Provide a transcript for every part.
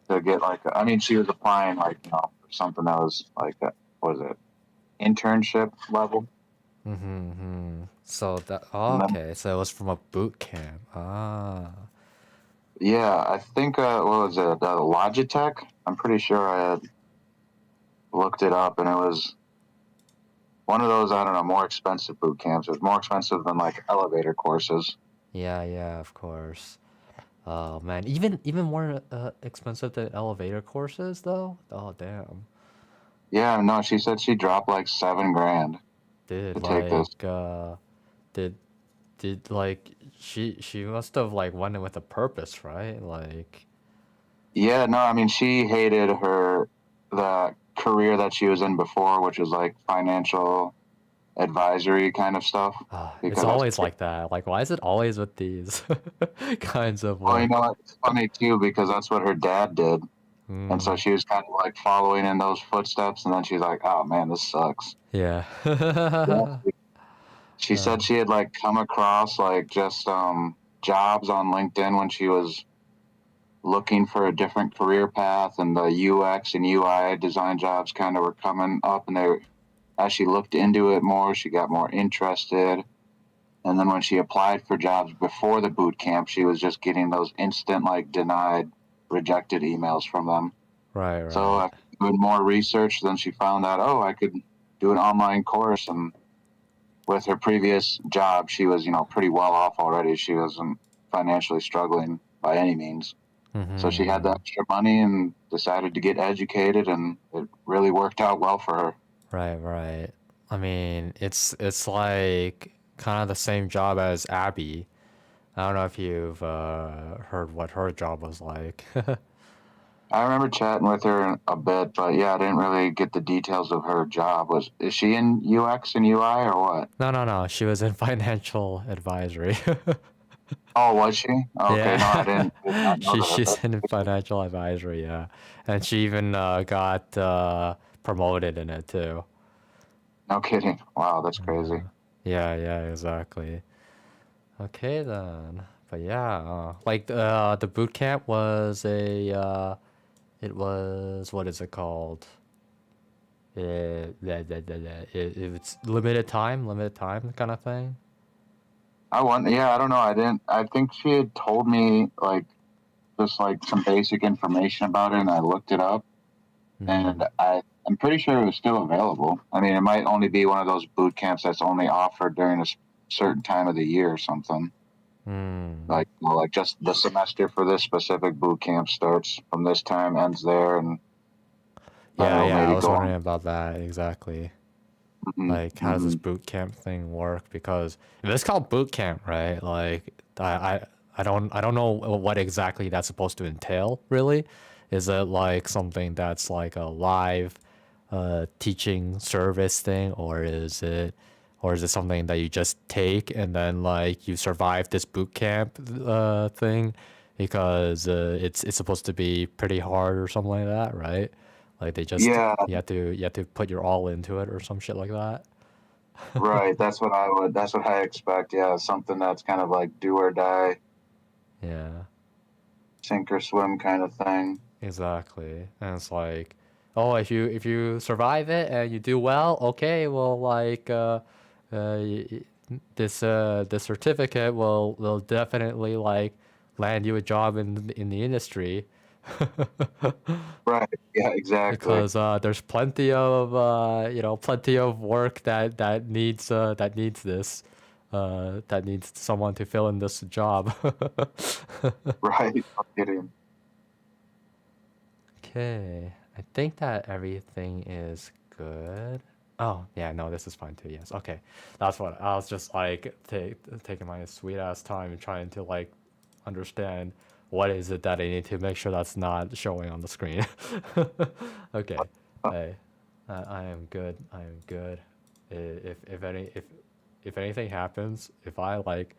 to get like, I mean, she was applying like, for something that was like, what was it, internship level. So that And then, okay, so it was from a boot camp. Ah, yeah, I think, what was it, Logitech? I'm pretty sure I had looked it up and it was one of those, I don't know, more expensive boot camps. It was more expensive than like elevator courses. yeah, yeah, of course. Oh man, even more expensive than elevator courses though. Oh damn, Yeah, no, she said she dropped like 7 grand dude, to take this. did like she must have like went in with a purpose, right? Like, Yeah, no, I mean, she hated the career that she was in before, which was like financial advisory kind of stuff. it's Because that's, always like that. Like, why is it always with these kinds of well, work? it's funny too, because that's what her dad did. And so Mm, she was kind of like following in those footsteps. And then she's like, oh man, this sucks. yeah. Yeah. She uh, said she had like come across like just jobs on LinkedIn when she was looking for a different career path, and the UX and UI design jobs kind of were coming up, and as she looked into it more, she got more interested. And then when she applied for jobs before the boot camp, she was just getting those instant like denied, rejected emails from them. right, So right. after doing more research, then she found out, oh, I could do an online course. And with her previous job, she was, pretty well off already. She wasn't financially struggling by any means. So she had the Mm-hmm. extra money and decided to get educated, and it really worked out well for her. Right, right. I mean, it's like kind of the same job as Abby. I don't know if you've heard what her job was like. I remember chatting with her a bit, but yeah, I didn't really get the details of her job. Is she in UX and UI or what? No, no, no. She was in financial advisory. Oh, was she? Okay, no, I Yeah, did not know that. she's in financial advisory. Yeah, and she even got promoted in it too. No kidding. Wow, that's crazy. Yeah, yeah, exactly. Okay then. But yeah, like the boot camp was it was what is it called? It's limited time kind of thing. Yeah, I don't know. I didn't, I think she had told me like just like some basic information about it, and I looked it up, and I'm pretty sure it was still available. I mean, it might only be one of those boot camps that's only offered during a certain time of the year or something. Hmm. Like, like just the semester for this specific boot camp starts from this time, ends there, and then Yeah, it'll yeah. I maybe was go on. wondering about that exactly. Mm-hmm, Like, how does this mm-hmm. boot camp thing work? Because if it's called boot camp, right? Like, I don't know what exactly that's supposed to entail. Really, is it like something that's like a live teaching service thing, or is it something that you just take and then like you survive this boot camp thing because it's supposed to be pretty hard or something like that, right? Like they just Yeah, you have to put your all into it or some shit like that. right. That's what I expect. Yeah, something that's kind of like do or die, Yeah, sink or swim kind of thing. exactly. And it's like, oh, if you survive it and you do well, okay, well, like this certificate will definitely like land you a job in the industry Right. Yeah, exactly. because there's plenty of plenty of work that needs this that needs someone to fill in this job. Right. No kidding. Okay, I think that everything is good. Oh, yeah, no, this is fine too. Yes. Okay. That's what I was just like taking my sweet ass time and trying to like understand what is it that I need to make sure that's not showing on the screen. Okay. Hey, I am good. I am good. If anything happens, if I like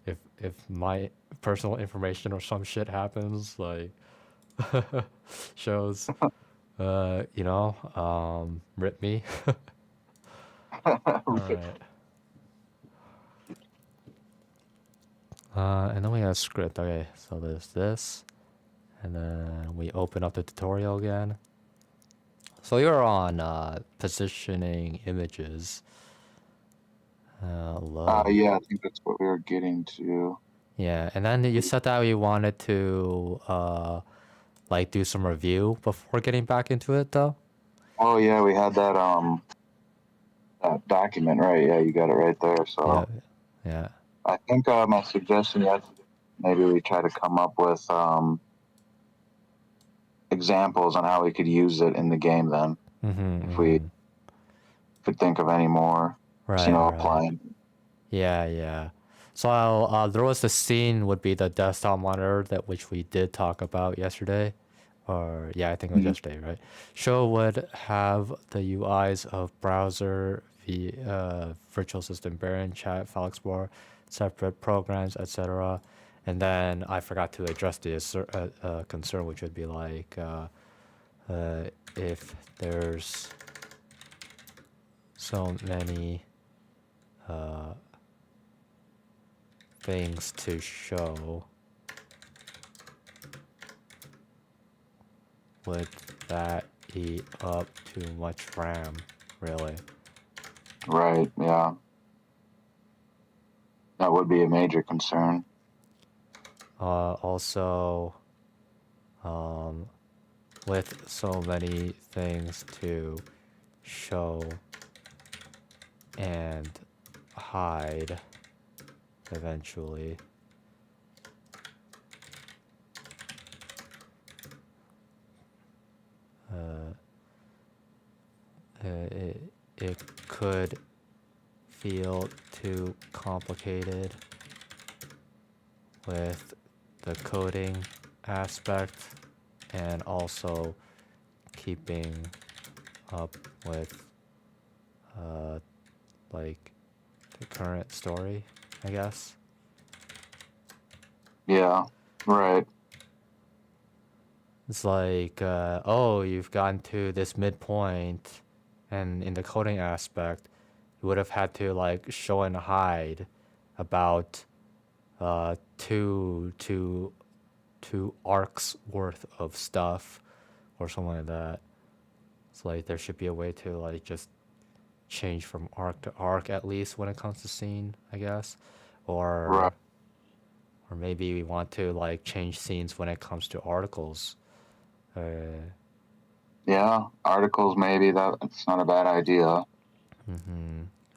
if my personal information or some shit happens, like shows rip me. All right. And then we have script. Okay, so there's this, And then we open up the tutorial again. So you're on positioning images. Load. Yeah, I think that's what we were getting to. Yeah, and then you said that you wanted to like do some review before getting back into it though? Oh yeah, we had that document, right? Yeah, you got it right there. Yeah, So yeah. I think my suggestion is maybe we try to come up with examples on how we could use it in the game. Then, if we could think of any more, Right, right. applying. Yeah, yeah. So there was the scene would be the desktop monitor that which we did talk about yesterday, or yeah, I think it was yesterday, right? Show would have the UIs of browser, virtual system, Baron, chat, file explorer, separate programs, etc. And then I forgot to address the concern, which would be like if there's so many things to show, would that eat up too much RAM, really? Right. Yeah, that would be a major concern. Also, with so many things to show and hide eventually, it could feel too complicated with the coding aspect and also keeping up with like the current story, I guess. Yeah. Right. It's like, oh, you've gotten to this midpoint, and in the coding aspect, you would have had to like show and hide about two arcs worth of stuff or something like that. It's like there should be a way to like just change from arc to arc at least when it comes to scene, I guess, Right. or maybe we want to like change scenes when it comes to articles. Yeah. Articles, maybe that's not a bad idea.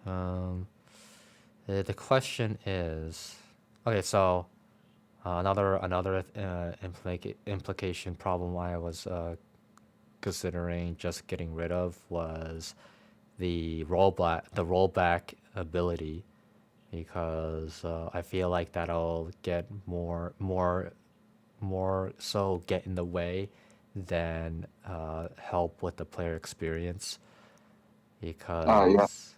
Um, the question is, okay, so another implication problem I was considering just getting rid of was the rollback ability, because I feel like that'll get more so get in the way than help with the player experience, Yeah. because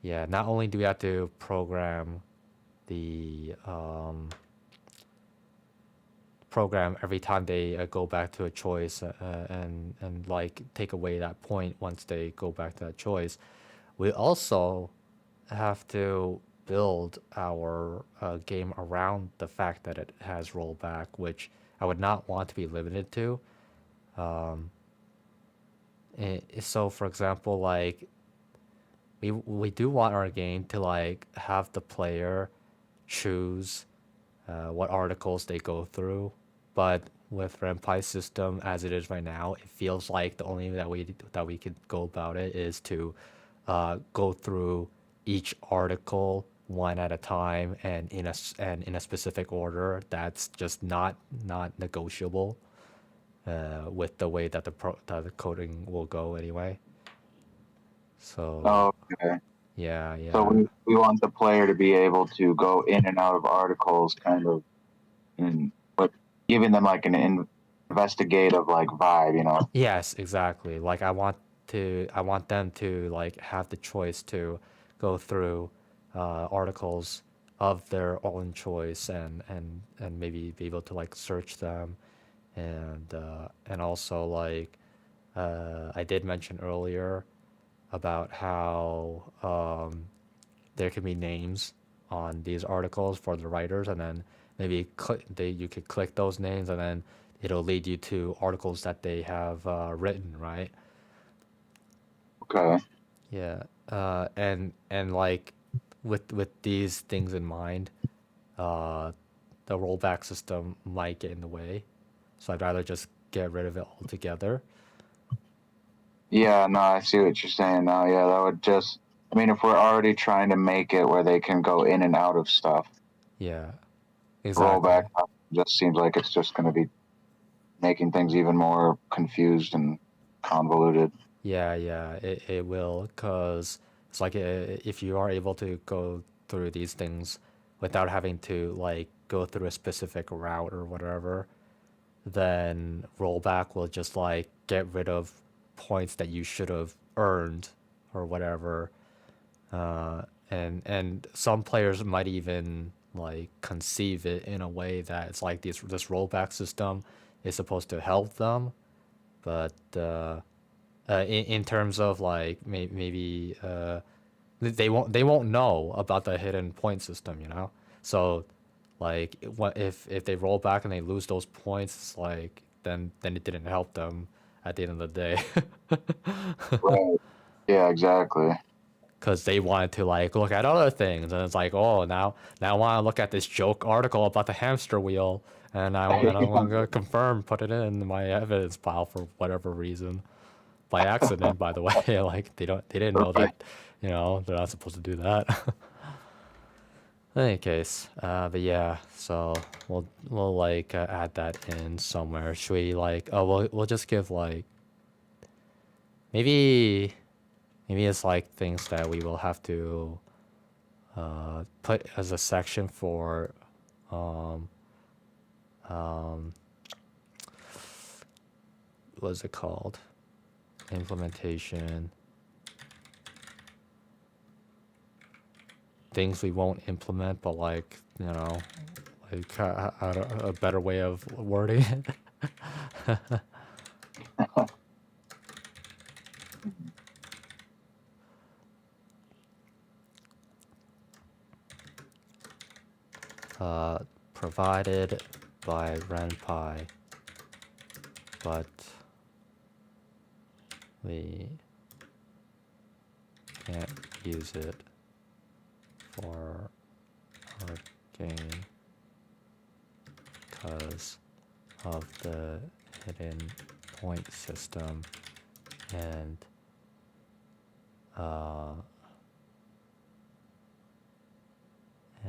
yeah, not only do we have to program the program every time they go back to a choice, and like take away that point once they go back to that choice, we also have to build our game around the fact that it has rollback, which I would not want to be limited to. So, for example, like we do want our game to like have the player choose what articles they go through, but with RenPy system as it is right now, it feels like the only way that we could go about it is to go through each article one at a time and in a specific order. That's just not negotiable with the way that that the coding will go anyway. So Okay. yeah, So yeah. we want the player to be able to go in and out of articles, kind of, but giving them like an investigative like vibe. Yes, exactly. Like I want them to like have the choice to go through articles of their own choice, and maybe be able to like search them, and also like I did mention earlier about how there can be names on these articles for the writers, and then maybe you could click those names, and then it'll lead you to articles that they have written, right? Okay. Yeah. And like with these things in mind, uh, the rollback system might get in the way. So I'd rather just get rid of it altogether. Yeah, no, I see what you're saying now. Yeah, that would just, I mean, if we're already trying to make it where they can go in and out of stuff, Yeah, rollback exactly. just seems like it's just going to be making things even more confused and convoluted. Yeah, it will, cause it's like if you are able to go through these things without having to like go through a specific route or whatever, then rollback will just like get rid of points that you should have earned or whatever. And some players might even like conceive it in a way that it's like this rollback system is supposed to help them, but in terms of like maybe they won't know about the hidden point system, you know. So like what if they roll back and they lose those points, it's like then it didn't help them at the end of the day. Right. Yeah, exactly. Because they wanted to like look at other things, and it's like, oh, now I want to look at this joke article about the hamster wheel, and I want to confirm, put it in my evidence pile for whatever reason, by accident, by the way. Like they didn't know Right. that, they're not supposed to do that. In any case, but yeah, so we'll like add that in somewhere. Should we like, oh, we'll just give like maybe it's like things that we will have to put as a section for what's it called, implementation, things we won't implement, but like like a better way of wording it. Provided by RenPy, but we can't use it for our game because of the hidden point system and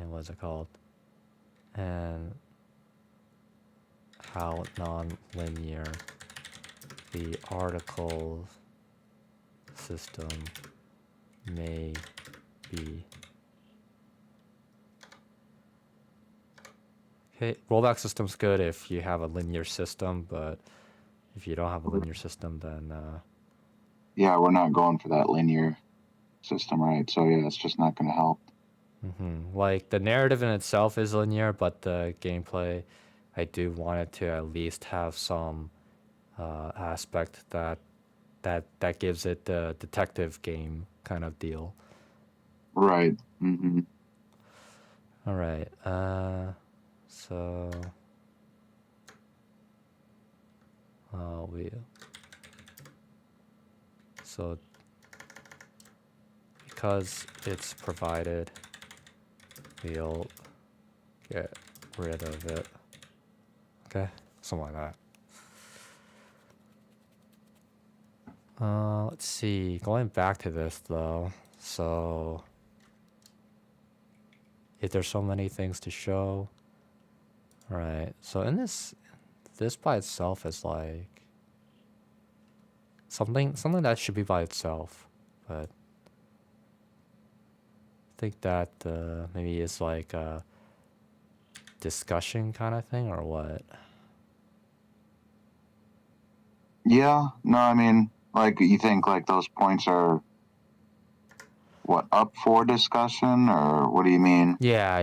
what's it called, and how non-linear the article system may be. Okay, rollback system's good if you have a linear system, but if you don't have a linear system, then Yeah, we're not going for that linear system, right? So yeah, it's just not going to help. like the narrative in itself is linear, but the gameplay, I do want it to at least have some aspect that gives it the detective game kind of deal. Right. All right. So we so because it's provided, we'll get rid of it. Okay, something like that. Let's see. Going back to this though, so if there's so many things to show, all right. So in this by itself is like something that should be by itself, but I think that maybe it's like a discussion kind of thing or what. Yeah. No, I mean, like, you think like those points are what, up for discussion, or what do you mean? Yeah.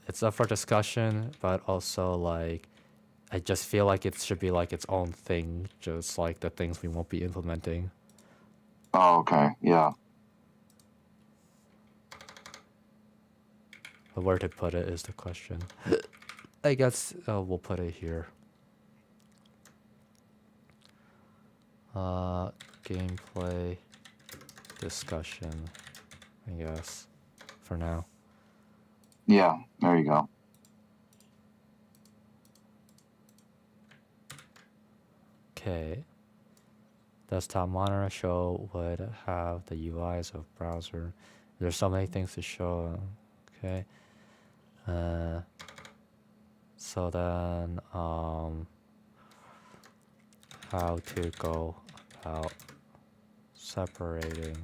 It's up for discussion, but also like I just feel like it should be like its own thing, just like the things we won't be implementing. Oh, okay. Yeah. But where to put it is the question. I guess we'll put it here. Gameplay discussion, I guess, for now. Yeah, there you go. Okay. Desktop monitor show would have the UIs of browser. There's so many things to show. Okay. So then, how to go about separating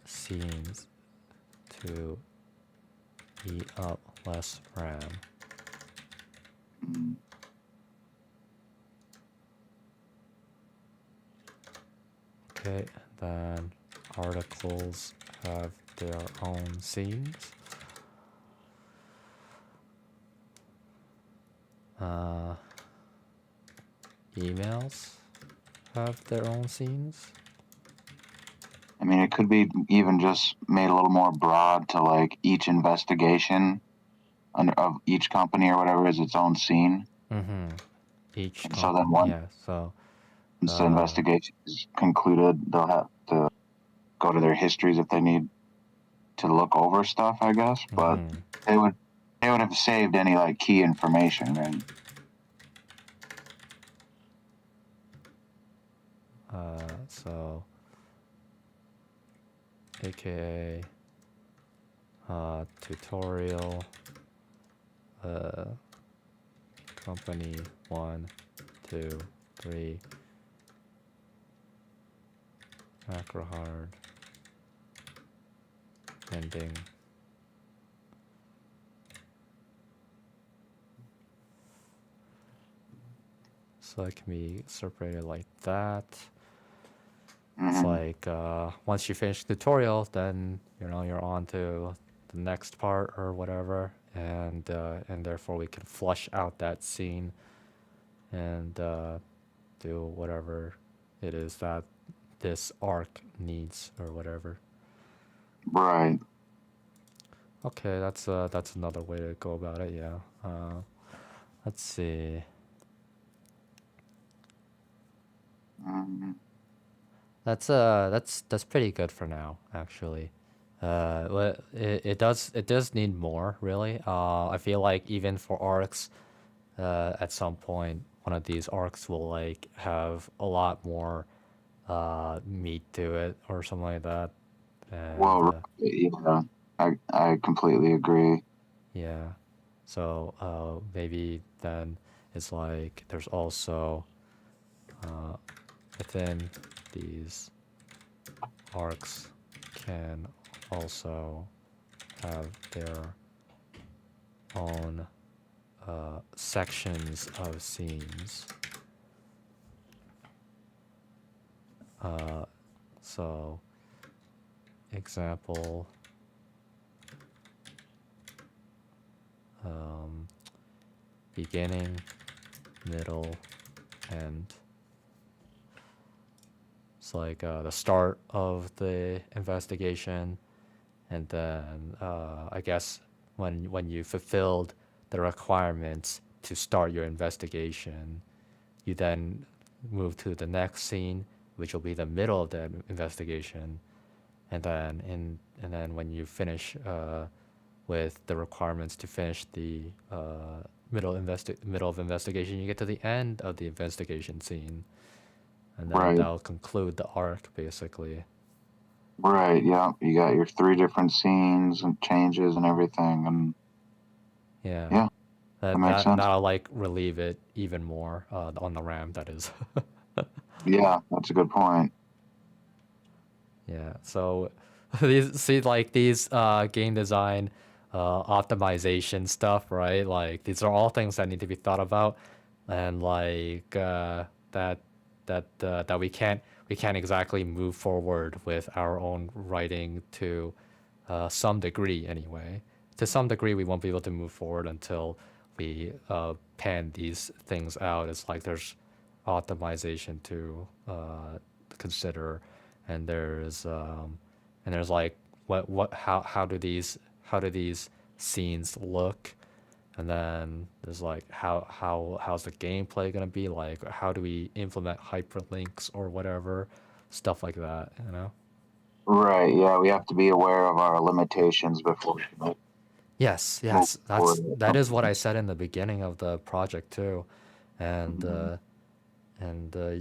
scenes to eat up less RAM. Mm. Okay, then articles have their own scenes. Emails have their own scenes. I mean, it could be even just made a little more broad to like each investigation of each company or whatever is its own scene. Each And so then company, yeah. once the investigation is concluded, they'll have to go to their histories if they need to look over stuff, I guess. But they would have saved any like key information, right? So aka tutorial company 1, 2, 3 macro hard ending. So it can be separated like that. It's like once you finish the tutorial, then you're on to the next part or whatever, and therefore we can flush out that scene and do whatever it is that this arc needs or whatever. Right. Okay, that's another way to go about it. Yeah. Let's see. That's pretty good for now, actually. It does need more, really. I feel like even for arcs, at some point, one of these arcs will like have a lot more meat to it or something like that. And Well, yeah, I completely agree. yeah, so maybe then it's like there's also within these arcs can also have their own sections of scenes. So, example, beginning, middle, end. It's like the start of the investigation, and then I guess when you fulfilled the requirements to start your investigation, you then move to the next scene, which will be the middle of the investigation, and then when you finish with the requirements to finish the middle of investigation, you get to the end of the investigation scene, and then Right. that'll conclude the arc basically. Right. Yeah. You got your 3 different scenes and changes and everything, and Yeah, yeah, that makes sense. that'll like relieve it even more on the RAM. That is. Yeah, that's a good point. Yeah. So these see like these game design optimization stuff, right? Like these are all things that need to be thought about, and like that we can't exactly move forward with our own writing to some degree anyway. To some degree, we won't be able to move forward until we pan these things out. It's like there's optimization to consider, and there's like how do these scenes look, And then there's like how's the gameplay gonna be like? How do we implement hyperlinks or whatever, stuff like that, you know? Right. Yeah, we have to be aware of our limitations before we can Yes, move yes, forward that's with that is what something. I said in the beginning of the project too, and Mhm.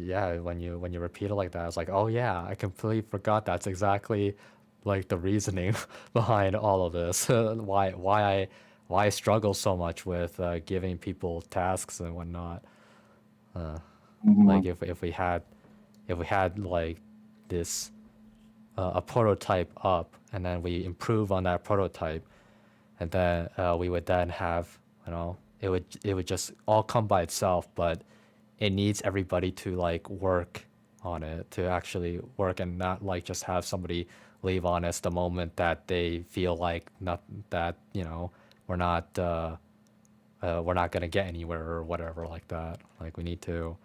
yeah, when you repeat it like that, it's like, oh yeah, I completely forgot that's exactly like the reasoning behind all of this. Why I struggle so much with giving people tasks and whatnot. Like Mhm. if we had like this a prototype up, and then we improve on that prototype, and then we would then have, you know, it would just all come by itself, but it needs everybody to like work on it, to actually work, and not like just have somebody leave on us the moment that they feel like not that, you know, we're not we're not gonna get anywhere or whatever like that. Like we need to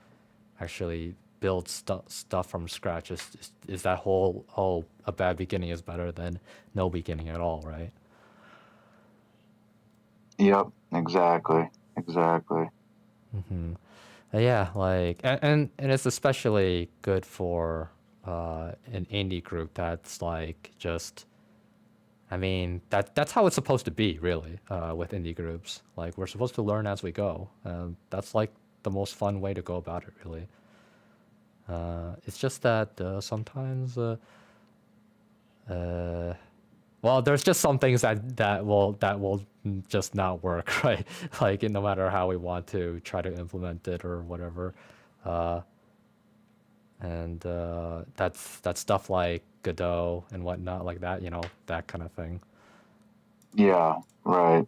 actually build stuff from scratch. Is that whole, oh, a bad beginning is better than no beginning at all, right? Yep. Exactly. Exactly. Yeah, like and it's especially good for an indie group that's like just, I mean, that's how it's supposed to be, really, with indie groups. Like we're supposed to learn as we go. That's like the most fun way to go about it, really. It's just that sometimes well, there's just some things that will just not work, right? Like no matter how we want to try to implement it or whatever. And that's stuff like Godot and whatnot, like that, you know, that kind of thing. Yeah. Right.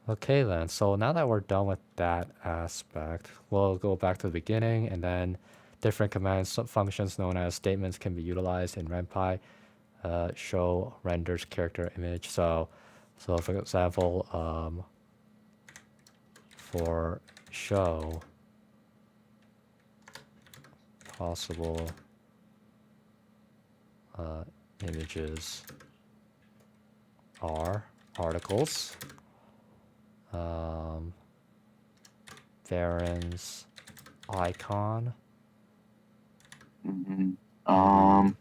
Okay, then. So now that we're done with that aspect, we'll go back to the beginning, and then different commands, functions known as statements can be utilized in RenPy. Show renders character image. So for example, for show possible images are articles, Baron's icon, Hmm. maybe Um.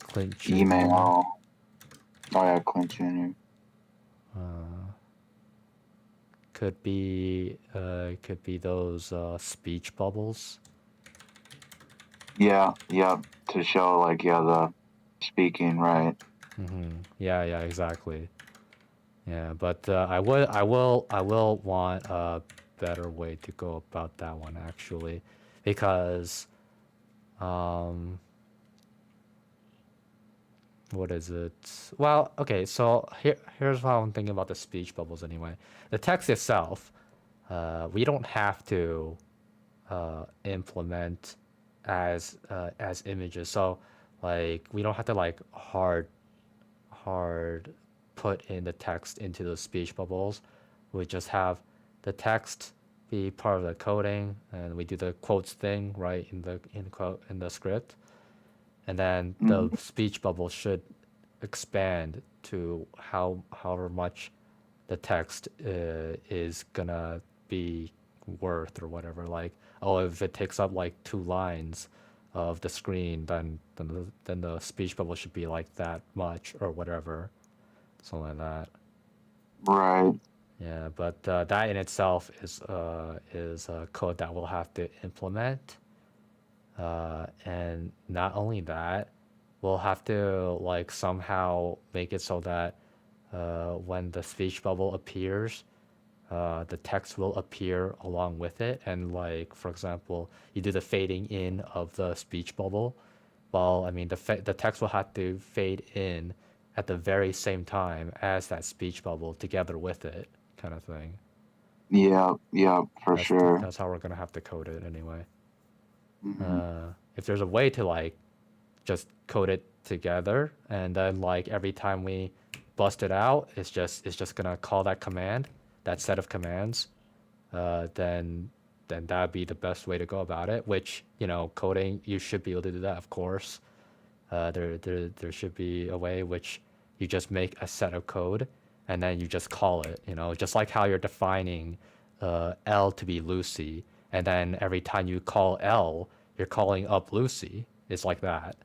Clint Jr. Email. Oh yeah, Clint Jr. Could be those speech bubbles. Yeah. Yep. To show like yeah the speaking right. Yeah, yeah, exactly. Yeah, but I will want a better way to go about that one actually, because what is it? Well, okay, so here's how I'm thinking about the speech bubbles anyway. The text itself, we don't have to implement as images. So like we don't have to like hard put in the text into the speech bubbles. We just have the text be part of the coding, and we do the quotes thing right in the quote in the script, and then the Hmm. speech bubble should expand to however much the text is gonna be worth or whatever. Like, oh, if it takes up like 2 lines of the screen, then the speech bubble should be like that much or whatever, something like that. Right. Yeah, but that in itself is code that we'll have to implement, and not only that, we'll have to like somehow make it so that when the speech bubble appears, the text will appear along with it. And like, for example, you do the fading in of the speech bubble. Well, I mean, the text will have to fade in at the very same time as that speech bubble together with it, kind of thing. Yep. Yep. For sure. That's how we're gonna have to code it anyway. Hmm. If there's a way to like just code it together, and then like every time we bust it out, it's just gonna call that command, that set of commands, then that'd be the best way to go about it. Which, you know, coding, you should be able to do that, of course. There should be a way which you just make a set of code, and then you just call it, just like how you're defining L to be Lucy, and then every time you call L, you're calling up Lucy. It's like that.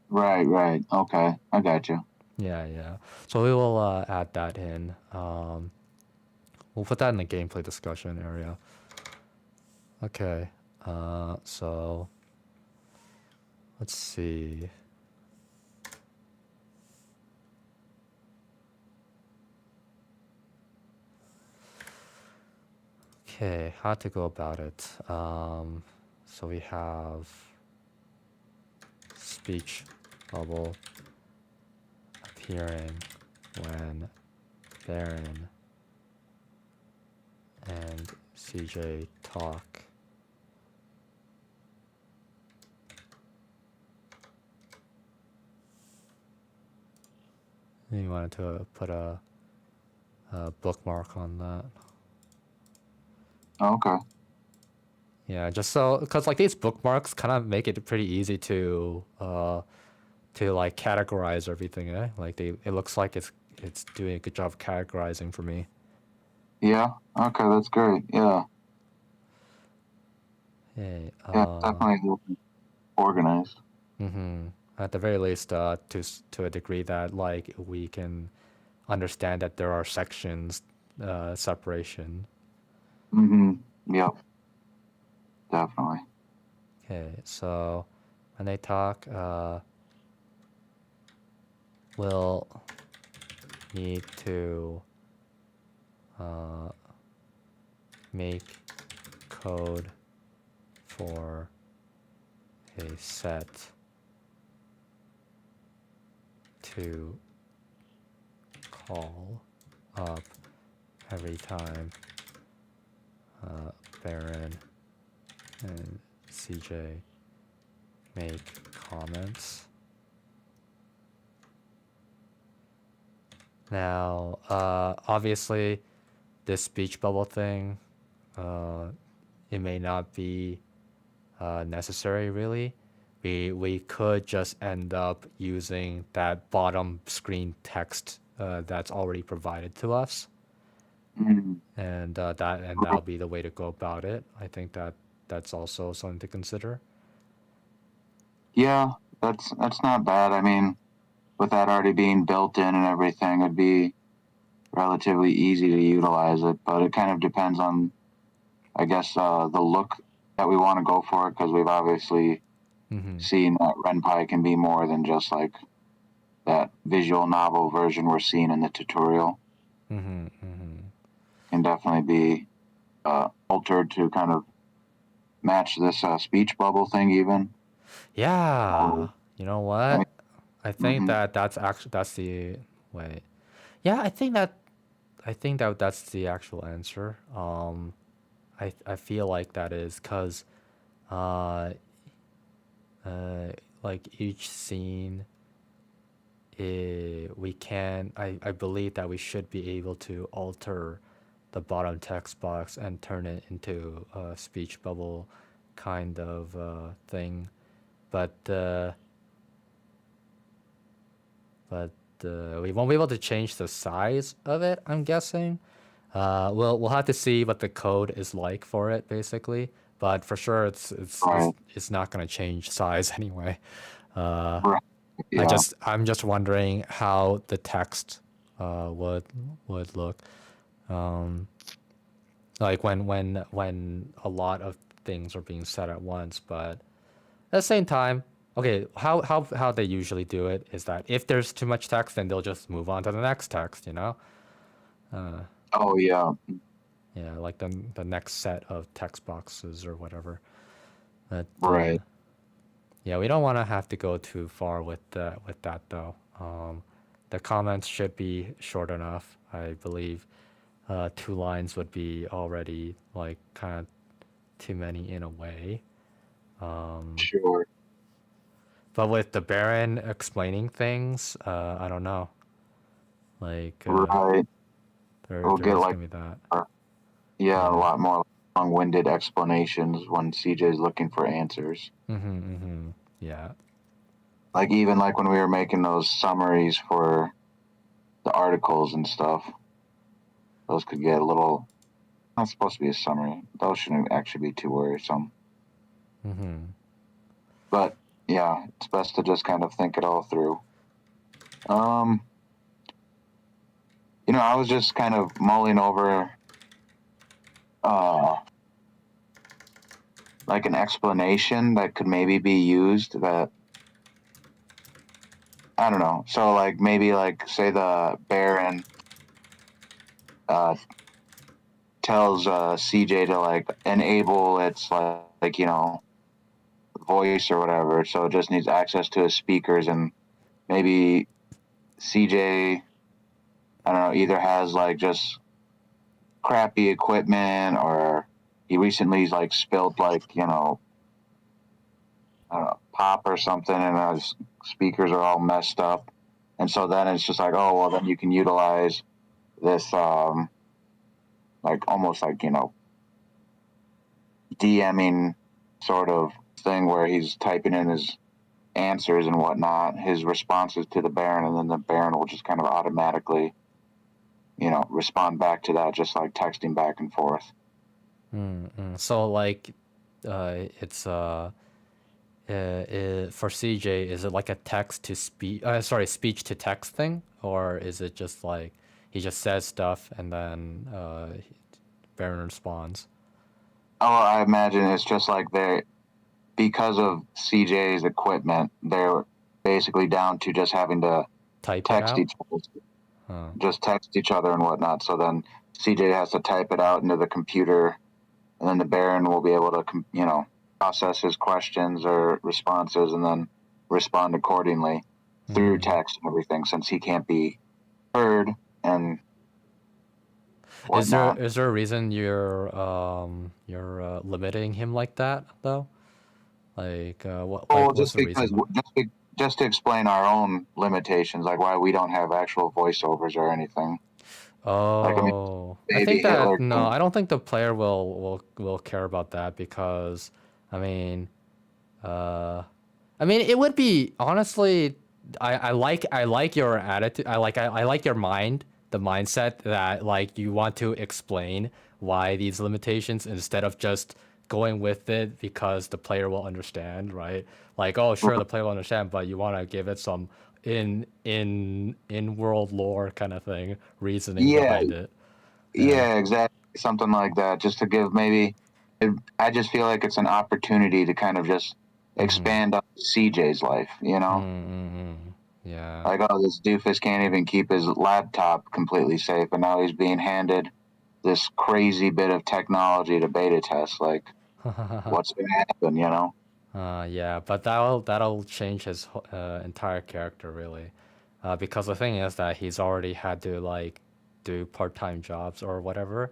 Right. Okay, I got you. Yeah, yeah. So we will add that in. We'll put that in the gameplay discussion area. Okay. So let's see. Okay, how to go about it. So we have speech bubble appearing when Baron and CJ talk. You wanted to put a bookmark on that. Okay. Yeah, just so, because like these bookmarks kind of make it pretty easy to like categorize everything. Like it looks like it's doing a good job of categorizing for me. Yeah. Okay, that's great. Yeah. Hey, Yeah, definitely organized. at the very least, to a degree that like we can understand that there are sections separation. Yep. Definitely. Okay, so when they talk, we'll need to make code for a set to call up every time Baron and CJ make comments. Now, obviously, this speech bubble thing, it may not be necessary really. We could just end up using that bottom screen text that's already provided to us, and that'll be the way to go about it. I think that's also something to consider. Yeah, that's not bad. I mean, with that already being built in and everything, it'd be relatively easy to utilize it. But it kind of depends on, I guess, the look that we want to go for it, because we've obviously seen that RenPy can be more than just like that visual novel version we're seeing in the tutorial. Can definitely be altered to kind of match this speech bubble thing even. Yeah, you know what? I think Mm-hmm. that's the wait. Yeah, I think that's the actual answer. I feel like that is because uh, like each scene, I believe that we should be able to alter the bottom text box and turn it into a speech bubble kind of thing, but we won't be able to change the size of it, I'm guessing. We'll have to see what the code is like for it, basically. But for sure, Right. it's not gonna change size anyway. Right. Yeah. I'm just wondering how the text would look. Like when a lot of things are being said at once, but at the same time, okay, how they usually do it is that if there's too much text, then they'll just move on to the next text, Oh yeah. Yeah, like the next set of text boxes or whatever. But Right. yeah, we don't want to have to go too far with that though. The comments should be short enough, I believe. 2 lines would be already like kind of too many in a way. Sure. But with the Baron explaining things, I don't know. Like Right. We'll there get is like gonna be that. a Yeah. lot more long-winded explanations when CJ's looking for answers. Yeah. Like even like when we were making those summaries for the articles and stuff. Those could get a little. Not supposed to be a summary. Those shouldn't actually be too worrisome. But yeah, it's best to just kind of think it all through. I was just kind of mulling over like an explanation that could maybe be used that I don't know. So like maybe like say the Baron tells CJ to like enable its voice or whatever. So it just needs access to his speakers, and maybe CJ, I don't know, either has like just crappy equipment, or he recently like spilled like pop or something, and his speakers are all messed up. And so then it's just like, oh well, then you can utilize this like almost like DMing sort of thing where he's typing in his answers and whatnot, his responses to the Baron, and then the Baron will just kind of automatically respond back to that, just like texting back and forth. So like, it's for CJ, is it like a text to speech? Speech to text thing, or is it just like he just says stuff and then Baron responds? Oh, I imagine it's just like because of CJ's equipment, they're basically down to just having to Type it text out. each other, just text each other and whatnot. So then CJ has to type it out into the computer, and then the Baron will be able to, process his questions or responses and then respond accordingly through text and everything, since he can't be heard and whatnot. Is there a reason you're limiting him like that though? Like Well, what's just the because, reason? just to explain our own limitations, like why we don't have actual voiceovers or anything. Like, I mean, Oh, I maybe think that Hitler no, can. I don't think the player will care about that because, I mean, it would be honestly, I like your attitude. I like your mind, the mindset that like you want to explain why these limitations instead of just going with it because the player will understand, right? Like, oh, sure, the player will understand, but you want to give it some in world lore kind of thing, reasoning Yeah, behind it. Yeah. yeah, exactly. Something like that, just to give maybe. I just feel like it's an opportunity to kind of just expand on CJ's life. Yeah. Like, oh, this doofus can't even keep his laptop completely safe, and now he's being handed this crazy bit of technology to beta test. Like, what's going to happen? Yeah, but that'll change his entire character really, because the thing is that he's already had to like do part-time jobs or whatever.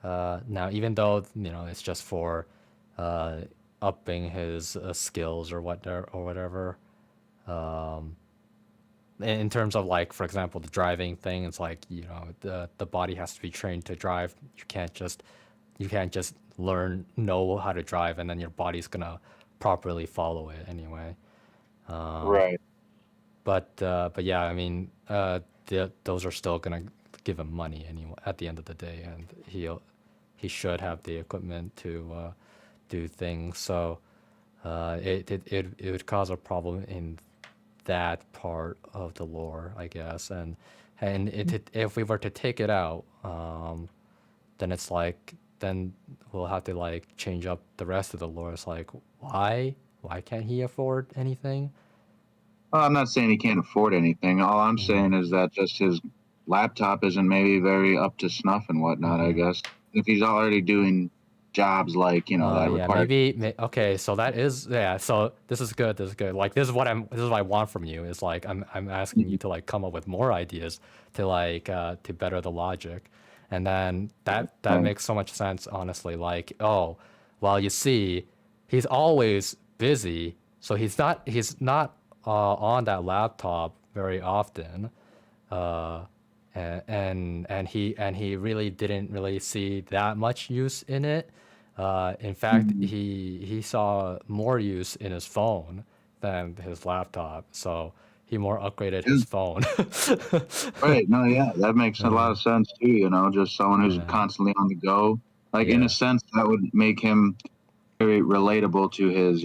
Now, even though it's just for uh, upping his skills or whatever. In terms of like, for example, the driving thing, it's like the body has to be trained to drive. You can't just know how to drive and then your body's gonna properly follow it anyway. Right. But yeah, those are still gonna give him money anyway at the end of the day, and he should have the equipment to do things. So it would cause a problem in that part of the lore, I guess. And if we were to take it out, then it's like then we'll have to like change up the rest of the lore. It's like why can't he afford anything? Well, I'm not saying he can't afford anything. All I'm saying is that just his laptop isn't maybe very up to snuff and whatnot, I guess. If he's already doing jobs like, that Yeah, require. okay. So that is yeah. So this is good. This is good. Like this is what I want from you. Is like I'm asking you to like come up with more ideas to like to better the logic, and then that Right. makes so much sense. Honestly, like oh, well you see, he's always busy, so he's not on that laptop very often. And he really didn't really see that much use in it. In fact, Mhm. he saw more use in his phone than his laptop. So he more upgraded Yeah. his phone. Right. No, yeah, that makes a lot uh, of sense too. You know, just someone who's yeah, constantly on the go. Like in a yeah, sense, that would make him very relatable to his,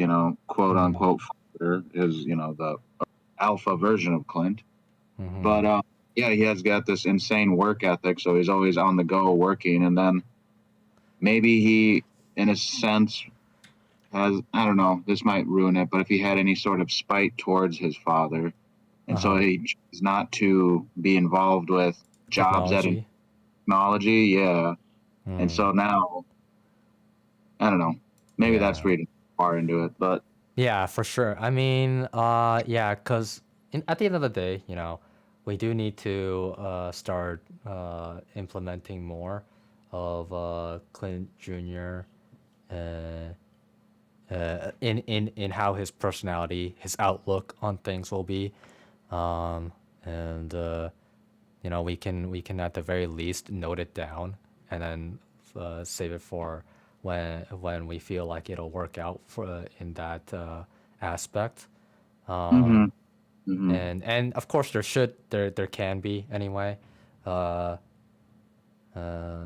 quote mm, unquote father, his, the alpha version of Clint. mm-hmm. But yeah, he has got this insane work ethic, so he's always on the go working. And then maybe he, in a sense, has, I don't know, this might ruin it, but if he had any sort of spite towards his father, and so Uh-huh. he chose not to be involved with jobs that in Technology. technology, yeah. And Mm, so now, I don't know, maybe that's yeah. reading far into it, but Yeah, for sure. I mean, yeah, because at the end of the day, we do need to start implementing more of Clint Jr. Uh, in how his personality, his outlook on things will be, and we can at the very least note it down and then save it for when we feel like it'll work out for in that aspect. mm-hmm, Um, mm-hmm. and of course there can be anyway. Uh,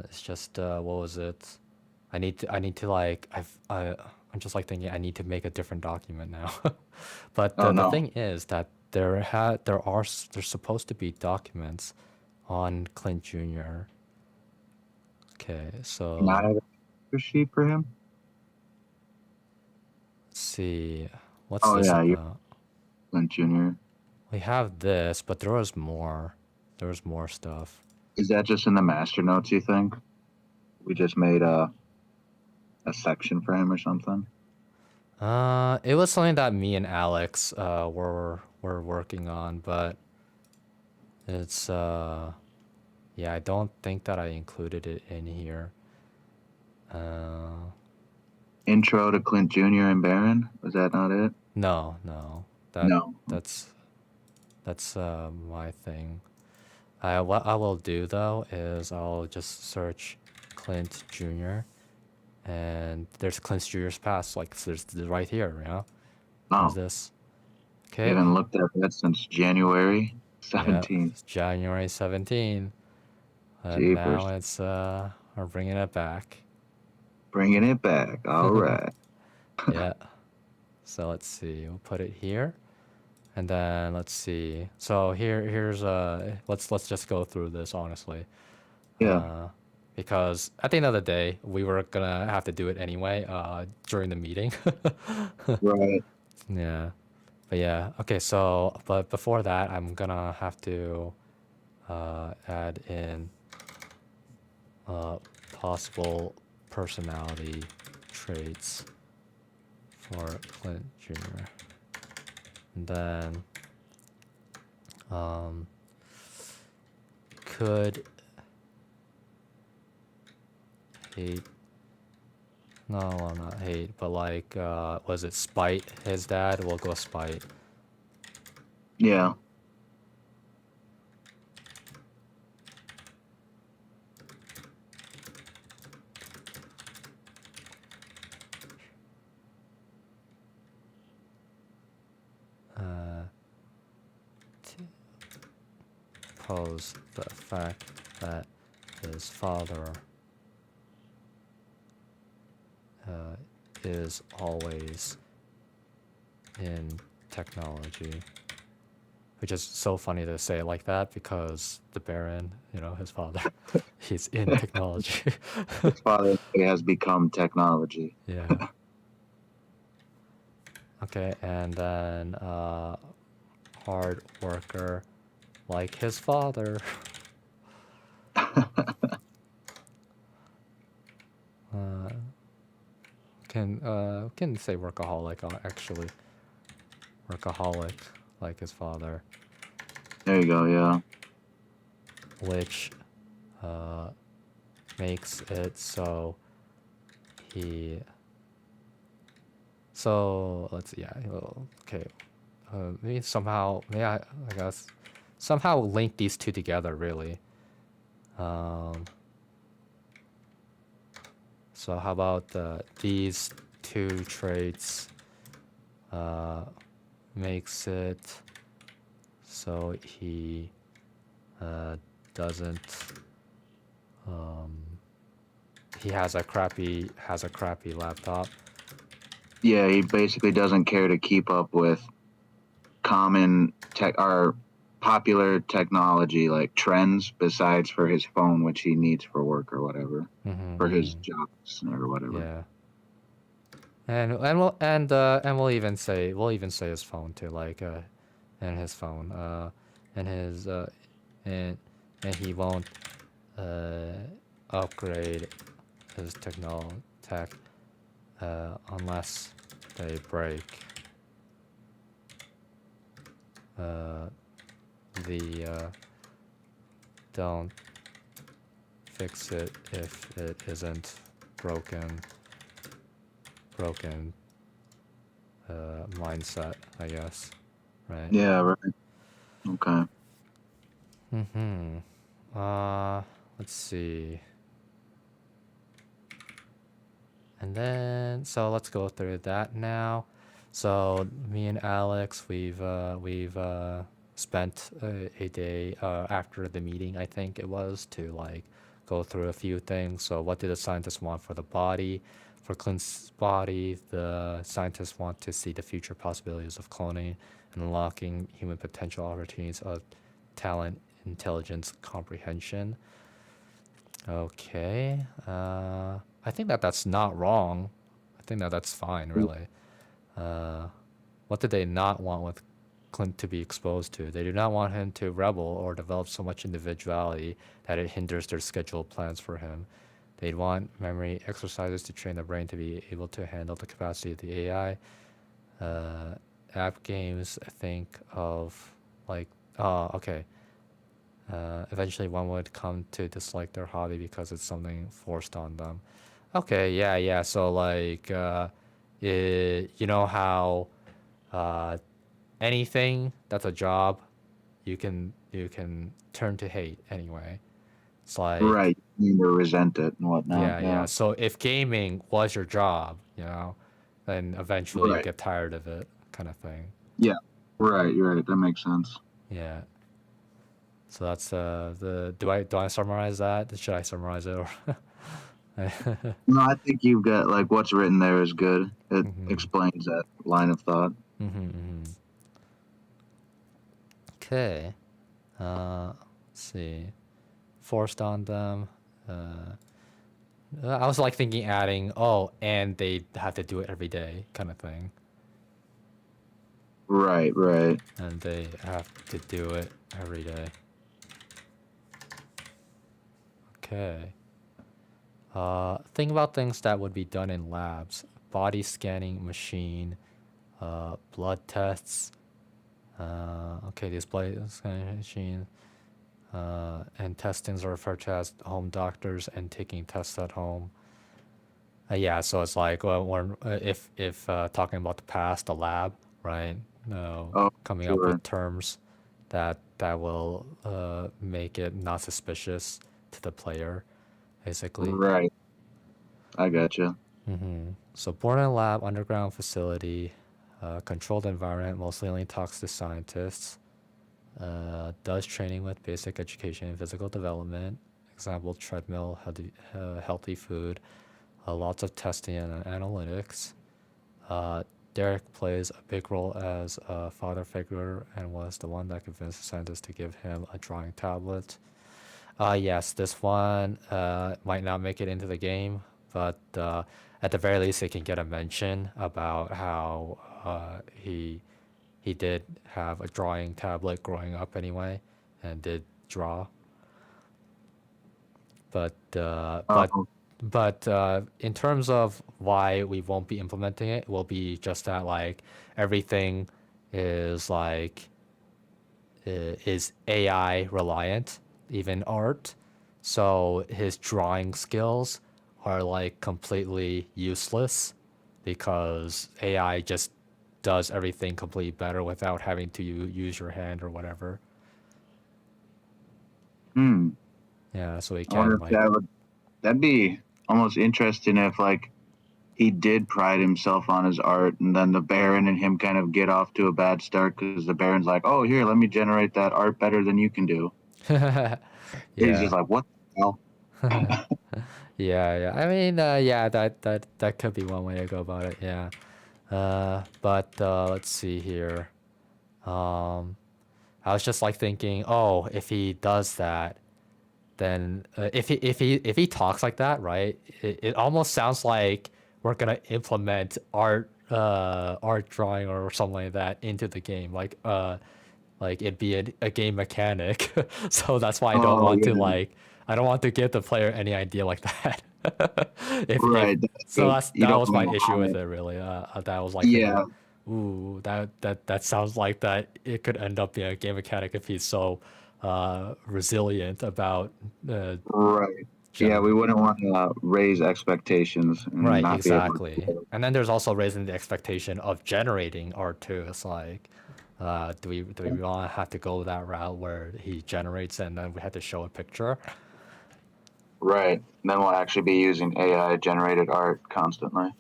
it's just what was it? I need to like I'm just like thinking I need to make a different document now. But Oh the no, thing is that there's supposed to be documents on Clint Jr. Okay, can I so have a sheet for him? let's see. What's Oh this yeah, you're about? Clint Jr. We have this, but there was more. There was more stuff. Is that just in the master notes? You think we just made a section for him or something? It was something that me and Alex were working on, but it's yeah, I don't think that I included it in here. Uh, Intro to Clint Jr. and Barron. Was that not it? no, no, that No. that's my thing. What I will do though is I'll just search Clint Jr. and there's Clint Jr.'s past, like there's right here, There's Oh, this. we Okay, haven't looked at that since January yeah, 17th. it's January 17. And Jeepers. now it's we're bringing it back. Bringing it back. All right. Yeah. So let's see. We'll put it here. And then let's see. So here's let's just go through this honestly. Yeah. Uh because at the end of the day, we were gonna have to do it anyway, during the meeting. Right. Yeah. But yeah, okay, so but before that I'm gonna have to add in uh possible personality traits for Clint Jr. And then um, could hate, no, well, not hate, but like, was it spite his dad? We'll go spite. Yeah. Uh, Pose the fact that his father is always in technology. Which is so funny to say it like that because the Baron, his father, he's in technology. His father has become technology. Yeah. Okay, and then hard worker like his father. Uh, can say workaholic actually. Workaholic like his father, There you go. Yeah. which uh, makes it so he. So let's see. Yeah. Okay. Maybe somehow. I guess somehow link these two together. Really. Um, so how about these two traits makes it so he doesn't. He has a crappy laptop. Yeah, he basically doesn't care to keep up with common tech or popular technology like trends besides for his phone, which he needs for work or whatever, for his jobs or whatever. Yeah. And we'll even say his phone too, like and his phone and his and he won't upgrade his tech unless they break. Don't fix it if it isn't broken mindset, I guess, right? Yeah, right. Okay. Let's see. And then, so let's go through that now. So me and Alex, we've spent a day after the meeting, I think it was, to like go through a few things. So what did the scientists want for the body? For Clint's body, the scientists want to see the future possibilities of cloning and unlocking human potential opportunities of talent, intelligence, comprehension. Okay. I think that's not wrong. I think that's fine, really. What did they not want with Clint to be exposed to? They do not want him to rebel or develop so much individuality that it hinders their scheduled plans for him. They'd want memory exercises to train the brain to be able to handle the capacity of the AI. App games, think of like, oh, okay. Eventually one would come to dislike their hobby because it's something forced on them. Okay, yeah. So like, you know how anything that's a job, you can turn to hate anyway. It's like, Right. You need to resent it and whatnot. yeah. Yeah. So if gaming was your job, then eventually you Right. get tired of it, kind of thing. Yeah. Right. Right. That makes sense. Yeah. So that's the. Do I summarize that? Should I summarize it or? No, I think you've got like what's written there is good. It explains that line of thought. Okay. Let's see. Forced on them. I was like thinking adding, oh, and they have to do it every day, kind of thing. Right. Right. And they have to do it every day. Okay. Think about things that would be done in labs: body scanning machine, blood tests. Okay, these blood scanning machine and testings are referred to as home doctors and taking tests at home. Yeah, so it's like if talking about the past, the lab, right? Oh, Coming up sure. with terms that will make it not suspicious to the player, basically. Right. I gotcha. So born in a lab, underground facility, controlled environment, mostly only talks to scientists. Does training with basic education and physical development. Example: treadmill, healthy food, lots of testing and analytics. Derek plays a big role as a father figure and was the one that convinced the scientists to give him a drawing tablet. Yes, this one might not make it into the game, but at the very least, it can get a mention about how he did have a drawing tablet growing up anyway, and did draw. But in terms of why we won't be implementing it, will be just that like everything is like is AI reliant, even art. So his drawing skills are like completely useless because AI just does everything completely better without having to use your hand or whatever. Yeah, so he I wonder can if that'd be almost interesting if like he did pride himself on his art, and then the Baron and him kind of get off to a bad start because the Baron's like, "Oh, here, let me generate that art better than you can do." He's just Yeah. like, "What the hell?" Yeah. I mean, yeah, that could be one way to go about it. Yeah. But let's see here. Um, I was just like thinking, oh, if he does that, then if he talks like that, right? It almost sounds like we're gonna implement art drawing or something like that into the game, like it'd be a game mechanic. So that's why Oh yeah, I don't want to give the player any idea like that. If right. That's so good. that's You that don't was my issue with want it really. That I was like thinking, Yeah, ooh, that sounds like that it could end up being a game mechanic if he's so resilient about right. Yeah, we generate. wouldn't want to raise expectations and Right, not be able exactly. to. And then there's also raising the expectation of generating art too. It's like, do we want to have to go that route where he generates and then we have to show a picture? Right. Then we'll actually be using AI generated art constantly.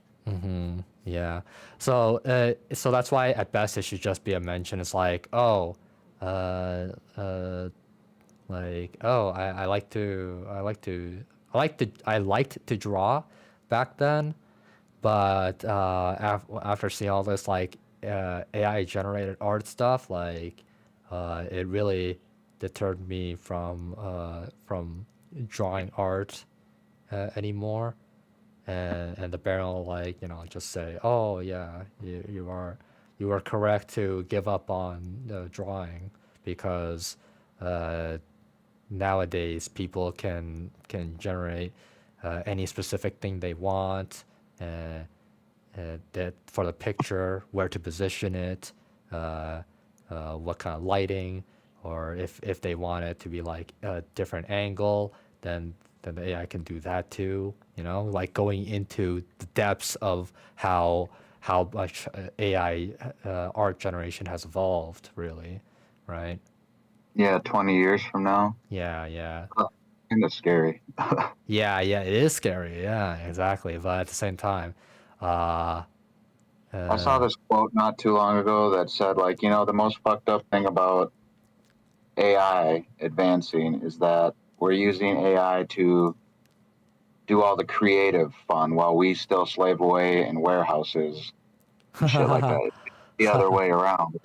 Yeah. So that's why at best it should just be a mention. It's like, oh, uh, uh, I liked to draw back then, but after seeing all this AI generated art stuff, it really deterred me from drawing art anymore. And the Baron will just say, oh yeah, you are correct to give up on drawing because uh, nowadays people can generate any specific thing they want, uh, that for the picture, where to position it, uh, what kind of lighting, or if they want it to be like a different angle, then the AI can do that too. Like going into the depths of how much AI art generation has evolved, really, right? Yeah, 20 years from now. Yeah. Kind of scary. Yeah, it is scary. Yeah, exactly. But at the same time, uh, I saw this quote not too long ago that said, like, the most fucked up thing about AI advancing is that we're using AI to do all the creative fun while we still slave away in warehouses and shit like that. It's the other way around.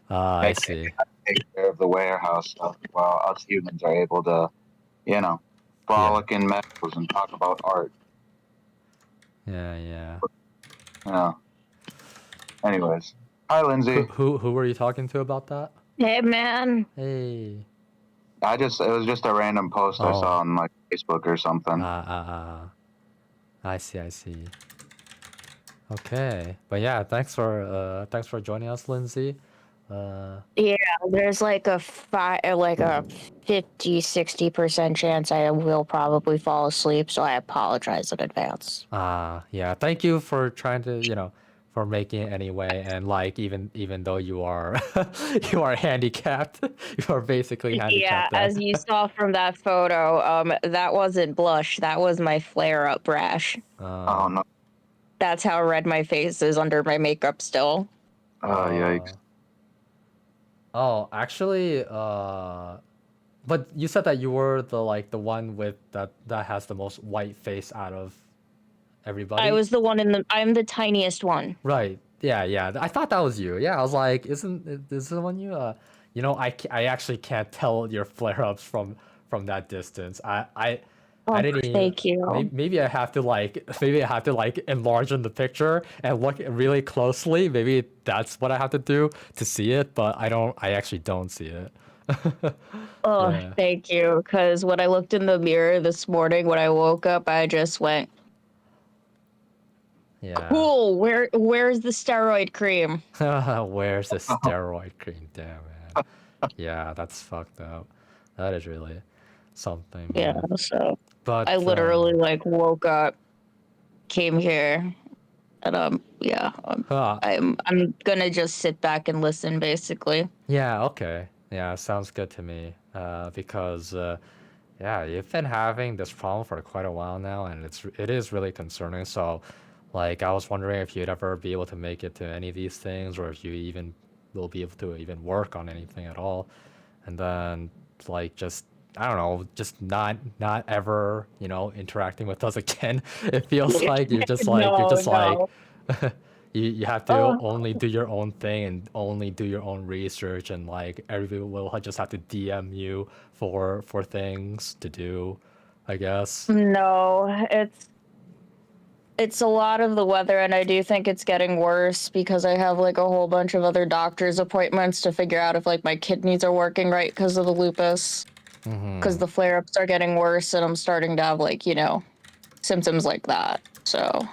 I Make see. take care of the warehouse stuff while us humans are able to, you know, Yeah, frolic in meadows and talk about art. yeah. You know. Anyways, hi Who Lindsay. who who were you talking to about that? Hey man, Hey. It was just a random post I saw Oh. on like Facebook or something. I see. Okay. But yeah, thanks for joining us, Lindsay. yeah, there's like a 50-60% chance I will probably fall asleep, so I apologize in advance. Yeah. Thank you for trying to, for making it anyway. And like even though you are you are handicapped, you are basically Yeah, handicapped then. as you saw from that photo, that wasn't blush, that was my flare-up rash. Oh Uh, no. That's how red my face is under my makeup still. uh, Yikes. oh, actually, but you said that you were the one with that has the most white face out of I everybody. was the one I'm the tiniest one. Right. Yeah. I thought that was you. Yeah, I was like, isn't this the one you? I actually can't tell your flare-ups from that distance. I Oh, didn't even, thank you. maybe I have to enlarge in the picture and look really closely. Maybe that's what I have to do to see it, but I actually don't see it. Oh, Yeah. thank you. Because when I looked in the mirror this morning when I woke up, I just went, Yeah. cool. Where's the steroid cream? Where's the steroid cream? Damn, man. Yeah, that's fucked up. That is really something, Yeah, man. so I But literally like woke up, came here, and yeah, huh, I'm gonna just sit back and listen basically. yeah, okay. Yeah, sounds good to me. Because yeah, you've been having this problem for quite a while now, and it is really concerning. So, Like, I was wondering if you'd ever be able to make it to any of these things, or if you even will be able to even work on anything at all. And then, like, just I don't know, just not ever, interacting with us again. It feels like you're No, just like no. you have to Oh, only do your own thing and only do your own research, and like everyone will just have to DM you for things to do, I guess. no. It's a lot of the weather, and I do think it's getting worse because I have like a whole bunch of other doctor's appointments to figure out if like my kidneys are working right because of the lupus, because Mm-hmm. the flare-ups are getting worse and I'm starting to have like, symptoms like that. So,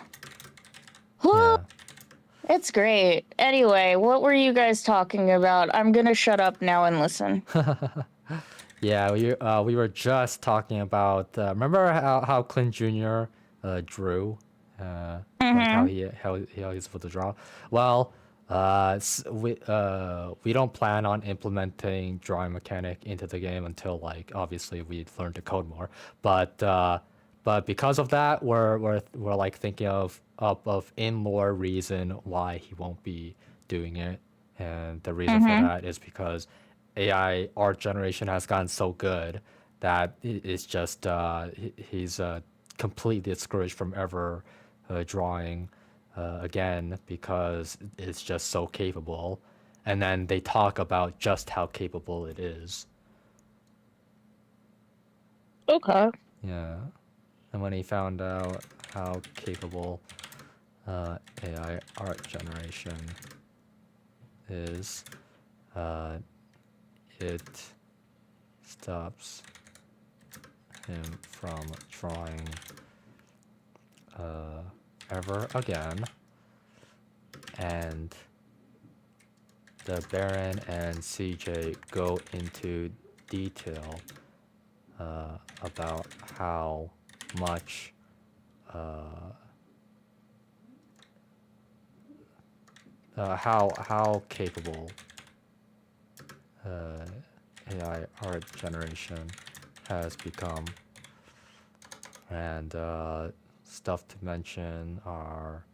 Yeah. it's great. Anyway, what were you guys talking about? I'm gonna shut up now and listen. Yeah, we were just talking about remember how Clint Jr. Drew, like Mm-hmm. how he's able to draw. Well, we don't plan on implementing drawing mechanic into the game until like obviously we learn to code more. But because of that, we're like thinking of in lore reason why he won't be doing it, and the reason for Mm-hmm. that is because AI art generation has gotten so good that it's just he's completely discouraged from ever drawing again because it's just so capable. And then they talk about just how capable it is. Okay. Yeah. And when he found out how capable AI art generation is, uh, it stops him from drawing ever again. And the Baron and CJ go into detail about how much how capable AI art generation has become, and stuff to mention are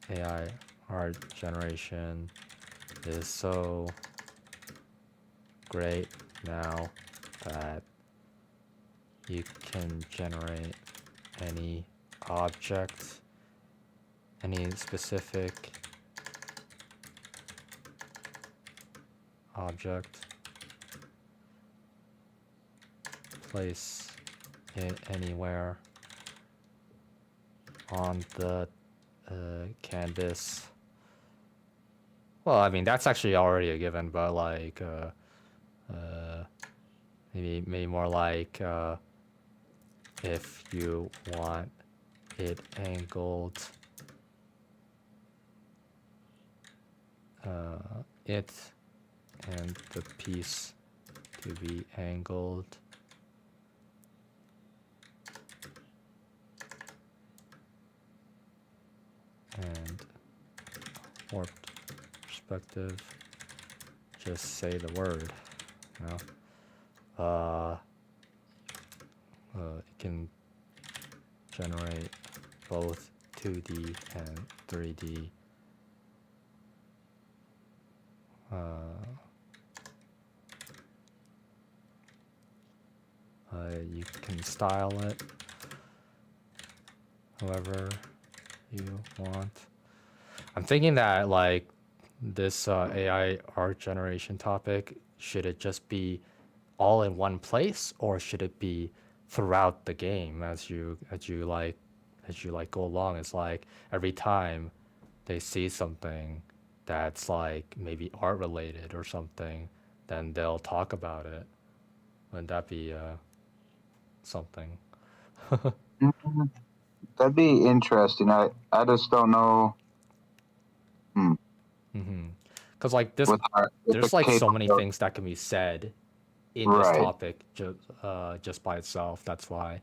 AI art generation is so great now that you can generate any object, any specific object, place it anywhere on the canvas. Well, I mean that's actually already a given, but like maybe more like if you want it angled, it and the piece to be angled and warped perspective. Just say the word, you know. It can generate both 2D and 3D. You can style it however you want. I'm thinking that like this AI art generation topic, should it just be all in one place, or should it be throughout the game as you like go along? It's like every time they see something that's like maybe art related or something, then they'll talk about it. Wouldn't that be something? Mhm. That'd be interesting. I just don't know. Hmm. Because like this, With the there's like so many capability, things that can be said in this right? topic just by itself. That's why.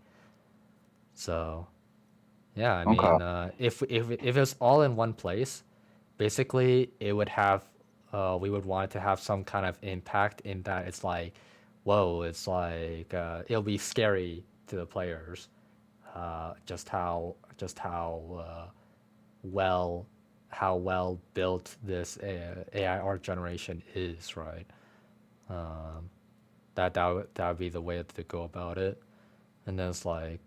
So yeah, I Okay. mean, if it's all in one place, basically it would have we would want it to have some kind of impact in that it's like, whoa, it's like it'll be scary to the players just well how well built this AI art generation is, right? That would be the way to go about it. And then it's like,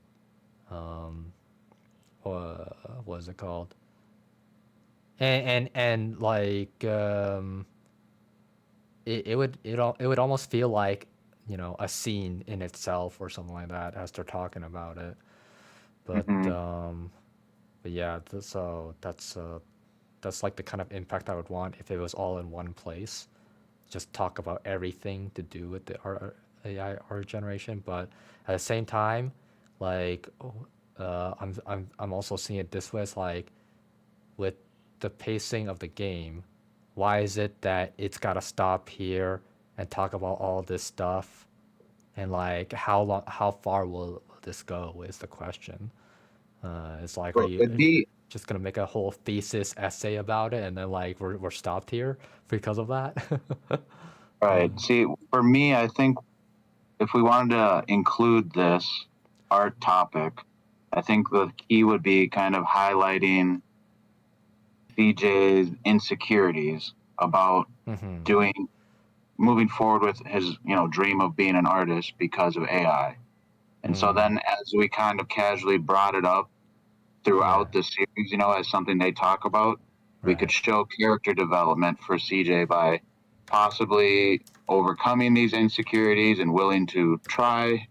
what is it called? And like, it would almost feel like, a scene in itself or something like that as they're talking about it. But Mm-hmm. but yeah, so that's like the kind of impact I would want if it was all in one place. Just talk about everything to do with the AI art generation, but at the same time, like, I'm also seeing it this way. It's like, with the pacing of the game, why is it that it's got to stop here and talk about all this stuff? And like, how far will this go is the question. It's like, are Well, you it'd be just gonna make a whole thesis essay about it, and then like we're stopped here because of that? right. See, for me, I think if we wanted to include this art topic, I think the key would be kind of highlighting CJ's insecurities about Mm-hmm. doing moving forward with his dream of being an artist because of AI. And so Mm. then as we kind of casually brought it up Yeah. throughout the series, as something they talk about, we could Right. show character development for CJ by possibly overcoming these insecurities and willing to try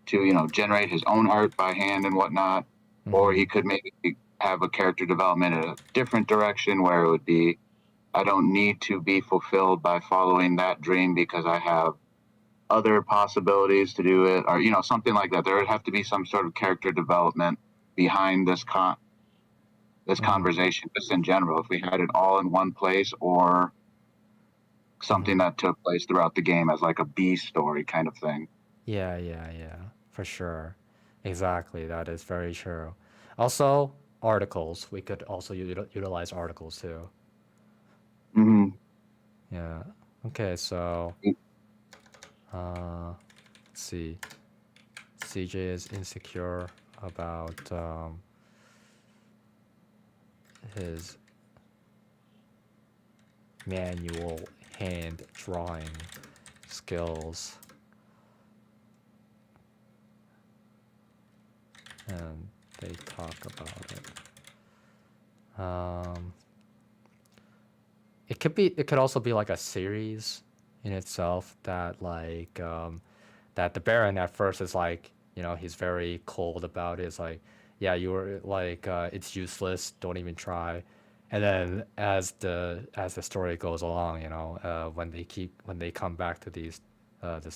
to generate his own art by hand and whatnot, or Mm-hmm. he could maybe have a character development in a different direction where it would be, I don't need to be fulfilled by following that dream because I have other possibilities to do it, or something like that. There would have to be some sort of character development behind this Mm-hmm. conversation, just in general. If we had it all in one place, or Mm-hmm. something that took place throughout the game as like a B story kind of thing. Yeah, yeah, yeah, for sure. Exactly, that is very true. Also, articles. We could also utilize articles too. Mm-hmm. Yeah. Okay, so let's see. CJ is insecure about his manual hand drawing skills, and they talk about it. Um, it could also be like a series in itself that like that the Baron at first is like, he's very cold about it. It's like, yeah, you were like, it's useless, don't even try. And then as the story goes along, when they come back to this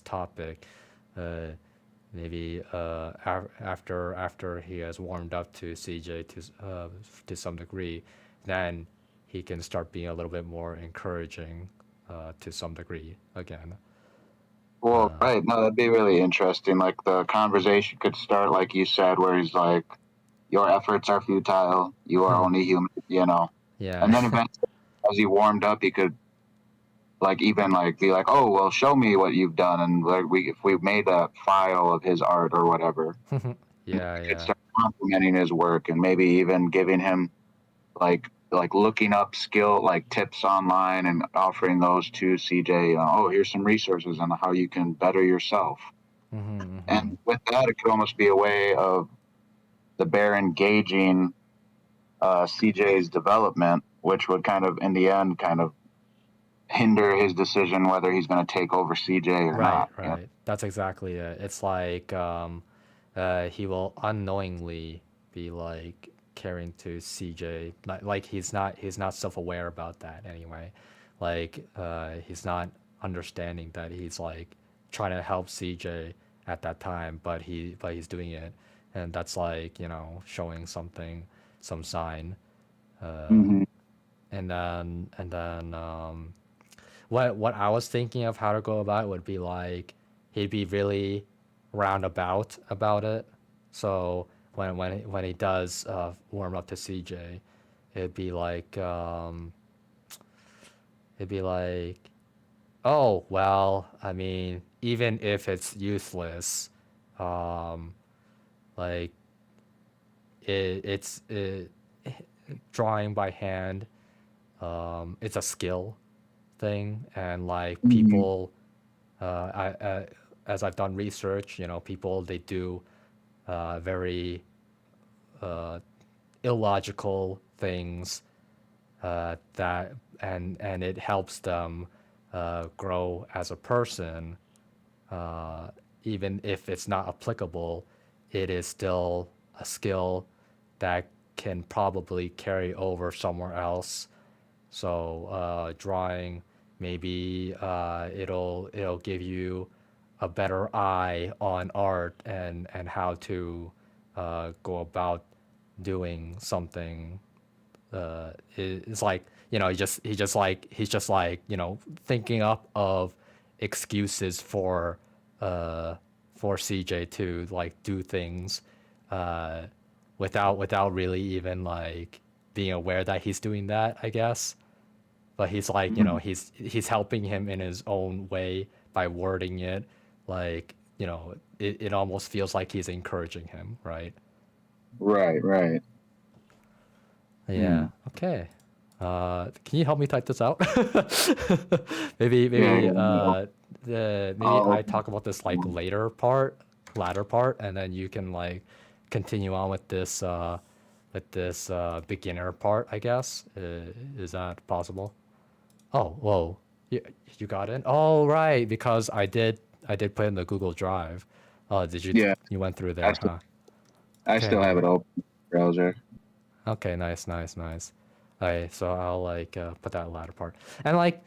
topic, uh, maybe after he has warmed up to CJ to some degree, then he can start being a little bit more encouraging to some degree again. Well, right. No, that'd be really interesting. Like the conversation could start, like you said, where he's like, "Your efforts are futile. You are only human." Yeah. And then eventually, as he warmed up, he could like even like be like, "Oh, well, show me what you've done." And like if we made a file of his art or whatever, we Yeah, could yeah. start complimenting his work and maybe even giving him like looking up skill like tips online and offering those to CJ. Oh, here's some resources on how you can better yourself. Mm-hmm. And with that, it could almost be a way of the bear engaging CJ's development, which would kind of, in the end, kind of hinder his decision whether he's going to take over CJ or Right, not. right. That's exactly it. It's like he will unknowingly be like caring to CJ. Like he's not self-aware about that anyway. Like he's not understanding that he's like trying to help CJ at that time, but he's doing it, and that's like showing some sign. Mm-hmm. And then what I was thinking of how to go about it would be like he'd be really roundabout about it. So when he does warm up to CJ, it'd be like um, it'd be like, oh well, I mean, even if it's useless, um, like it's drawing by hand. It's a skill thing, and like Mhm. people, as I've done research, people they do very illogical things that and it helps them grow as a person. Even if it's not applicable, it is still a skill that can probably carry over somewhere else. So drawing, maybe it'll give you a better eye on art and how to go about doing something. It's like he's just like thinking up of excuses for CJ to like do things uh, without really even like being aware that he's doing that, I guess. But he's like, Mhm. he's helping him in his own way by wording it like, it almost feels like he's encouraging him, right? Right, right. Yeah. Mm. Okay. Can you help me type this out? maybe Yeah, maybe yeah. maybe I'll I talk about this like latter part, and then you can like continue on with this beginner part, I guess. Is that possible? Oh, whoa. You got in? Oh, right, because I did put in the Google Drive. Oh, yeah. you went through I there, still huh? I Okay, still have it nice. open in the browser. Okay, nice, nice, nice. Okay, so I'll like put that latter part. And like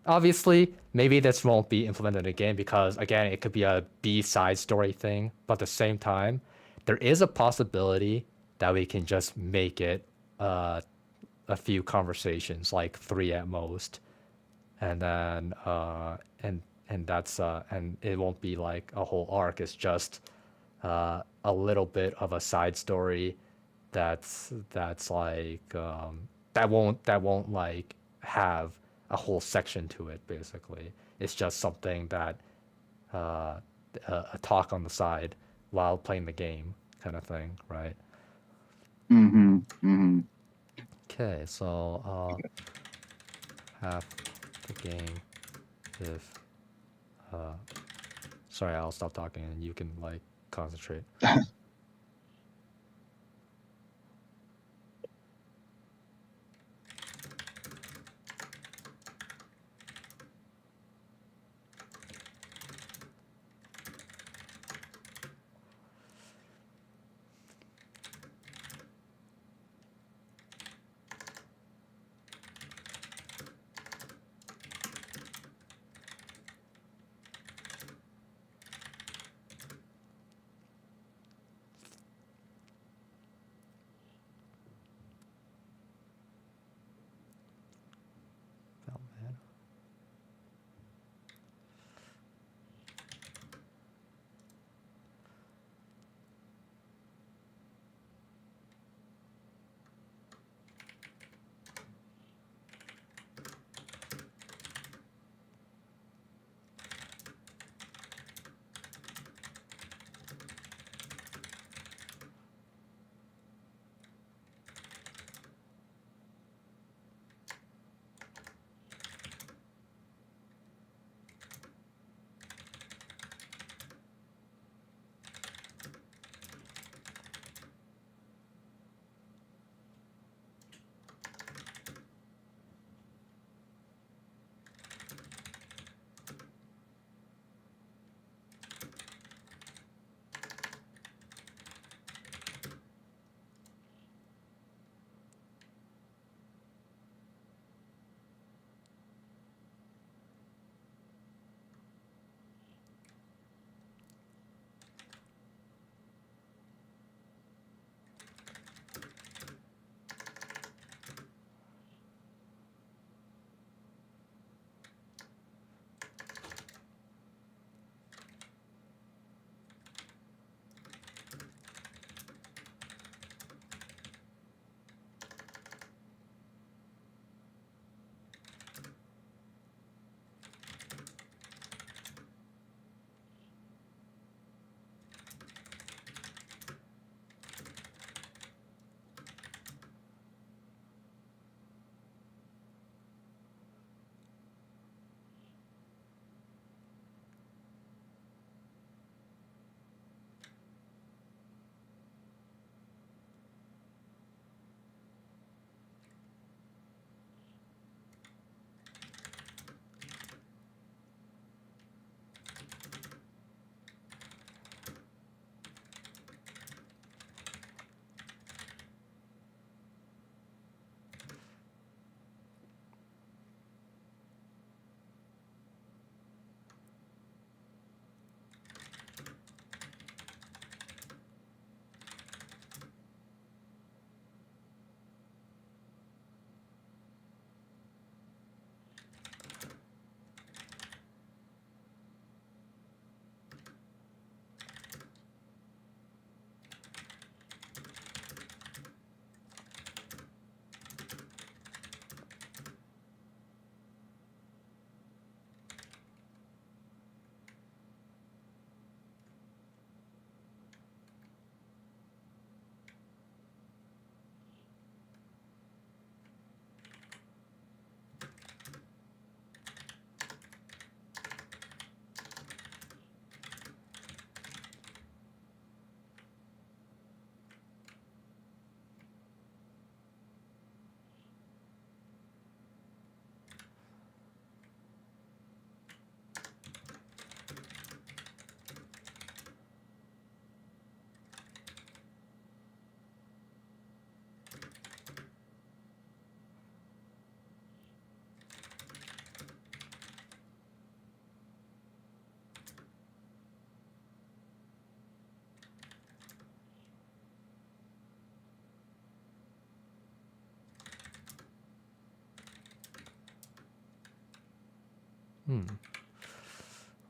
obviously maybe this won't be implemented again because again it could be a B-side story thing, but at the same time, there is a possibility that we can just make it uh, a few conversations, like three at most, and then and that's and it won't be like a whole arc. It's just a little bit of a side story that's like that won't like have a whole section to it. Basically, it's just something that uh, a talk on the side while playing the game, kind of thing, right? Mm-hmm. Mm-hmm. Okay, so half the game if sorry, I'll stop talking and you can like concentrate.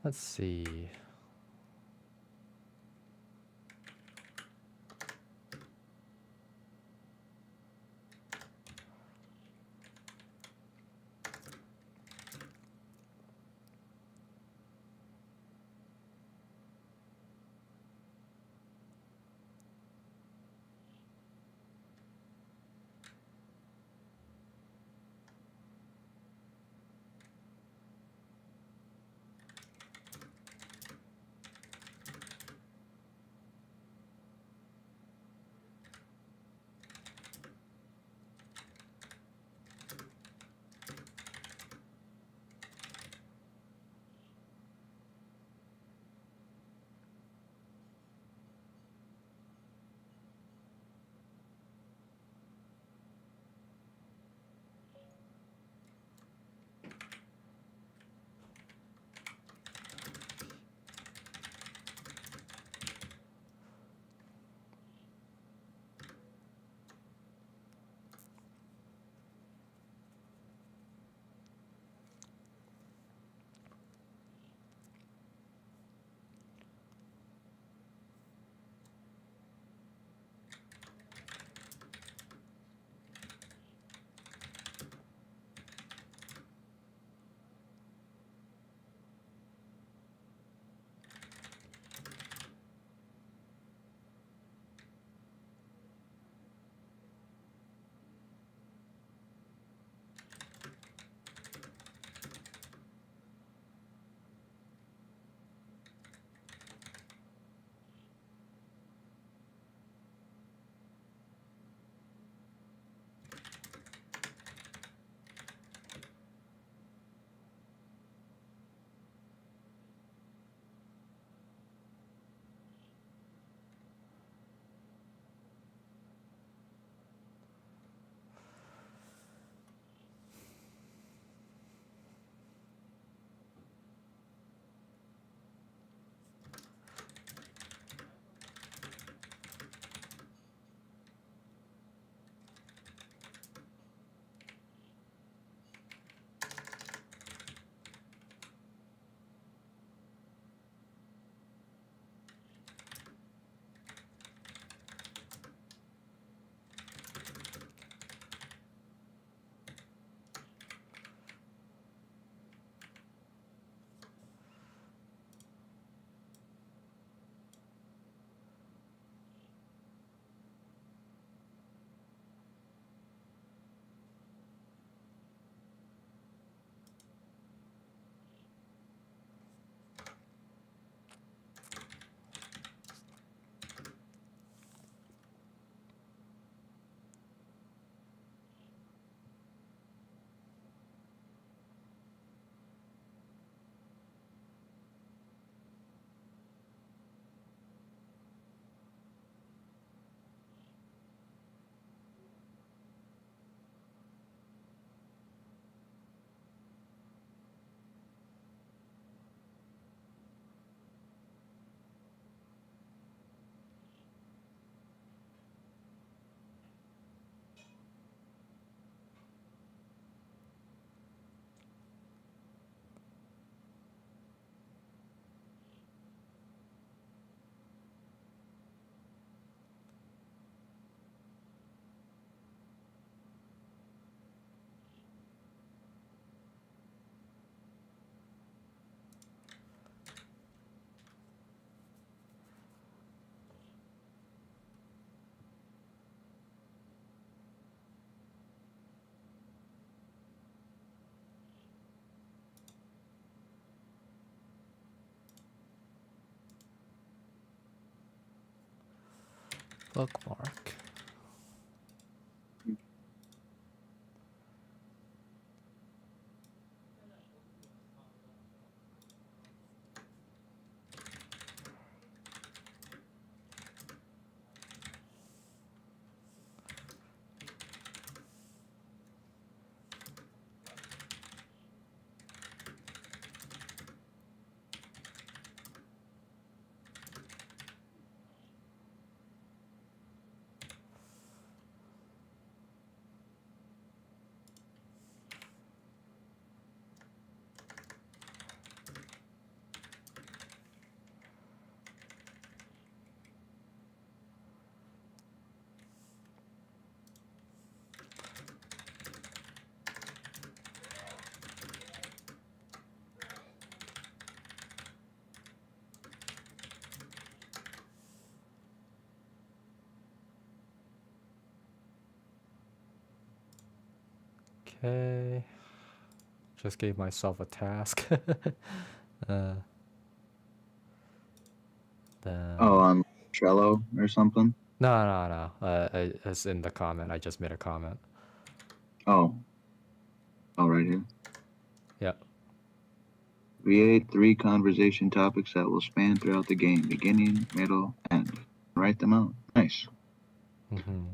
Let's see. Bookmark. Okay. Just gave myself a task. uh, then Oh, on Trello or something. no. It's in the comment. I just made a comment. Oh, right here. Yep. Create 3 conversation topics that will span throughout the game, beginning, middle, end. Write them out. Nice. Mm-hmm.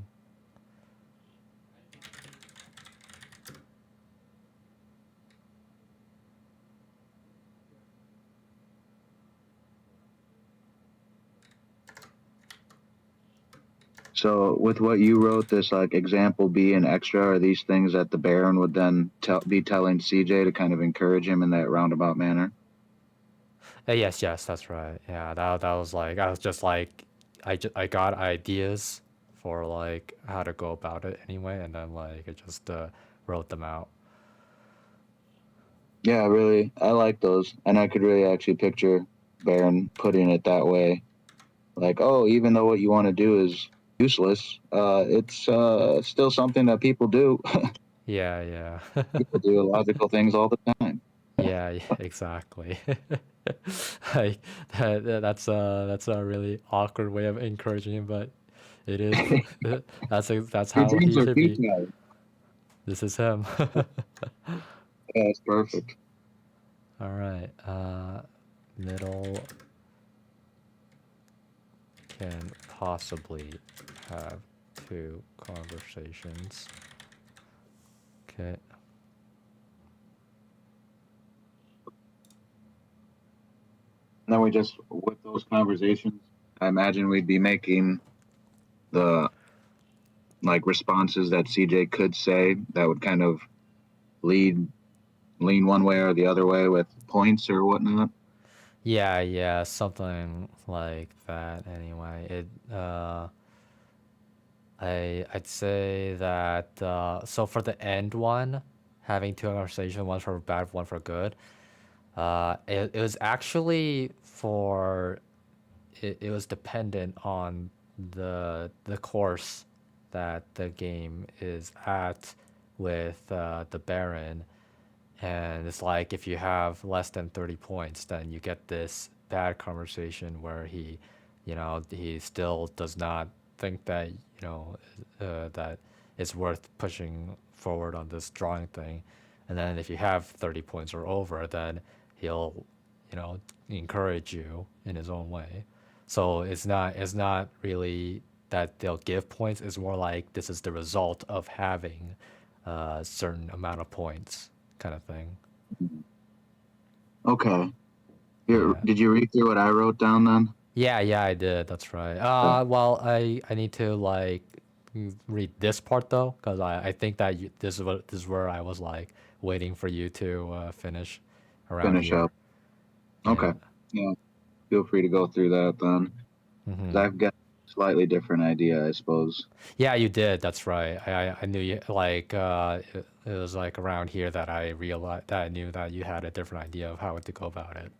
So with what you wrote, this like example B and extra are these things that the Baron would then be telling CJ to kind of encourage him in that roundabout manner. Yes, that's right. Yeah, that was like I was just like I got ideas for like how to go about it anyway, and then like I just wrote them out. Yeah, really, I like those, and I could really actually picture Baron putting it that way. Like, oh, even though what you want to do is useless, it's still something that people do. Yeah. People do illogical things all the time. Yeah, exactly. Like that's a really awkward way of encouraging him, but it is. That's Your how dreams he are should be. futile. This is him. Yeah, that's perfect. All right. Middle can possibly have 2 conversations. Okay. And then we just, with those conversations, I imagine we'd be making the like responses that CJ could say that would kind of lead lean one way or the other way with points or whatnot. Yeah, something like that anyway. I'd say that so for the end one, having 2 conversations, one for bad, one for good. It was actually for it was dependent on the course that the game is at with the Baron, and it's like if you have less than 30 points, then you get this bad conversation where he still does not think that that it's worth pushing forward on this drawing thing, and then if you have 30 points or over, then he'll encourage you in his own way. So it's not really that they'll give points. It's more like this is the result of having a certain amount of points, kind of thing. Okay. Here, Yeah. did you read through what I wrote down then? Yeah, I did. That's right. Well, I need to like read this part though, because I think that this is where I was like waiting for you to finish around Finish here. up. Yeah. Okay. Yeah. Feel free to go through that then. 'Cause Hmm. I've got a slightly different idea, I suppose. Yeah, you did. That's right. I knew you like it was like around here that I realized that I knew that you had a different idea of how to go about it.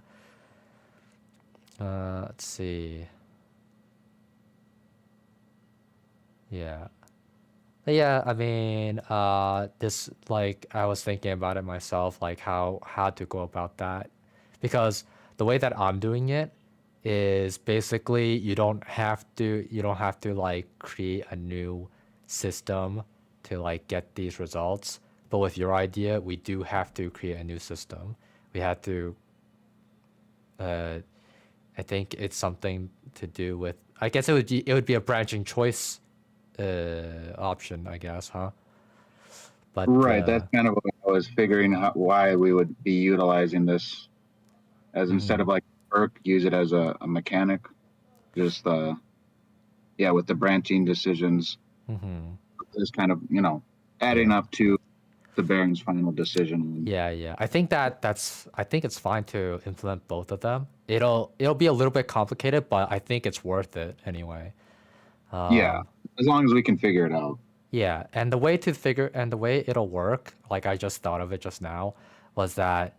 Let's see. Yeah. Yeah, I mean, this like I was thinking about it myself, like how to go about that, because the way that I'm doing it is basically you don't have to like create a new system to like get these results. But with your idea, we do have to create a new system. We have to. Uh, I think it's something to do with. I guess it would be a branching choice option, I guess, huh? But Right. That's kind of what I was figuring out why we would be utilizing this as instead mhm, of like work, use it as a mechanic. Just yeah, with the branching decisions, mhm. is kind of adding Yeah. up to the Baron's final decision. Yeah. I think it's fine to implement both of them. It'll be a little bit complicated, but I think it's worth it anyway. Yeah, as long as we can figure it out. Yeah, and the way it'll work, like I just thought of it just now, was that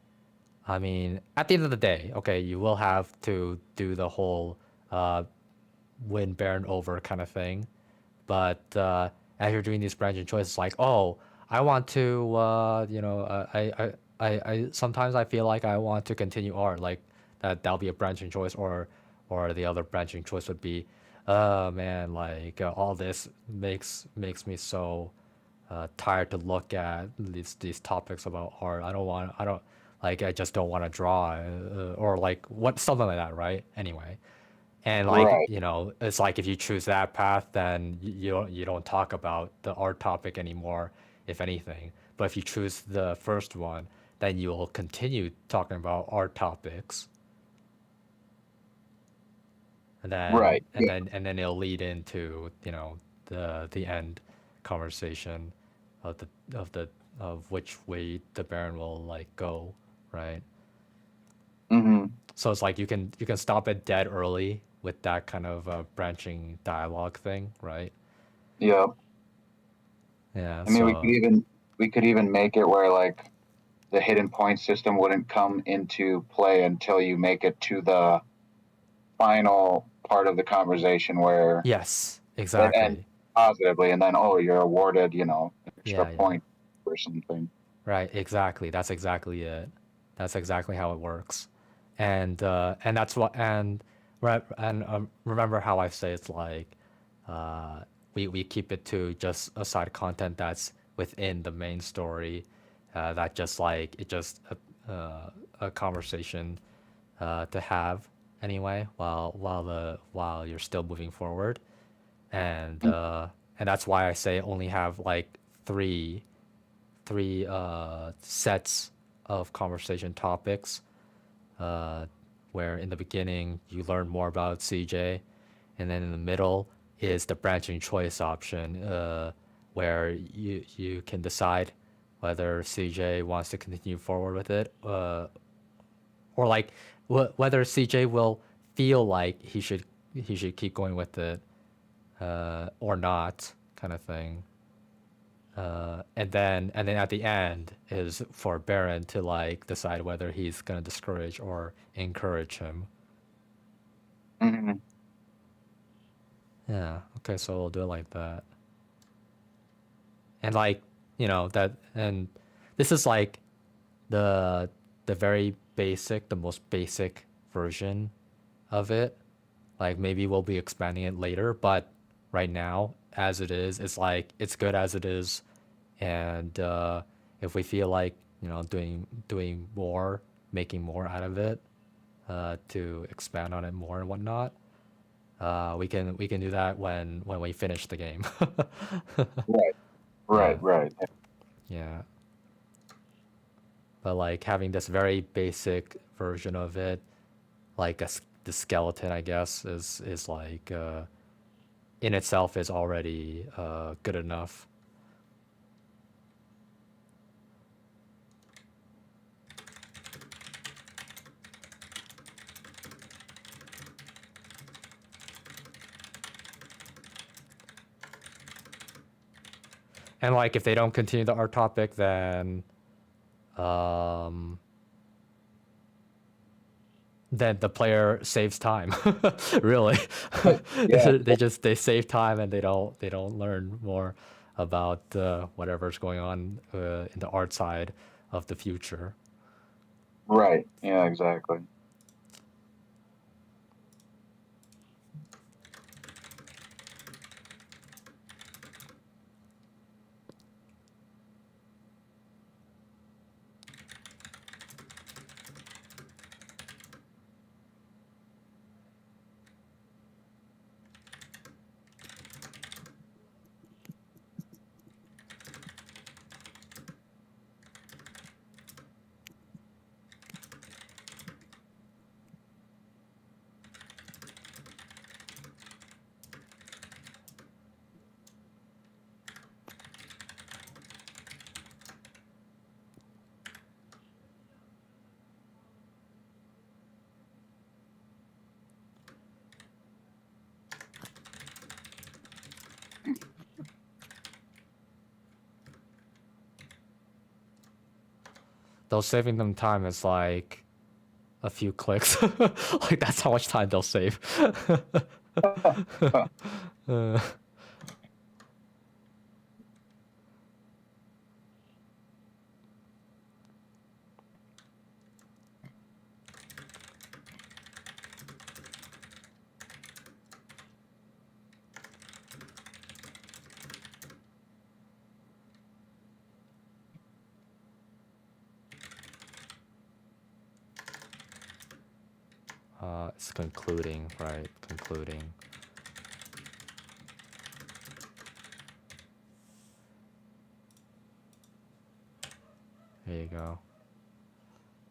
I mean, at the end of the day, okay, you will have to do the whole uh, win Baron over kind of thing. But as you're doing these branching choices, like, oh, I want to, I sometimes I feel like I want to continue art, like that'll be a branching choice, or the other branching choice would be, man, like all this makes me so tired to look at these topics about art. I don't like I just don't want to draw, or like what something like that, right? Anyway. And like, Right. it's like if you choose that path, then you don't talk about the art topic anymore, if anything. But if you choose the first one, then you will continue talking about art topics, and then Right. Yeah. it'll lead into, the end conversation of which way the Baron will like go, right? Hmm. So it's like you can stop it dead early with that kind of branching dialogue thing, right? Yeah. Yeah. I mean, So we could even make it where like the hidden point system wouldn't come into play until you make it to the final part of the conversation where yes, it ends exactly. positively, and then oh, you're awarded, extra Yeah, yeah. point or something. Right, exactly. That's exactly it. That's exactly how it works. And that's what remember how I say it's like we keep it to just a side content that's within the main story, that just like it just a conversation to have anyway while you're still moving forward, and that's why I say only have like three sets of conversation topics, uh, where in the beginning you learn more about CJ, and then in the middle is the branching choice option, where you can decide whether CJ wants to continue forward with it, or like whether CJ will feel like he should keep going with it, or not, kind of thing. And then at the end is for Baron to like decide whether he's gonna discourage or encourage him. Hmm. Yeah. Okay. So we'll do it like that. And like, that, and this is like the very basic, the most basic version of it. Like maybe we'll be expanding it later, but right now, as it is, it's like it's good as it is. And if we feel like doing more, making more out of it, to expand on it more and whatnot, we can do that when we finish the game. Right. Yeah, Right. Right. yeah. But like having this very basic version of it, like the skeleton, I guess, is like in itself is already good enough. And like if they don't continue the art topic, um, then the player saves time. Really, Yeah. they save time, and they don't learn more about whatever's going on in the art side of the future. Right. Yeah. Exactly. Though saving them time is like a few clicks. Like that's how much time they'll save. Uh, It's concluding, right? Concluding. There you go.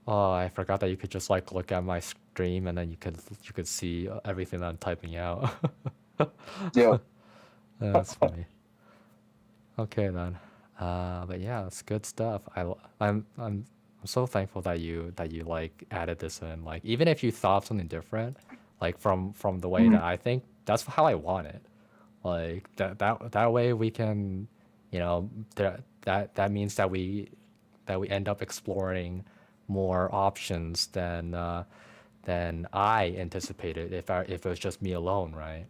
Oh, I forgot that you could just like look at my stream and then you could see everything that I'm typing out. Yeah. That's funny. Okay then. But yeah, it's good stuff. I'm so thankful that you like added this in. Like even if you thought something different, like from the way that I think, that's how I want it. Like that way we can, you know, that means that we end up exploring more options than I anticipated if it was just me alone, right?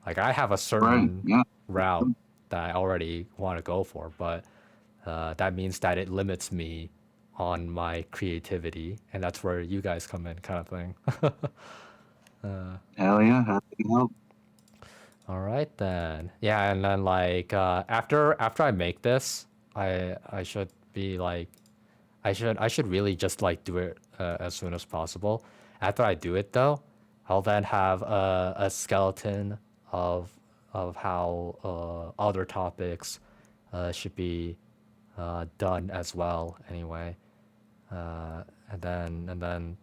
Like I have a Right. certain Yeah. route that I already want to go for, but that means that it limits me on my creativity, and that's where you guys come in, kind of thing. Hell yeah. Happy to help. All right then. Yeah, and then like after I make this, I should be like I should really just like do it as soon as possible. After I do it though, I'll then have a skeleton of how other topics should be done as well. Anyway, and then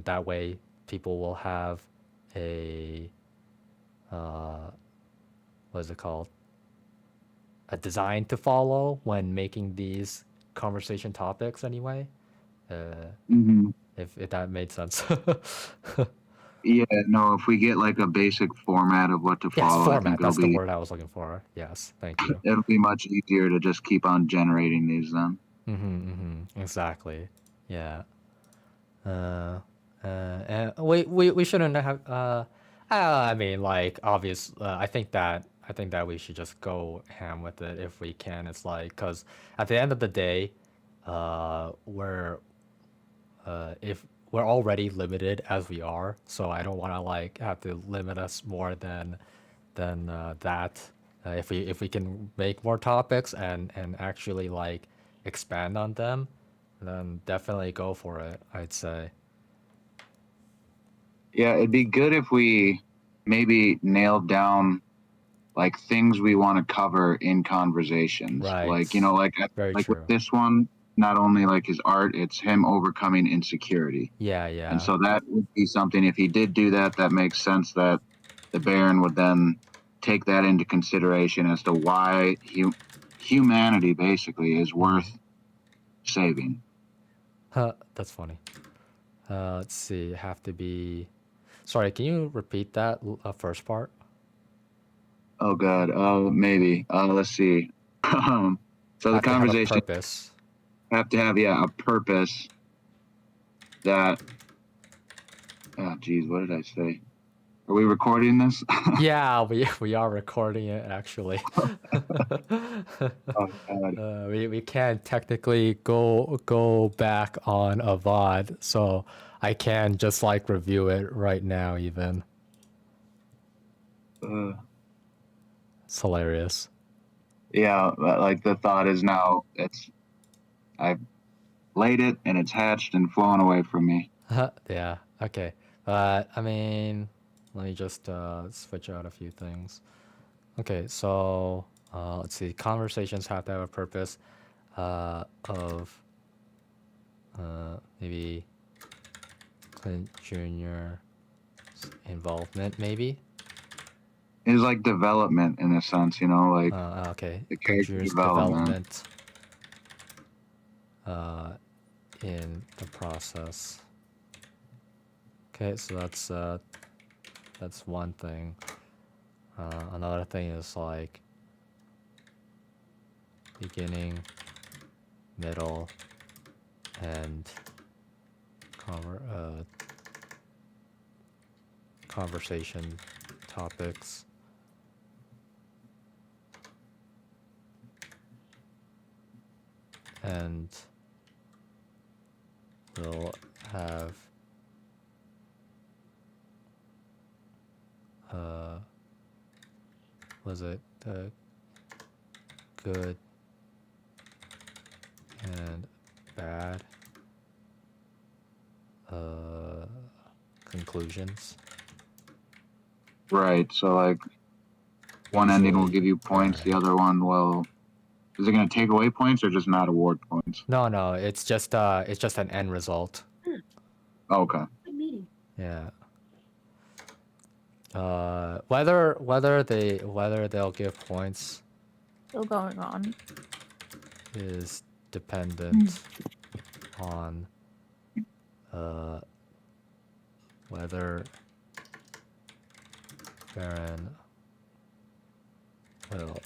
that way people will have a what is it called, a design to follow when making these conversation topics anyway. Hmm. If that made sense. Yeah. No, if we get like a basic format of what to Yes, follow, I think format. That's the word I was looking for. Yes, thank you. it'll be much easier to just keep on generating these then. Exactly. Yeah. And we shouldn't have. I mean, like, obvious. I think that we should just go ham with it if we can. It's like, cause at the end of the day, we're if we're already limited as we are, so I don't want to like have to limit us more than that. If we can make more topics and actually like expand on them, then definitely go for it, I'd say. Yeah, it'd be good if we maybe nailed down like things we want to cover in conversations. Right. Like, you know, Very like with true. this one, not only like his art, it's him overcoming insecurity. Yeah, And yeah. so that would be something, if he did do that, that makes sense that the Baron would then take that into consideration as to why humanity basically is worth saving. That's funny. Let's see. Have to be. Sorry, can you repeat that first part? Oh God. Maybe. Let's see. So the Have to have a conversation purpose. have to have, yeah, a purpose that. Oh, geez, what did I say? Are we recording this? Yeah, we are recording it actually. Oh God. We can't technically go back on a VOD, so I can just like review it right now even. Uh, It's hilarious. yeah, like the thought is now I've laid it and it's hatched and flown away from me. Yeah, okay. But I mean, let me just switch out a few things. Okay, so let's see. Conversations have to have a purpose of maybe Clint Jr.'s involvement, maybe. It's like development in a sense, you know, like Okay, the Clint character Jr.'s development. development in the process. Okay, so that's one thing. Another thing is like beginning, middle, and conversation topics. And we'll have was it good and bad conclusions. Right. So like one ending will Usually, give you points, right. the other one will. Is it going to take away points or just not award points? No, it's just an end result. Oh, okay. Yeah. Whether they'll give points Still going on. is dependent on whether Baron will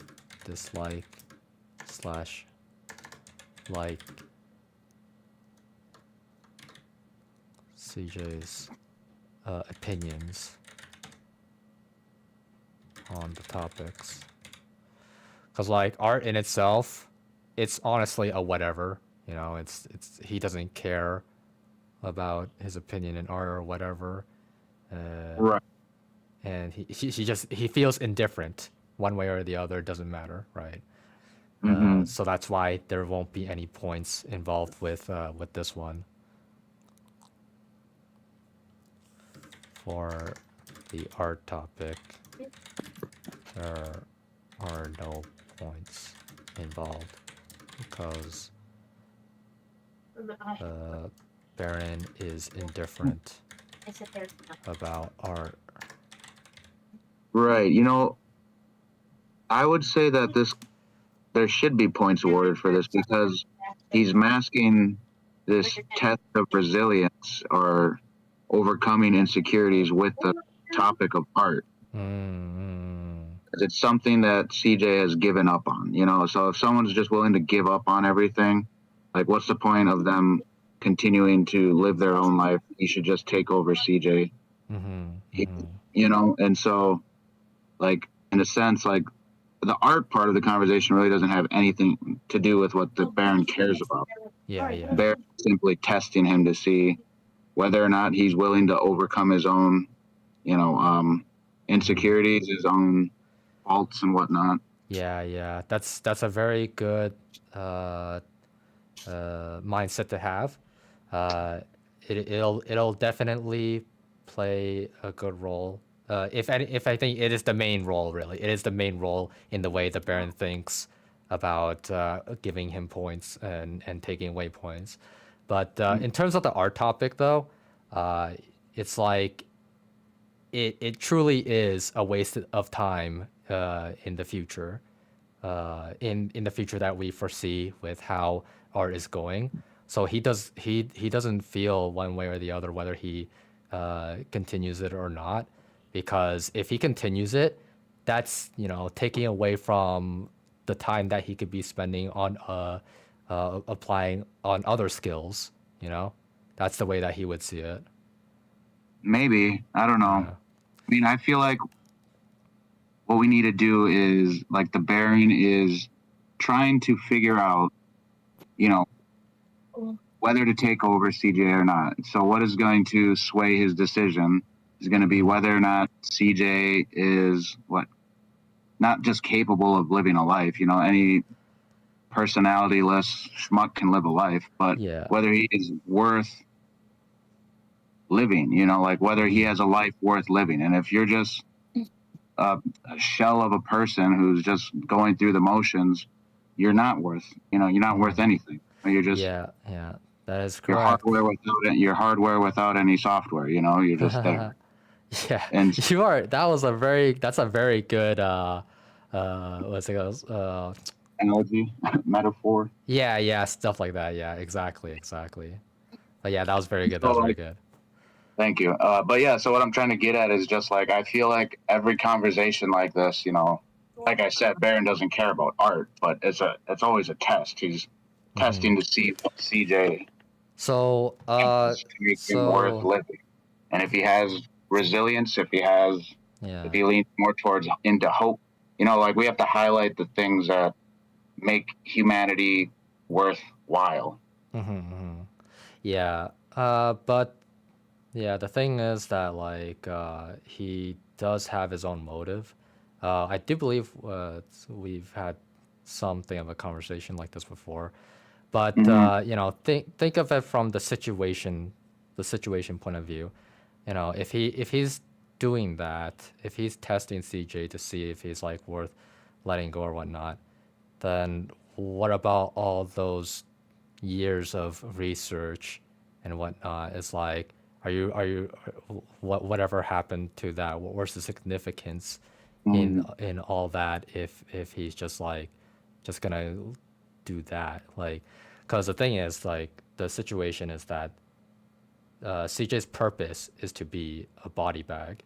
dislike / like CJ's opinions on the topics. Because like art in itself, it's honestly a whatever. You know, it's he doesn't care about his opinion in art or whatever, Right. and he feels indifferent one way or the other. Doesn't matter, right? Mm-hmm. So that's why there won't be any points involved with this one. For the art topic, there are no points involved because Baron is indifferent about art. Right. You know, I would say that there should be points awarded for this because he's masking this test of resilience or overcoming insecurities with the topic of art. It's something that CJ has given up on, you know. So if someone's just willing to give up on everything, like what's the point of them continuing to live their own life? He should just take over CJ. You know, and so like in a sense, like the art part of the conversation really doesn't have anything to do with what the Baron cares about. Yeah. Baron's simply testing him to see whether or not he's willing to overcome his own, you know, insecurities, his own faults and whatnot. Yeah. That's a very good mindset to have. It'll definitely play a good role. If I think it is the main role, really, it is the main role in the way the Baron thinks about giving him points and taking away points. But in terms of the art topic, though, it's like it truly is a waste of time in the future. In the future that we foresee with how art is going, so he doesn't feel one way or the other whether he continues it or not, because if he continues it, that's, you know, taking away from the time that he could be spending on applying on other skills. You know, that's the way that he would see it. Maybe, I don't know. Yeah. I mean, I feel like what we need to do is like the Baron is trying to figure out, you know, whether to take over CJ or not. So what is going to sway his decision is going to be whether or not CJ is not just capable of living a life. You know, any personality-less schmuck can live a life, but Yeah. whether he is worth living, you know, like whether he has a life worth living. And if you're just a shell of a person who's just going through the motions, you're not worth anything. You're just Yeah, that is your correct. hardware without any software. You know, you're just there. Yeah, And you are. That's a very good what's it called? analogy, metaphor. Yeah, stuff like that. Yeah, exactly. But yeah, that was very good. That So, was very like, good. thank you. But yeah, so what I'm trying to get at is just like I feel like every conversation like this, you know, like I said, Baron doesn't care about art, but it's always a test. He's testing to see what CJ So, makes him worth living, and if he has resilience, if he leans more towards into hope, you know, like we have to highlight the things that make humanity worthwhile. Yeah. But yeah, the thing is that like he does have his own motive. I do believe we've had something of a conversation like this before, but you know, think of it from the situation point of view, if he's doing that, if he's testing CJ to see if he's like worth letting go or whatnot, then what about all those years of research and whatnot? It's like, whatever happened to that? What's the significance in all that if he's just gonna do that? Like, because the thing is, like, the situation is that CJ's purpose is to be a body bag.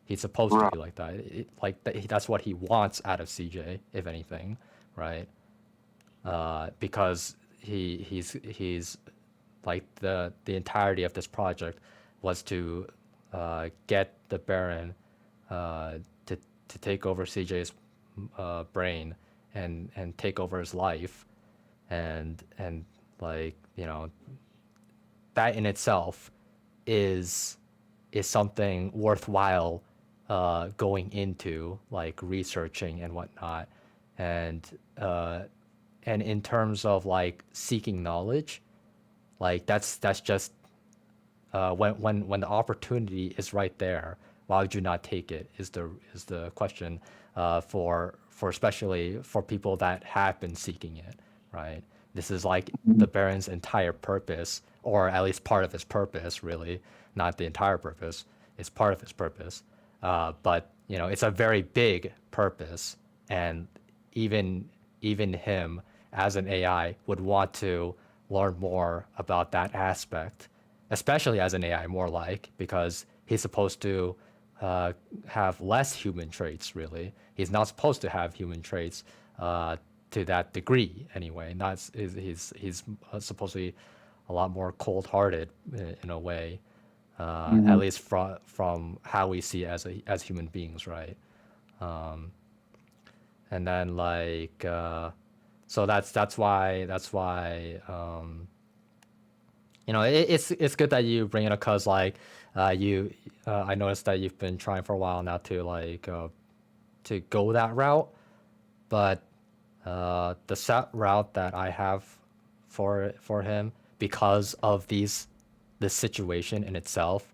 He's supposed to Right. be like that. That's what he wants out of CJ, if anything, right? Because he's like the entirety of this project was to get the Baron to take over CJ's brain and take over his life, and like that in itself is something worthwhile going into, like researching and whatnot, and in terms of like seeking knowledge, like that's just when the opportunity is right there, why would you not take it? Is the question for especially for people that have been seeking it, right? This is like the Baron's entire purpose, or at least part of his purpose, really, not the entire purpose. It's part of his purpose, but it's a very big purpose, and even him as an AI would want to learn more about that aspect, especially as an AI, more like, because he's supposed to have less human traits, really. He's not supposed to have human traits to that degree, anyway. Not he's supposed to be a lot more cold-hearted in a way, at least from how we see as human beings, right? And then like so that's why it's good that you bring it up, because like you I noticed that you've been trying for a while now to like to go that route, but the set route that I have for him, because of this situation in itself,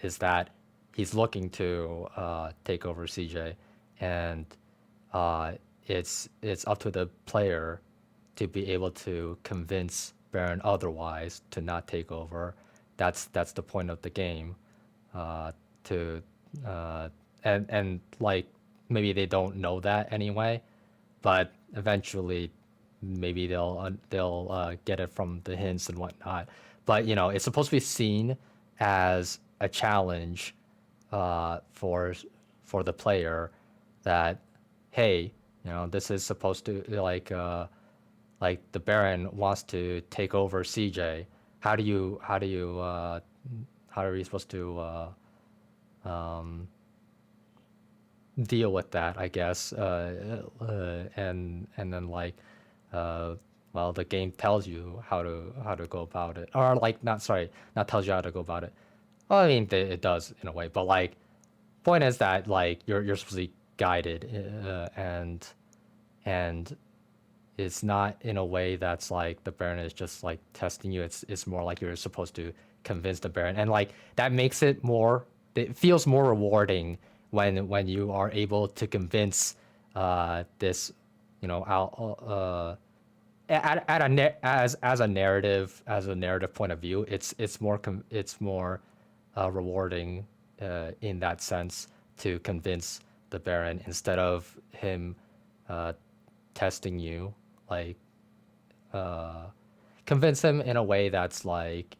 is that he's looking to take over CJ, and it's up to the player to be able to convince Baron otherwise to not take over. That's the point of the game. To and like maybe they don't know that anyway, but eventually maybe they'll get it from the hints and whatnot. But it's supposed to be seen as a challenge for the player, that hey, this is supposed to like the Baron wants to take over CJ. How are we supposed to deal with that, I guess, and then like well, the game tells you how to go about it, or like not tells you how to go about it. Well, I mean it does in a way, but like point is that like you're supposed to be guided, and it's not in a way that's like the Baron is just like testing you. It's more like you're supposed to convince the Baron, and like that makes it more. It feels more rewarding when you are able to convince this, as a narrative point of view. It's more rewarding in that sense, to convince the Baron instead of him testing you, like convince him in a way that's like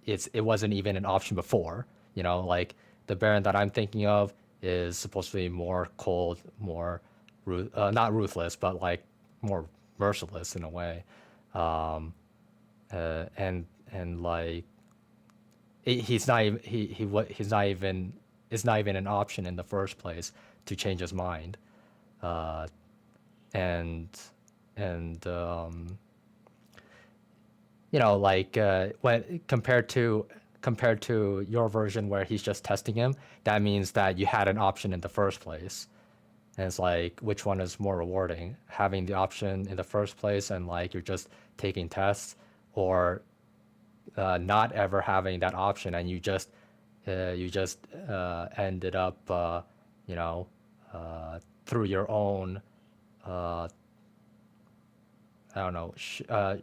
it wasn't even an option before. Like the Baron that I'm thinking of is supposed to be more cold, more not ruthless, but like more merciless in a way, and like he's not even he's not even it's not even an option in the first place to change his mind, and like when compared to your version where he's just testing him, that means that you had an option in the first place. And it's like, which one is more rewarding? Having the option in the first place and like you're just taking tests, or not ever having that option and you just you just ended up, you know, through your own, I don't know,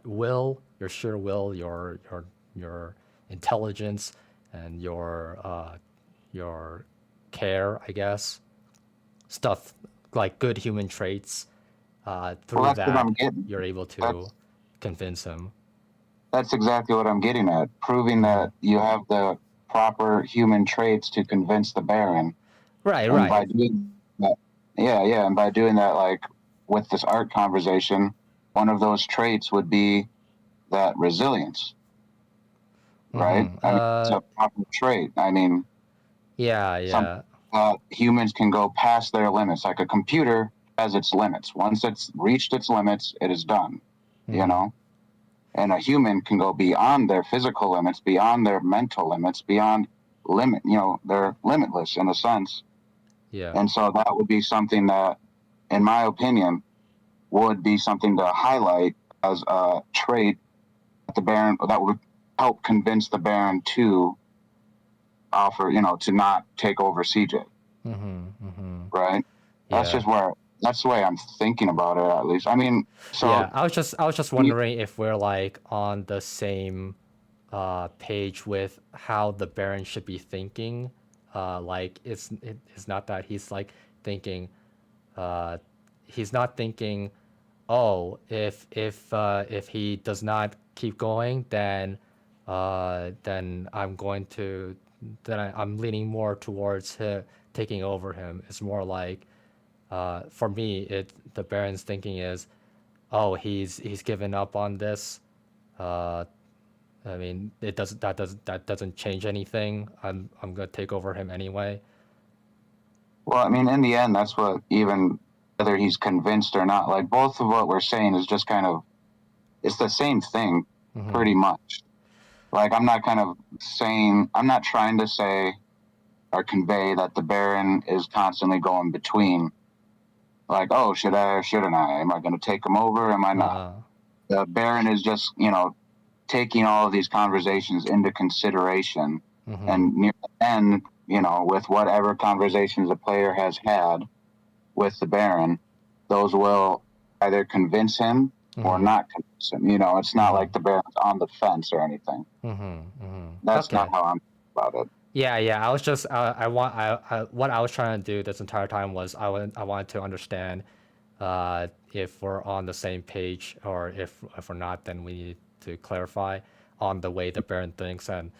will, your sheer will, your intelligence, and your care, I guess, stuff like good human traits. Well, Through that's what that, I'm getting. you're able to That's convince him. that's exactly what I'm getting at. Proving that you have the proper human traits to convince the Baron, Right, and by right. doing that, yeah, and by doing that, like with this art conversation, one of those traits would be that resilience, right? Mm-hmm. I mean, it's a proper trait. I mean, Yeah, some yeah. humans can go past their limits. Like a computer has its limits. Once it's reached its limits, it is done. You Mm-hmm. know, and a human can go beyond their physical limits, beyond their mental limits, beyond limit. You know, they're limitless in a sense. Yeah. And so that would be something that, in my opinion, would be something to highlight as a trait that the Baron that would help convince the Baron to offer, to not take over CJ. Mm-hmm. Mm-hmm. Right? That's Yeah. just that's the way I'm thinking about it, at least. I mean, so Yeah. I was just wondering if we're like on the same page with how the Baron should be thinking. Like it's not that he's like thinking. Uh, he's not thinking, oh, if he does not keep going, then I'm going to I'm leaning more towards taking over him. It's more like, for me, the Baron's thinking is, oh, he's given up on this. Uh, I mean, that doesn't change anything. I'm gonna take over him anyway. well, I mean, in the end, that's what even whether he's convinced or not, like both of what we're saying is just kind of it's the same thing, Mm-hmm. pretty much. Like I'm not trying to say or convey that the Baron is constantly going between, like, oh, should I or shouldn't I? Am I going to take him over? Am I not? Uh, The Baron is just, taking all of these conversations into consideration, mm-hmm. and near the end, with whatever conversations the player has had with the Baron, those will either convince him or Mm-hmm. not convince him. It's not Mm-hmm. like the Baron's on the fence or anything. Mm-hmm. Mm-hmm. That's not Okay. how I'm about it. Yeah, yeah. I was just what I was trying to do this entire time was I wanted to understand if we're on the same page, or if we're not, then we need to clarify on the way the Baron thinks. And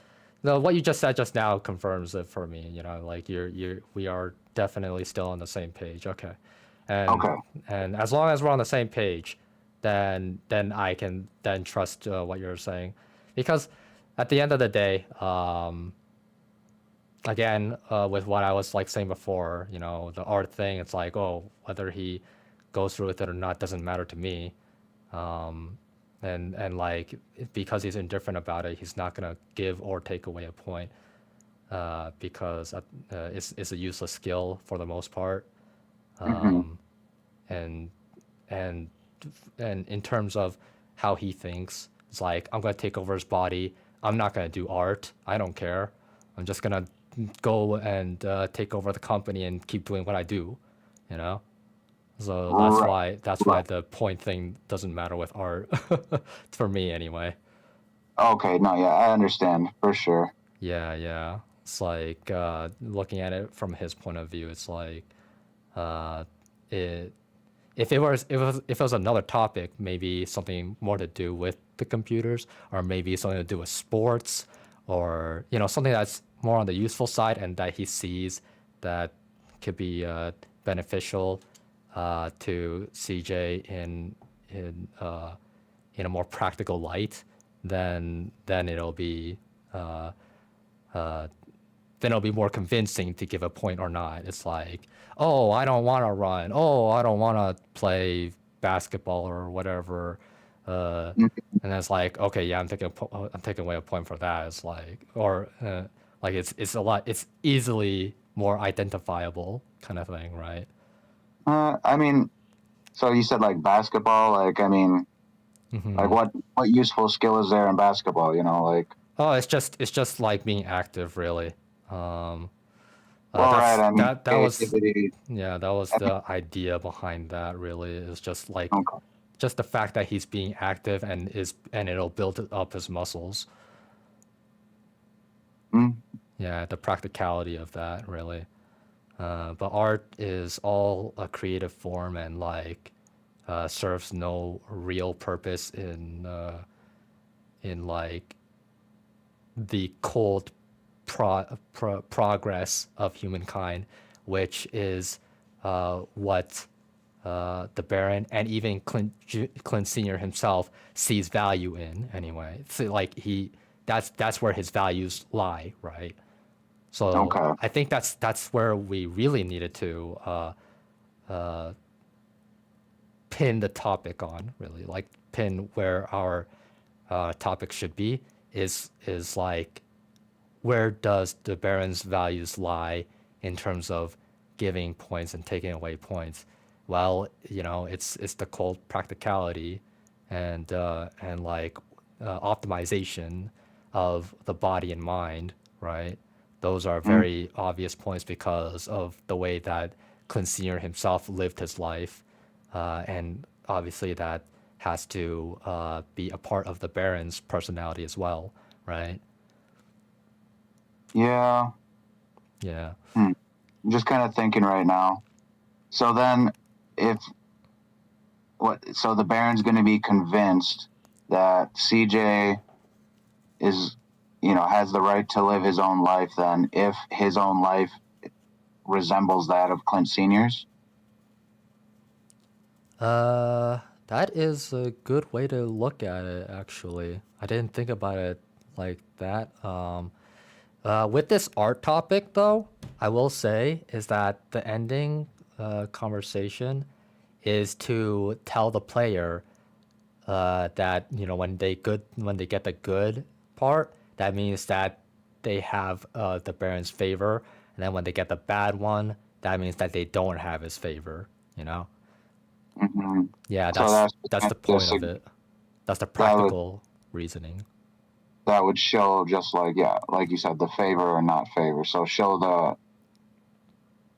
what you just said just now confirms it for me. Like we are definitely still on the same page. Okay, and Okay. and as long as we're on the same page, then I can then trust what you're saying, because at the end of the day, again, with what I was like saying before, the art thing, it's like, oh, whether he goes through with it or not doesn't matter to me. And like, because he's indifferent about it, he's not gonna give or take away a point, because it's a useless skill for the most part. Mm-hmm. And and and in terms of how he thinks, it's like, I'm gonna take over his body. I'm not gonna do art. I don't care. I'm just gonna go and take over the company and keep doing what I do, you know. So that's Right. why that's why Right. the point thing doesn't matter with art, for me anyway. Okay. No, yeah, I understand for sure. Yeah, yeah. It's like, looking at it from his point of view, it's like, uh, it if it was another topic, maybe something more to do with the computers, or maybe something to do with sports, or something that's more on the useful side and that he sees that could be beneficial to CJ in a more practical light, then it'll be more convincing to give a point or not. It's like, oh, I don't want to run. Oh, I don't want to play basketball or whatever. And it's like, okay, yeah, I'm taking away a point for that. It's like, or like it's easily more identifiable kind of thing, right? I mean, so you said like basketball, like I mean, like Hmm. what useful skill is there in basketball? Like Oh, it's just like being active, really. Well, right. I mean, That was creativity. yeah, that was the idea behind that. Really, is just like Okay. just the fact that he's being active and it'll build up his muscles. Mm, Yeah, the practicality of that really. But art is all a creative form and like serves no real purpose in like the cold progress of humankind, which is what the Baron and even Clint Senior himself sees value in anyway. So like that's where his values lie, right? So okay. I think that's where we really needed to pin the topic on, really, like pin where our topic should be is like where does the Baron's values lie in terms of giving points and taking away points? Well, it's the cold practicality and like optimization of the body and mind, right? Those are Mm, very obvious points because of the way that Clint Senior himself lived his life, and obviously that has to be a part of the Baron's personality as well, right? yeah. Yeah. I'm just kind of thinking right now. So then, if so the Baron's going to be convinced that CJ is, has the right to live his own life. Then, if his own life resembles that of Clint Senior's. That is a good way to look at it, actually. I didn't think about it like that. With this art topic, though, I will say is that the ending conversation is to tell the player that when they get the good part, that means that they have the Baron's favor, and then when they get the bad one, that means that they don't have his favor. You know? Mm-hmm. Yeah, So that's the point of it. That's the that would practical reasoning. that would show just like, yeah, like you said, the favor or not favor. So show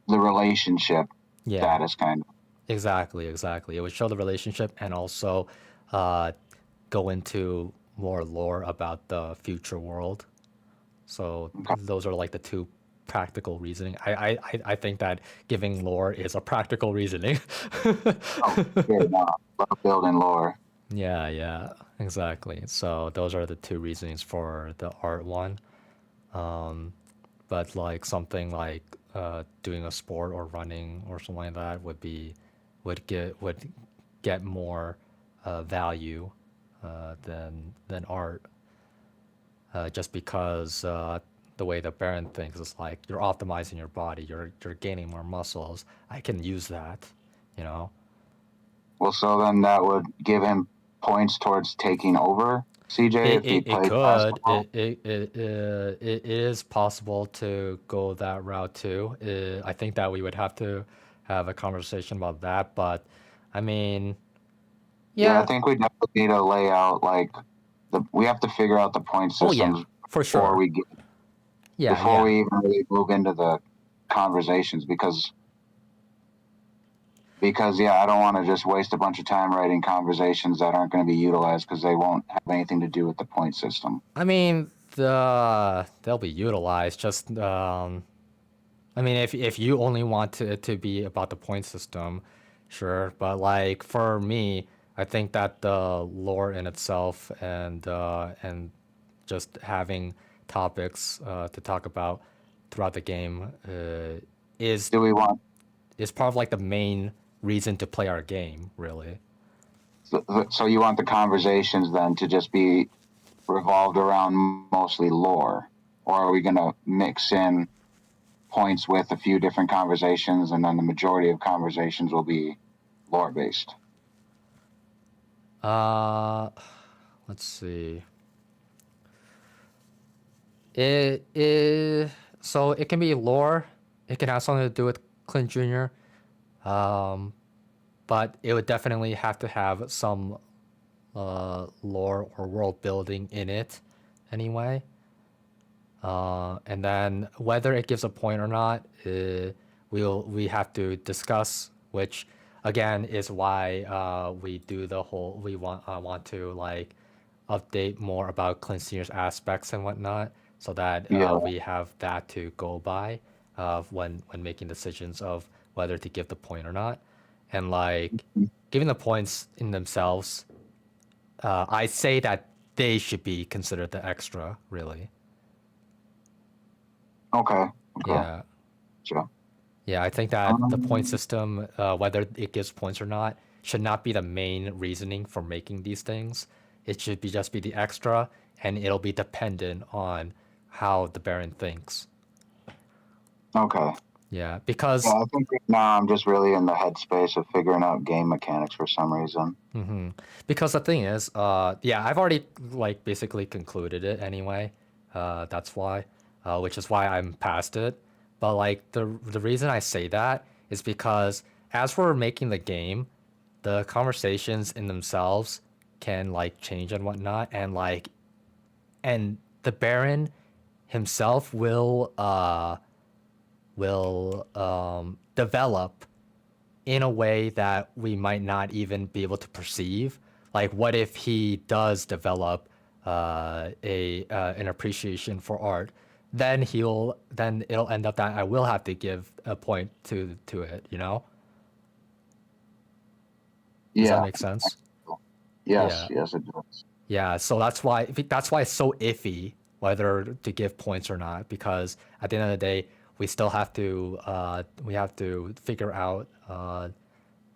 the relationship Yeah, status kind of. exactly, exactly. It would show the relationship and also uh, go into more lore about the future world. So Okay. those are like the two practical reasoning. I think that giving lore is a practical reasoning. Oh, yeah, no, love building lore. Yeah, yeah, exactly. So those are the two reasonings for the art one. But like something like doing a sport or running or something like that would get more value than art, just because the way the Baron thinks is like you're optimizing your body, you're gaining more muscles. I can use that, you know. Well, so then that would give him points towards taking over CJ if he It played could. basketball. It is possible to go that route too. I think that we would have to have a conversation about that. But I mean, Yeah, I yeah. think we definitely need to lay out like we have to figure out the point Oh yeah, systems for before sure. we get Yeah, before yeah. we even really move into the conversations because yeah, I don't want to just waste a bunch of time writing conversations that aren't going to be utilized because they won't have anything to do with the point system. I mean, they'll be utilized. Just I mean, if you only want it to be about the point system, sure. But like for me, I think that the lore in itself and just having topics to talk about throughout the game is Do we want is part of like the main reason to play our game, really. so you want the conversations then to just be revolved around mostly lore, or are we going to mix in points with a few different conversations and then the majority of conversations will be lore based? Uh, let's see. It is so it can be lore. It can have something to do with Clint Jr. Um, but it would definitely have to have some lore or world building in it, anyway. And then whether it gives a point or not, we have to discuss, which again is why we do the whole we want to like update more about clean seniors aspects and whatnot, so that Yeah. we have that to go by when making decisions of whether to give the point or not. And like giving the points in themselves, I say that they should be considered the extra, really. Okay. Yeah. Sure. Yeah, I think that the point Um, system, whether it gives points or not, should not be the main reasoning for making these things. It should be just be the extra, and it'll be dependent on how the Baron thinks. okay. Yeah, Yeah, because I think right now I'm just really in the headspace of figuring out game mechanics for some reason. because the thing is, yeah, I've already like basically concluded it anyway. That's why, which is why I'm past it. But like the reason I say that is because as we're making the game, the conversations in themselves can like change and whatnot, and the Baron himself will develop in a way that we might not even be able to perceive. Like, what if he does develop a an appreciation for art? Then it'll end up that I will have to give a point to it. You know? Does that Yeah. make sense? Yes. Yeah. Yes, it does. Yeah, so that's why it's so iffy whether to give points or not, because at the end of the day, we have to figure out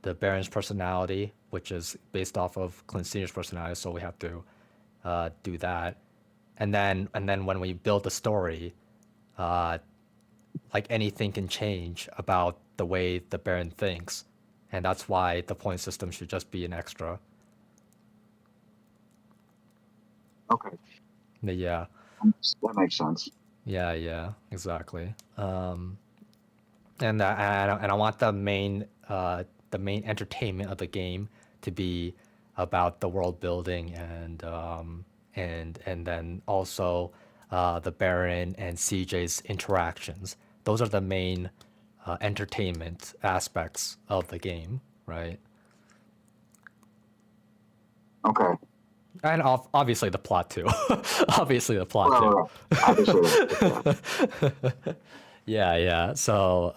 the Baron's personality, which is based off of Clint Senior's personality. So we have to do that, and then when we build the story, like anything can change about the way the Baron thinks, and that's why the point system should just be an extra. Okay. Yeah. That makes sense. Yeah, exactly. And I want the main entertainment of the game to be about the world building and then also the Baron and CJ's interactions. Those are the main entertainment aspects of the game, right? Okay. And obviously the plot too. Obviously the plot too. Well, obviously. Yeah. So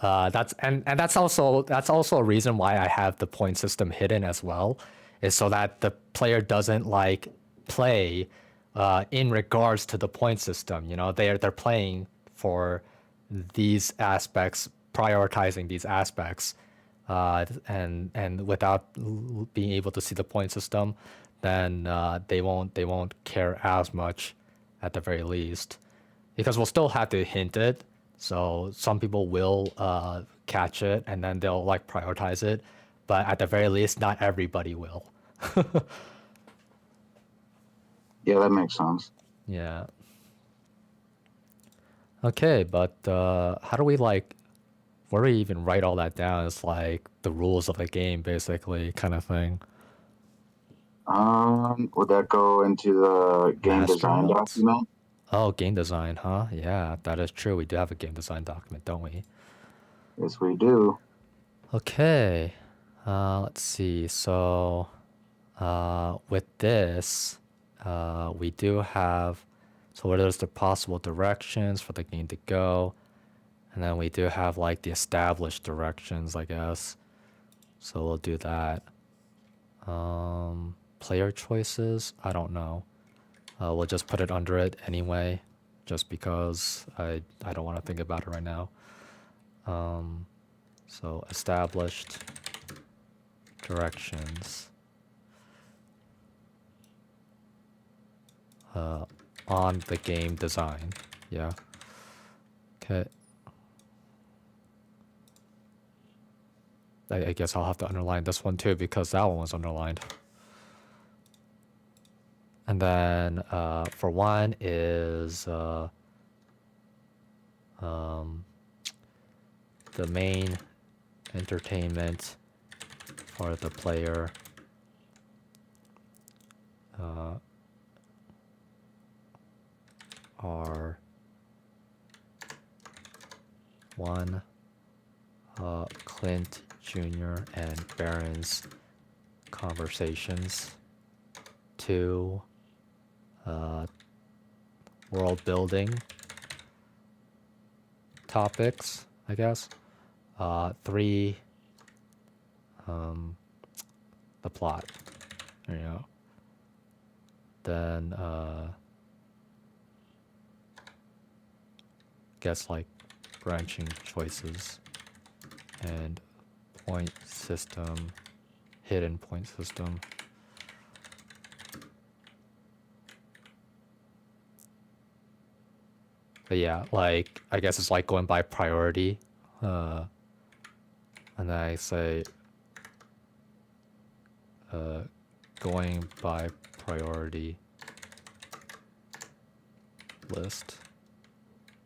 and that's also a reason why I have the point system hidden as well, is so that the player doesn't like play in regards to the point system. You know, they're playing for these aspects, prioritizing these aspects, and without being able to see the point system, then they won't care as much, at the very least, because we'll still have to hint it. So some people will catch it and then they'll like prioritize it, but at the very least, not everybody will. Yeah, that makes sense. Yeah. Okay, but how do we like? Where do we even write all that down? It's like the rules of the game, basically, kind of thing. Would that go into the game Master design notes? document? Oh, game design, huh? Yeah, that is true. We do have a game design document, don't we? Yes, we do. Okay. Let's see. So, with this, we do have. So, where there's the possible directions for the game to go, and then we do have like the established directions, I guess. So we'll do that. Player choices, I don't know. We'll just put it under it anyway, just because I don't want to think about it right now. So established directions on the game design. Yeah. Okay. I guess I'll have to underline this one too, because that one was underlined. And then for one is the main entertainment for the player are 1. Clint Jr. and Barron's conversations. 2. World building topics, I guess. 3. The plot. There you go. Then guess like branching choices and point system, hidden point system. But yeah, like I guess it's like going by priority. And then I say going by priority list,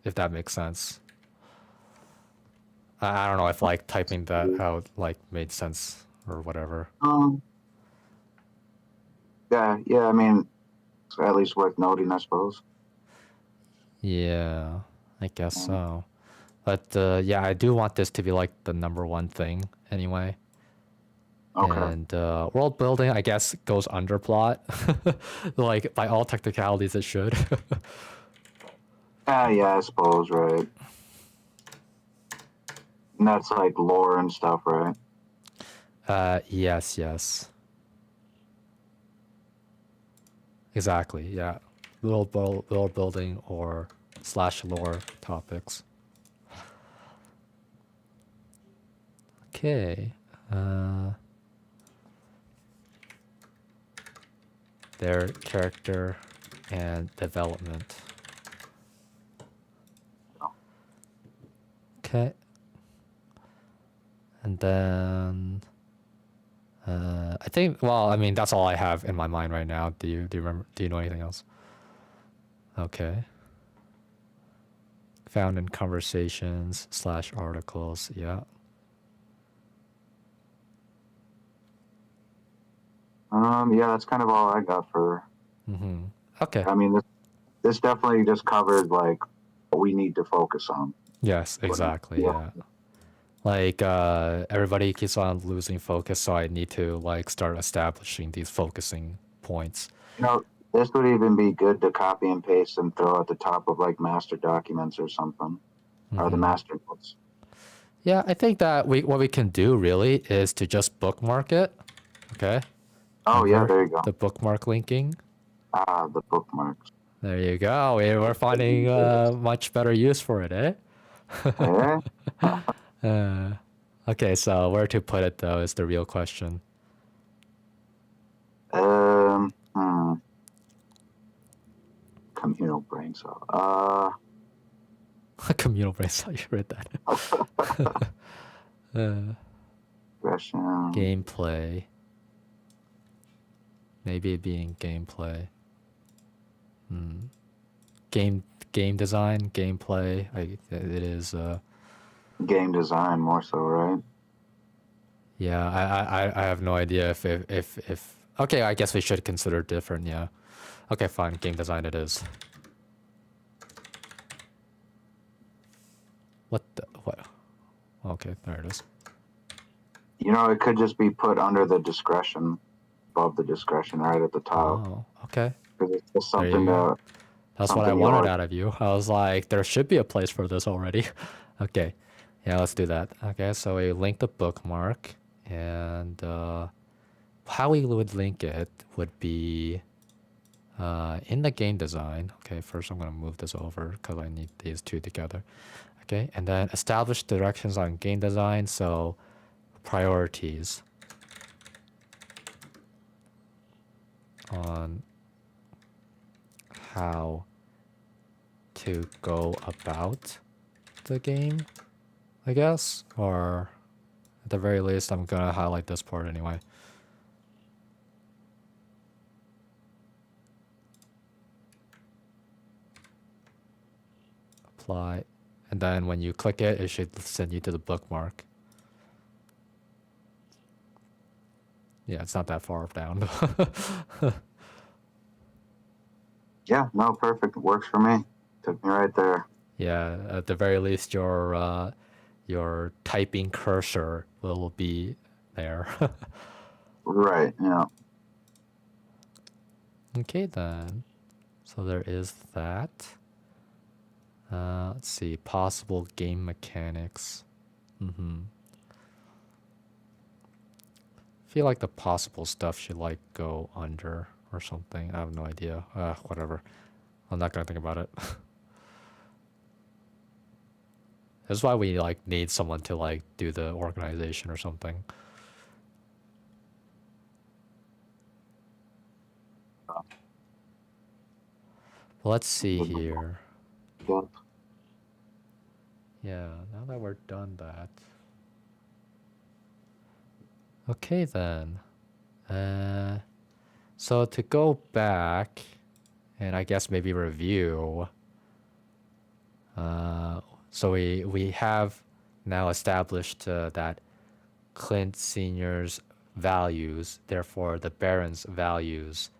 if that makes sense. I don't know if like typing that out like made sense or whatever. Yeah, I mean, it's at least worth noting, I suppose. Yeah, I guess so. But yeah, I do want this to be like the number one thing anyway. Okay. And world building, I guess, goes under plot. Like by all technicalities, it should. Yeah, I suppose, right. And that's like lore and stuff, right? Yes. Exactly, yeah. World building or / lore topics. Okay. Their character and development. Okay. And then I think, well, I mean, that's all I have in my mind right now. Do you remember? Do you know anything else? Okay. Found in conversations / articles. Yeah. Yeah, that's kind of all I got for. Okay. I mean, this definitely just covered like what we need to focus on. Yes, exactly. Yeah. Like everybody keeps on losing focus, so I need to like start establishing these focusing points. You know, this would even be good to copy and paste and throw at the top of like master documents or something, or the master notes. Yeah, I think that what we can do really is to just bookmark it. Okay. Oh, yeah, there you go. The bookmark linking. The bookmarks. There you go. We're finding much better use for it, eh? Okay, so where to put it though is the real question. Communal brain cell. Communal brain cell. You read that. Gameplay. Maybe it being gameplay. Game design, gameplay. It is. Game design more so, right? Yeah, I have no idea if. Okay, I guess we should consider different. Yeah. Okay, fine. Game design it is. What? Okay, there it is. You know, it could just be put under the discretion, above the discretion, right at the top. Oh, okay. Because it's just something that. That's what I wanted out of you. I was like, there should be a place for this already. Okay. Yeah, let's do that. Okay, so we link the bookmark, and how we would link it would be in the game design. Okay, first I'm going to move this over because I need these two together. Okay, and then establish directions on game design. So priorities on how to go about the game, I guess, or at the very least, I'm gonna highlight this part anyway. Apply, and then when you click it, it should send you to the bookmark. Yeah, it's not that far down. Yeah, no, perfect. Works for me. Took me right there. Yeah, at the very least, your typing cursor will be there. Right. Yeah. Okay, then. So there is that. Let's see, possible game mechanics. I feel like the possible stuff should like go under or something. I have no idea. Whatever. I'm not gonna think about it. That's why we like need someone to like do the organization or something. Let's see here. Yeah. Yeah, now that we're done that. Okay then. So to go back and I guess maybe review. So we have now established that Clint Senior's values, therefore the Baron's values,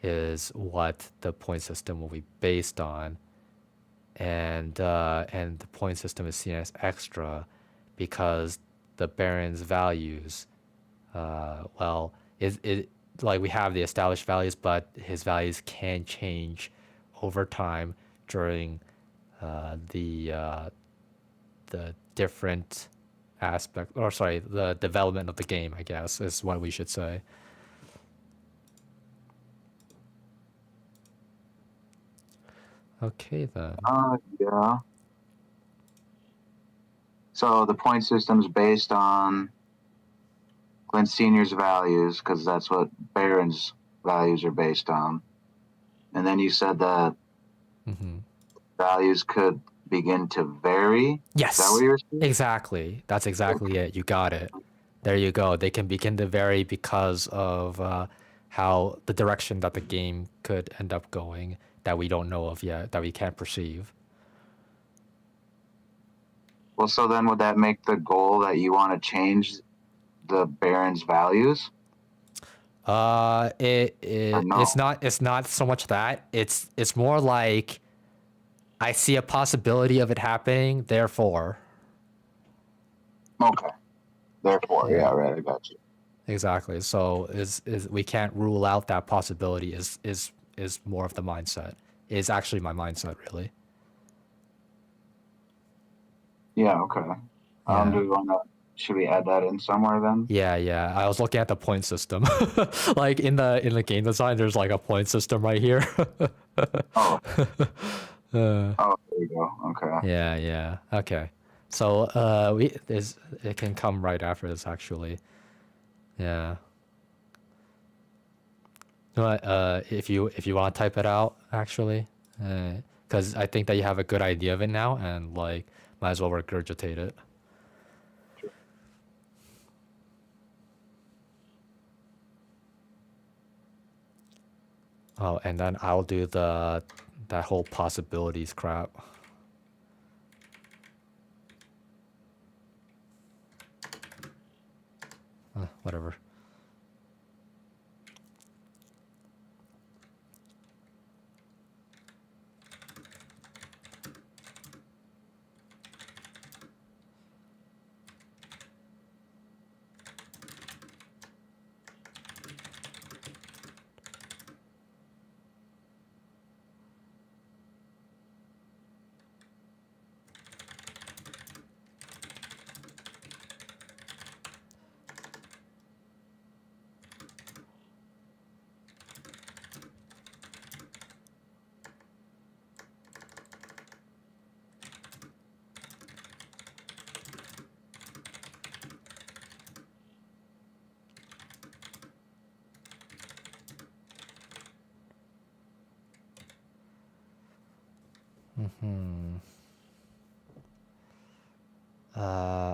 is what the point system will be based on, and the point system is seen as extra because the Baron's values, well, it like we have the established values, but his values can change over time during the different aspect, or sorry, the development of the game, I guess, is what we should say. Okay then. Yeah. So the point system's based on Clint Senior's values because that's what Barron's values are based on. And then you said that values could begin to vary. Yes. Is that what you were saying? Exactly. That's exactly it. You got it. There you go. They can begin to vary because of how the direction that the game could end up going that we don't know of yet, that we can't perceive. Well, so then would that make the goal that you want to change the Baron's values? No. It's not so much that. It's more like I see a possibility of it happening, therefore. Okay. Therefore, yeah, right, I got you. Exactly. So is we can't rule out that possibility is more of the mindset. Is actually my mindset really. Yeah, okay. Yeah. Do we should we add that in somewhere then? Yeah. I was looking at the point system. Like in the game design, there's like a point system right here. Oh. There you go. Okay. Yeah. Okay. So it can come right after this actually. Yeah. You know what, if you want to type it out actually, because I think that you have a good idea of it now, and like might as well regurgitate it. Oh, and then I'll do that whole possibilities crap. Whatever.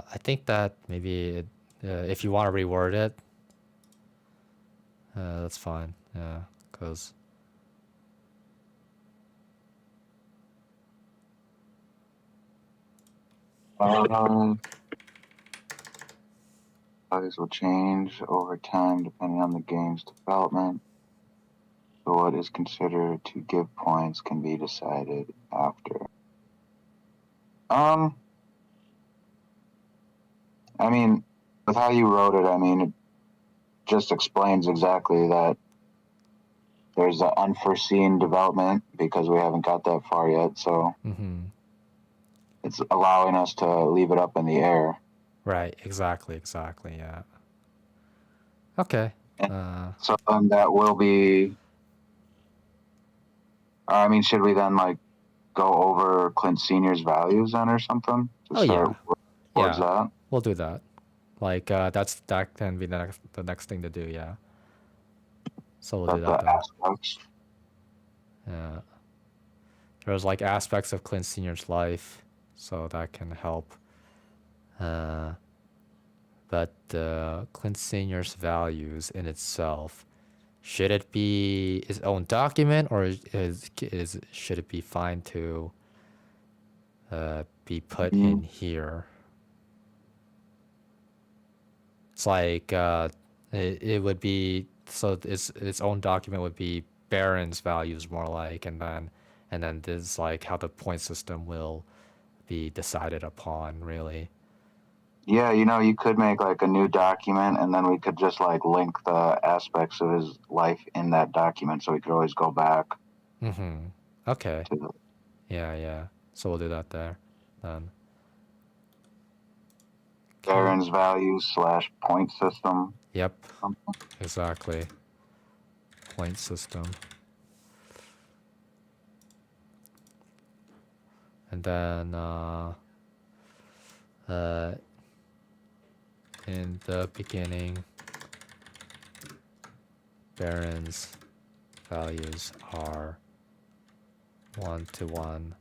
I think that maybe if you want to reword it, that's fine. Yeah, because Values will change over time depending on the game's development. So what is considered to give points can be decided after. Okay. Yeah, okay. So then Um, I mean, with how you wrote it, I mean, it just explains exactly that there's an unforeseen development because we haven't got that far yet. So it's allowing us to leave it up in the air. Right. Exactly. Yeah. Okay. And so then that will be. I mean, should we then like go over Clint Senior's values then or something to start towards that? We'll do that. Like that can be the next thing to do. Yeah. So we'll do that The then. aspects. Yeah. There's like aspects of Clint Senior's life, so that can help. But Clint Senior's values in itself, should it be its own document, or should it be fine to be put in here? It's like it would be, so its own document would be Barron's values more like, and then this is like how the point system will be decided upon, really. Yeah, you know, you could make like a new document and then we could just like link the aspects of his life in that document so we could always go back. Okay. To the... Yeah. So we'll do that there then. Barron's values / point system. Yep. Exactly. Point system. And then in the beginning, Barron's values are 1-to-1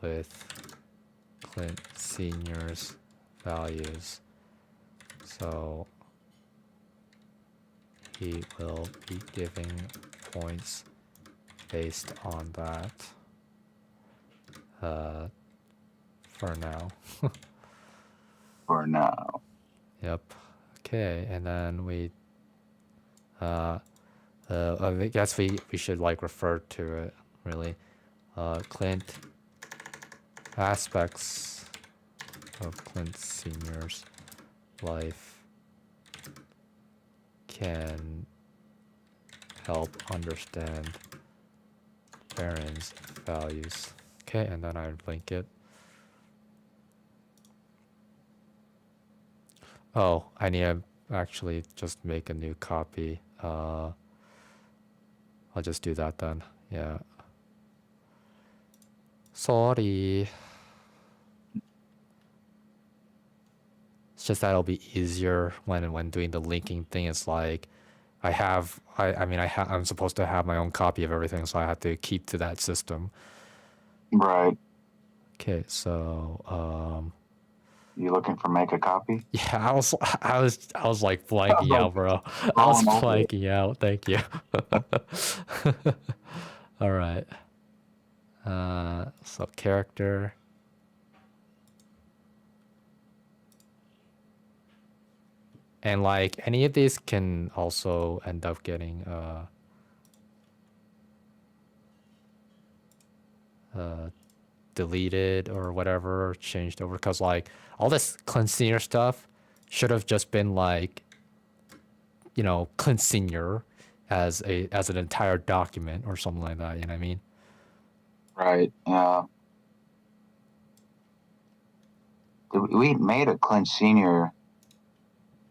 with Clint Senior's values. So he will be giving points based on that for now. For now. Yep. Okay, and then I guess we should like refer to it really. Clint aspects of Clint Senior's life can help understand Barron's values. Okay, and then I link it. Oh, I need to actually just make a new copy. I'll just do that then. Yeah. Sorry. It's just that it'll be easier when doing the linking thing. It's like I'm supposed to have my own copy of everything, so I have to keep to that system. Right. Okay, so you looking for make a copy? Yeah, I was like blanking out, bro. I was blanking out. Thank you. All right. So character. And like any of these can also end up getting deleted or whatever, or changed over, because like all this Clint Senior stuff should have just been like, Clint Senior as an entire document or something like that. You know what I mean? Right. Yeah. We made a Clint Senior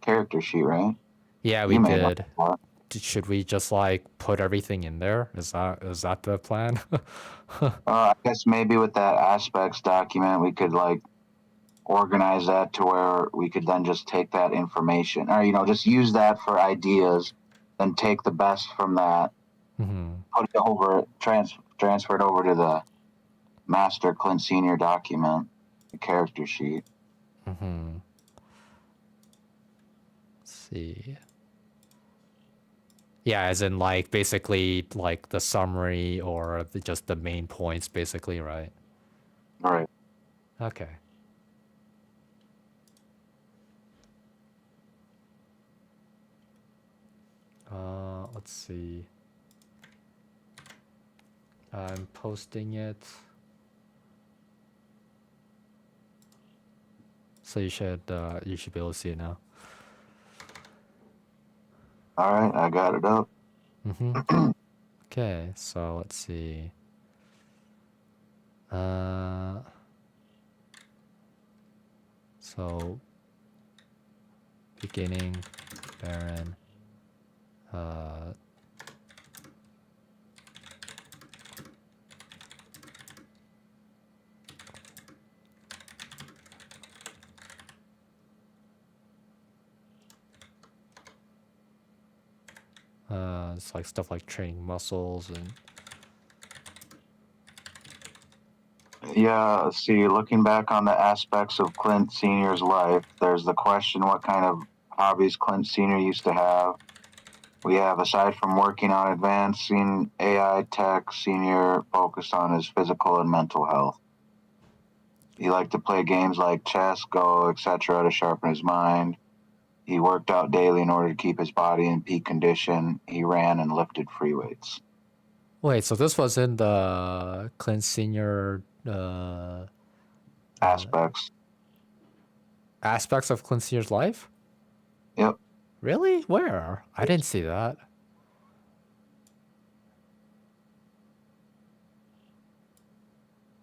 character sheet, right? Yeah, we did. Should we just like put everything in there? Is that the plan? I guess maybe with that aspects document, we could like organize that to where we could then just take that information, or just use that for ideas, then take the best from that, put it over, transfer it over to the master Clint Senior document, the character sheet. Let's see. Yeah, as in like basically like the summary or just the main points, basically, right? Right. Okay. Let's see. I'm posting it. So you should be able to see it now. All right, I got it up. Okay, so let's see. So beginning Baron. It's like stuff like training muscles and Yeah, see, looking back on the aspects of Clint Sr.'s life, there's the question what kind of hobbies Clint Sr. used to have. We have, aside from working on advancing AI tech, Sr. focused on his physical and mental health. He liked to play games like chess, Go, etc. to sharpen his mind. He worked out daily in order to keep his body in peak condition. He ran and lifted free weights. Wait, so this was in the Clint Senior Aspects. aspects of Clint Senior's life? Yep. Really? Where? I didn't see that.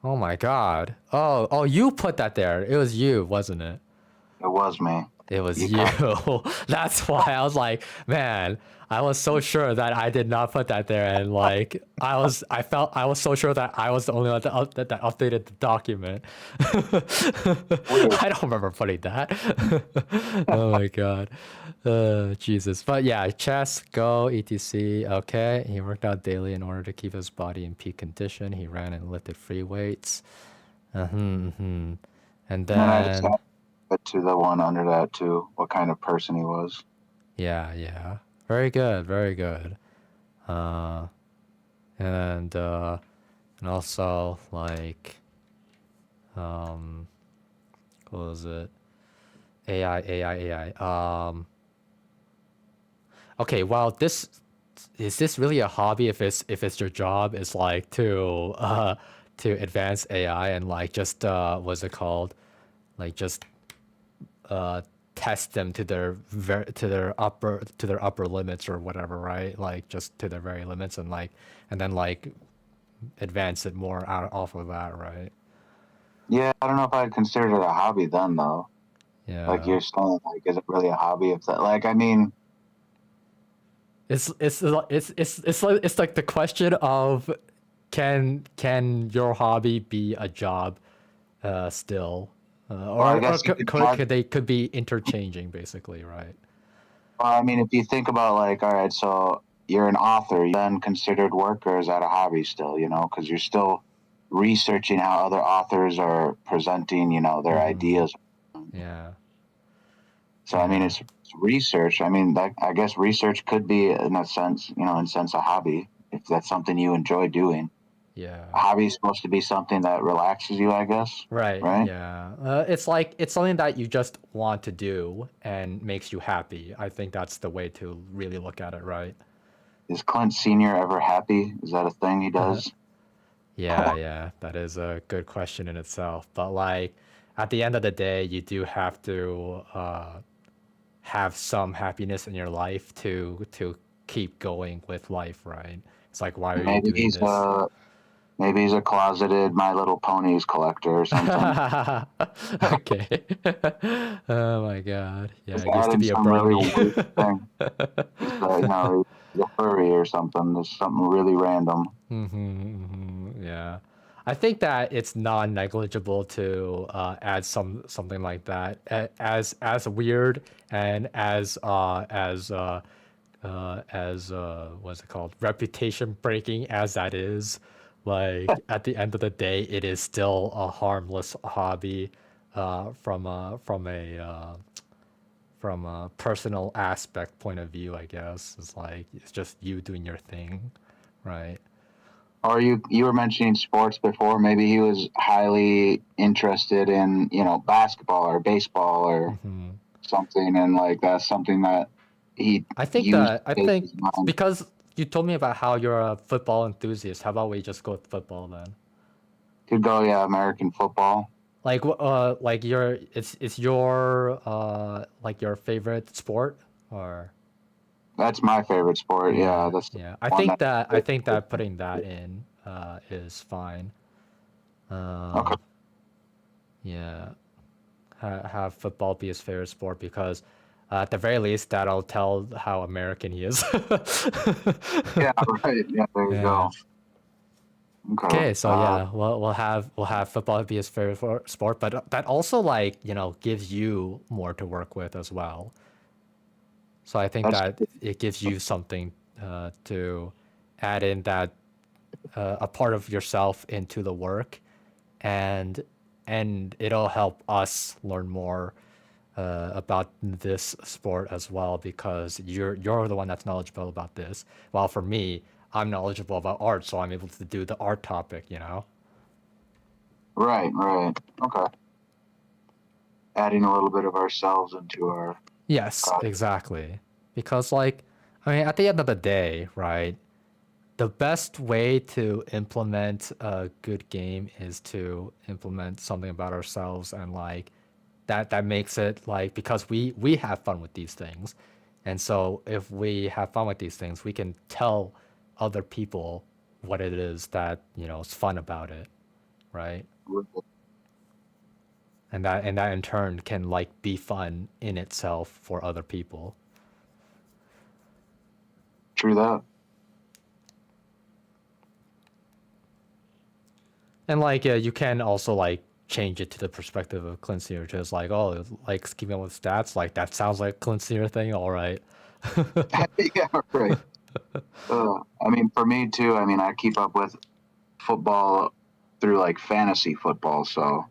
Oh my god. Oh, you put that there. It was you, wasn't it? It was me. It was you. That's why I was like, man, I was so sure that I did not put that there, and like I was so sure that I was the only one that updated the document. I don't remember putting that. Oh my god, Jesus. But yeah, chess, Go, etc. Okay, he worked out daily in order to keep his body in peak condition. He ran and lifted free weights. And And then I just then. added to the one under that too, what kind of person he was. Yeah. Very good, very good. And also like what was it? AI. Okay, well, this really a hobby if it's your job is like to advance AI and like just what's it called? Like just test them to their upper limits or whatever, right? Like just to their very limits and then like advance it more off of that, right? Yeah, I don't know if I'd consider it a hobby then though. Yeah. Like you're saying, like, is it really a hobby if that? Like, I mean, it's like the question of can your hobby be a job still? Or could be interchanging basically, right? Well, I mean, if you think about like, all right, so you're an author, you then considered work, or is that a hobby still? You know, because you're still researching how other authors are presenting, you know, their ideas. Yeah. So I mean, it's research. I mean, that I guess research could be in a sense, you know, in a sense a hobby if that's something you enjoy doing. Yeah. A hobby is supposed to be something that relaxes you, I guess. Right. Right. Yeah. It's like it's something that you just want to do and makes you happy. I think that's the way to really look at it, right? Is Clint Sr. ever happy? Is that a thing he does? Yeah. That is a good question in itself. But like at the end of the day, you do have to have some happiness in your life to keep going with life, right? It's like, why are you doing this? Maybe he's a closeted My Little Ponies collector or something. Okay. Oh my god. Yeah, Just it used to adding be a some really brony. weird thing. You know, he's a furry or something. There's something really random. Yeah. I think that it's non-negligible to add something like that. As weird and as what's it called, reputation breaking as that is, like at the end of the day it is still a harmless hobby from a personal aspect point of view, I guess. It's like it's just you doing your thing, right? Or you were mentioning sports before. Maybe he was highly interested in, you know, basketball or baseball or something, and like that's something that he I think used that I to take think his mind. because you told me about how you're a football enthusiast. How about we just go with football then? Could go, yeah, American football. like it's your like your favorite sport or That's my favorite sport. Yeah, yeah, that's the yeah. one that. I think that putting that in is fine. Okay. Yeah, have football be his favorite sport because at the very least that'll tell how American he is. Yeah. Right. Yeah. There you Yeah. go. Okay. Okay, so yeah, we'll have football be his favorite sport, but that also like gives you more to work with as well. So I think That's that it gives you something to add in that a part of yourself into the work, and it'll help us learn more about this sport as well because you're the one that's knowledgeable about this. While for me, I'm knowledgeable about art, so I'm able to do the art topic. right. Right. Okay. Adding a little bit of ourselves into our Yes, project. exactly. Because like, I mean, at the end of the day, right? The best way to implement a good game is to implement something about ourselves and like that makes it like because we have fun with these things. And so if we have fun with these things, we can tell other people what it is that, is fun about it, right? And that in turn can like be fun in itself for other people. True that. And like you can also like change it to the perspective of Clint Sear, just like like keeping up with stats, like that sounds like Clint Sear thing. All right. Yeah. Right. I mean, for me too. I mean, I keep up with football through like fantasy football, so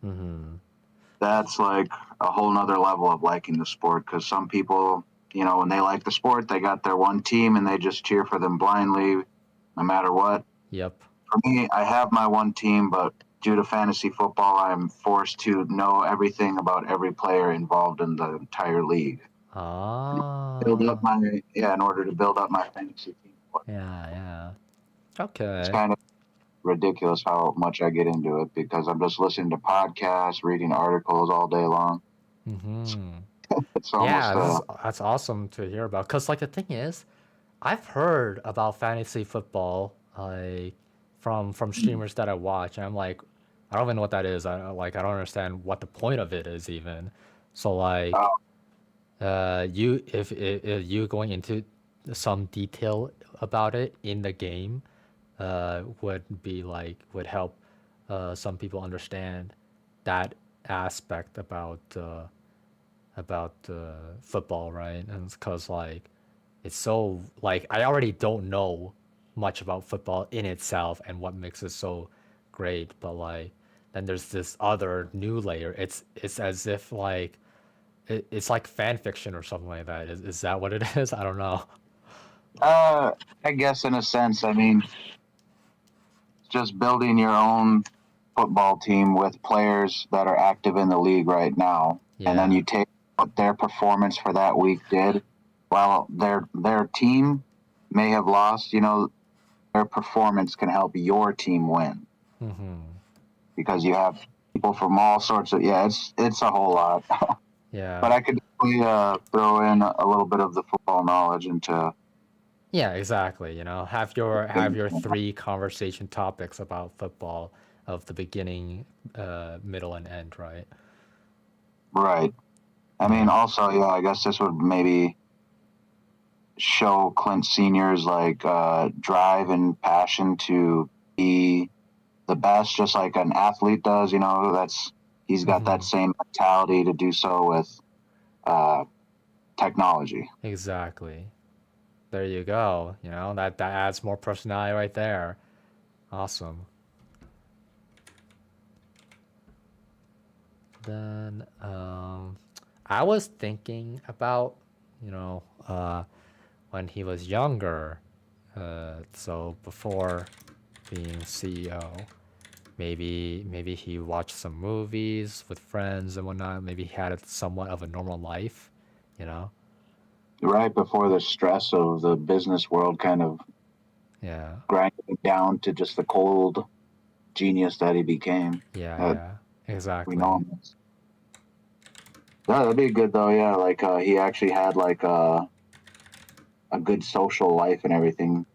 that's like a whole nother level of liking the sport because some people, when they like the sport, they got their one team and they just cheer for them blindly, no matter what. Yep. For me, I have my one team, but due to fantasy football, I'm forced to know everything about every player involved in the entire league. Build up Ah. my in order to build up my fantasy team. Yeah. Yeah. It's Okay. kind of ridiculous how much I get into it because I'm just listening to podcasts, reading articles all day long. It's almost Yeah. That's awesome to hear about. Cause like the thing is, I've heard about fantasy football like from streamers that I watch, and I'm like, I don't even know what that is. I don't understand what the point of it is even. So uh, like, you if you going into some detail about it in the game, would help some people understand that aspect about football, right? And because like it's so like I already don't know much about football in itself and what makes it so great, but like then there's this other new layer. It's as if like it's like fan fiction or something like that. Is that what it is? I don't know. I guess in a sense, I mean, just building your own football team with players that are active in the league right now, and then Yeah. you take what their performance for that week did. While their team may have lost, their performance can help your team win because you have people from all sorts of it's a whole lot. But Yeah. I could definitely throw in a little bit of the football knowledge into Yeah, exactly. Have your three conversation topics about football of the beginning, middle, and end, right? right. I mean, Yeah. also, I guess this would maybe show Clint Senior's like drive and passion to be the best, just like an athlete does. That's he's got that same mentality to do so with uh, technology. Exactly. There you go. That adds more personality right there. Awesome. Then I was thinking about, you know, uh, when he was younger. So before being CEO, maybe he watched some movies with friends and whatnot. Maybe he had somewhat of a normal life, you know? Right before the stress of the business world kind of Yeah. grinding him down to just the cold genius that he became. Yeah, Uh, yeah. exactly. know him as. Yeah, that'd be good though. Yeah, like he actually had like a good social life and everything.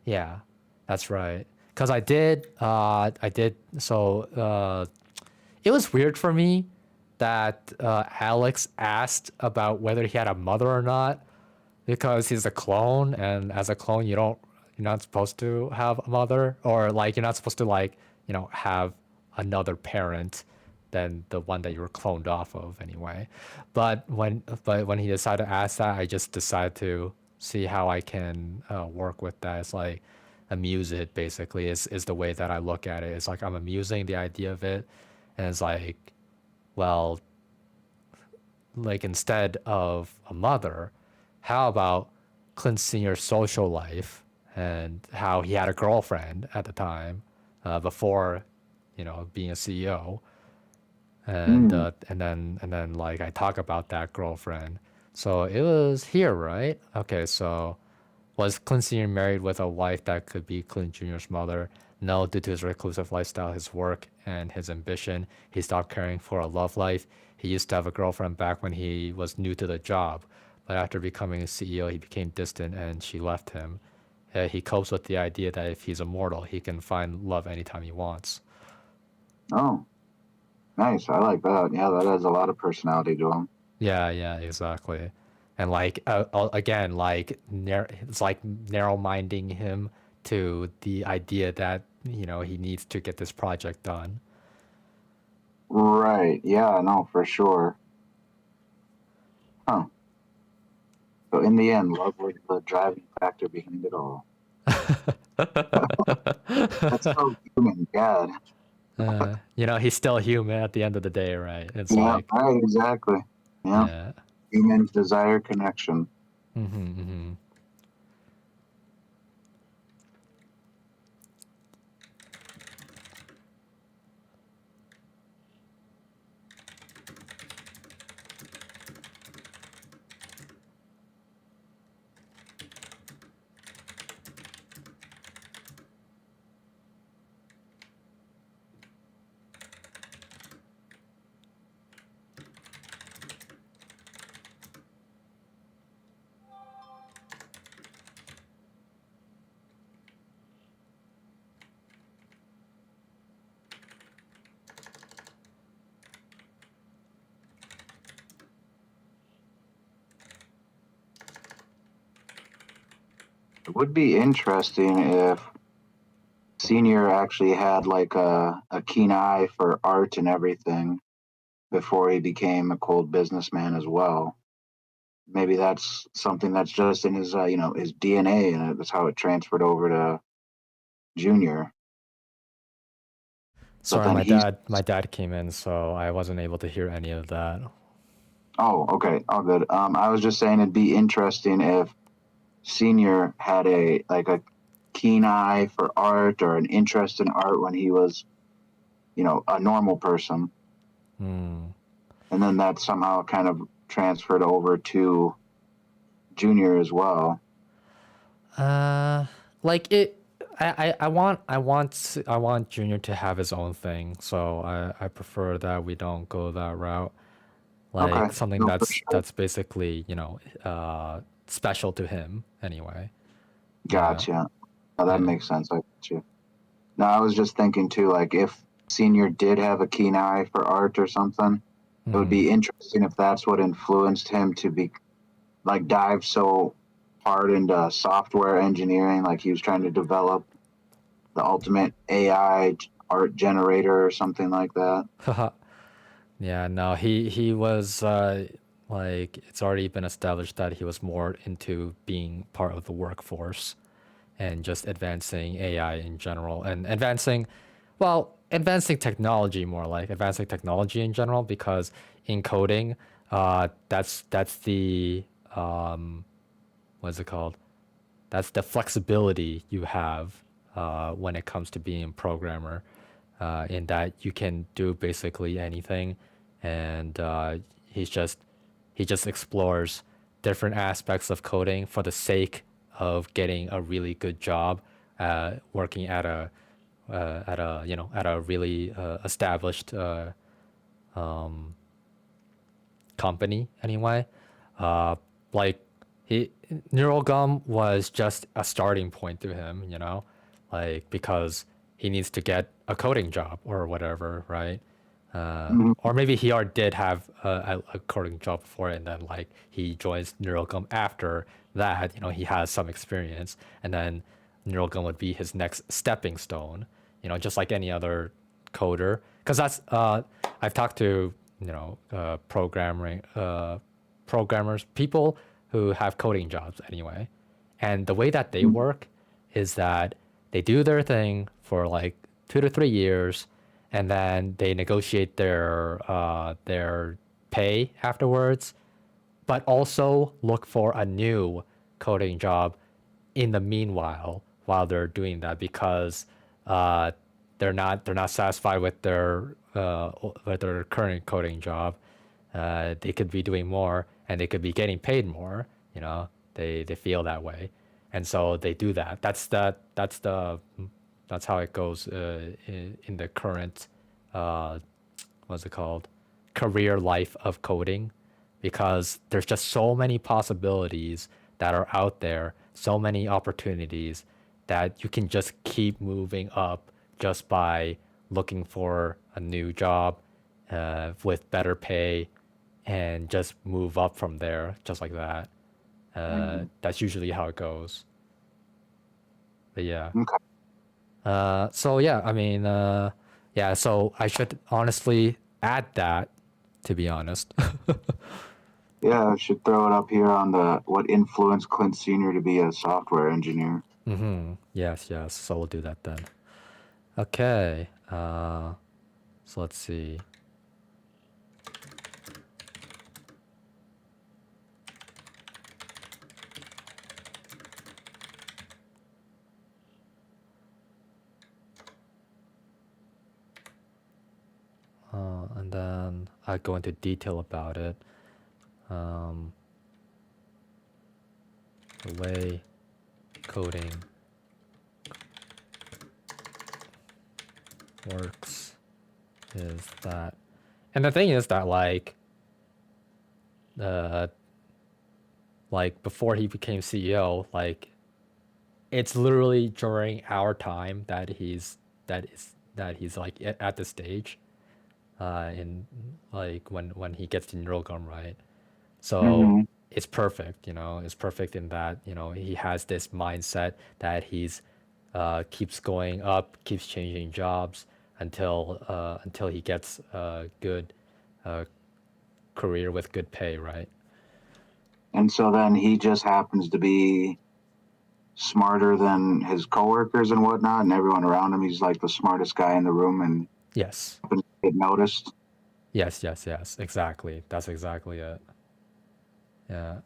Yeah, that's right. Because I did. So it was weird for me that Alex asked about whether he had a mother or not, because he's a clone, and as a clone, you're not supposed to have a mother, or like you're not supposed to like have another parent than the one that you were cloned off of anyway. But when he decided to ask that, I just decided to see how I can work with that. It's like amuse it basically is the way that I look at it. It's like I'm amusing the idea of it, and it's like, well, like instead of a mother, how about Clint Senior's social life and how he had a girlfriend at the time before, being a CEO, Mm. and then like I talk about that girlfriend. So it was here, right? Okay, so was Clint Senior married with a wife that could be Clint Junior's mother? No, due to his reclusive lifestyle, his work, and his ambition, he stopped caring for a love life. He used to have a girlfriend back when he was new to the job, but after becoming a CEO, he became distant and she left him. He copes with the idea that if he's immortal, he can find love anytime he wants. Oh, nice. I like that. Yeah, that has a lot of personality to him. Yeah, exactly. And like again, like it's like narrow-minding him to the idea that he needs to get this project done. Right. Yeah. No, for sure. Huh. So in the end, love was the driving factor behind it all. That's so human. God. He's still human at the end of the day, right? It's Yeah. like, Right. Exactly. Yeah. yeah. Humans desire connection. Hmm. It would be interesting if Senior actually had like a keen eye for art and everything before he became a cold businessman as well. Maybe that's something that's just in his his DNA, and that's how it transferred over to Junior. But Sorry, then my dad came in, so I wasn't able to hear any of that. oh, okay, all good. I was just saying it'd be interesting if Senior had a keen eye for art or an interest in art when he was a normal person, Hmm. and then that somehow kind of transferred over to Junior as well. Uh, like it. I want Junior to have his own thing, so I prefer that we don't go that route. Okay, Like something no, for that's sure. that's basically special to him anyway. Yeah. Gotcha. Now that Yeah. makes sense. I got you. No, I was just thinking too, like if Senior did have a keen eye for art or something, it would Hmm. be interesting if that's what influenced him to be like dive so hard into software engineering, like he was trying to develop the ultimate AI art generator or something like that. Yeah, no, he was like it's already been established that he was more into being part of the workforce and just advancing AI in general and advancing technology, more like advancing technology in general, because in coding, that's the what's it called? That's the flexibility you have when it comes to being a programmer, in that you can do basically anything, and he just explores different aspects of coding for the sake of getting a really good job, working at a really established company anyway. Like NeuralGum was just a starting point to him, like because he needs to get a coding job or whatever, right? Or maybe he already did have a coding job before, and then like he joins NeuralGum after that. He has some experience, and then NeuralGum would be his next stepping stone. Just like any other coder, because that's I've talked to programmers, people who have coding jobs anyway, and the way that they work is that they do their thing for like 2 to 3 years, and then they negotiate their pay afterwards, but also look for a new coding job in the meanwhile while they're doing that, because they're not satisfied with their current coding job. They could be doing more and they could be getting paid more. They feel that way, and so they do that. That's how it goes in the current what's it called, career life of coding, because there's just so many possibilities that are out there, so many opportunities that you can just keep moving up just by looking for a new job with better pay, and just move up from there just like that. That's usually how it goes. But yeah. Okay. So yeah, I mean, yeah. So I should honestly add that, to be honest. Yeah, I should throw it up here on the what influenced Clint Sr. to be a software engineer. Yes. So we'll do that then. Okay. So let's see. And then I go into detail about it. The way coding works is that, and the thing is that like before he became CEO, like it's literally during our time that he's like at the stage, in like when he gets to NeuralGum, right? So it's perfect, it's perfect in that, he has this mindset that he's keeps going up, keeps changing jobs until he gets a good career with good pay, right? And so then he just happens to be smarter than his coworkers and whatnot, and everyone around him. He's like the smartest guy in the room, and Yes. happens to get noticed. Yes. Exactly. That's exactly it. Yeah.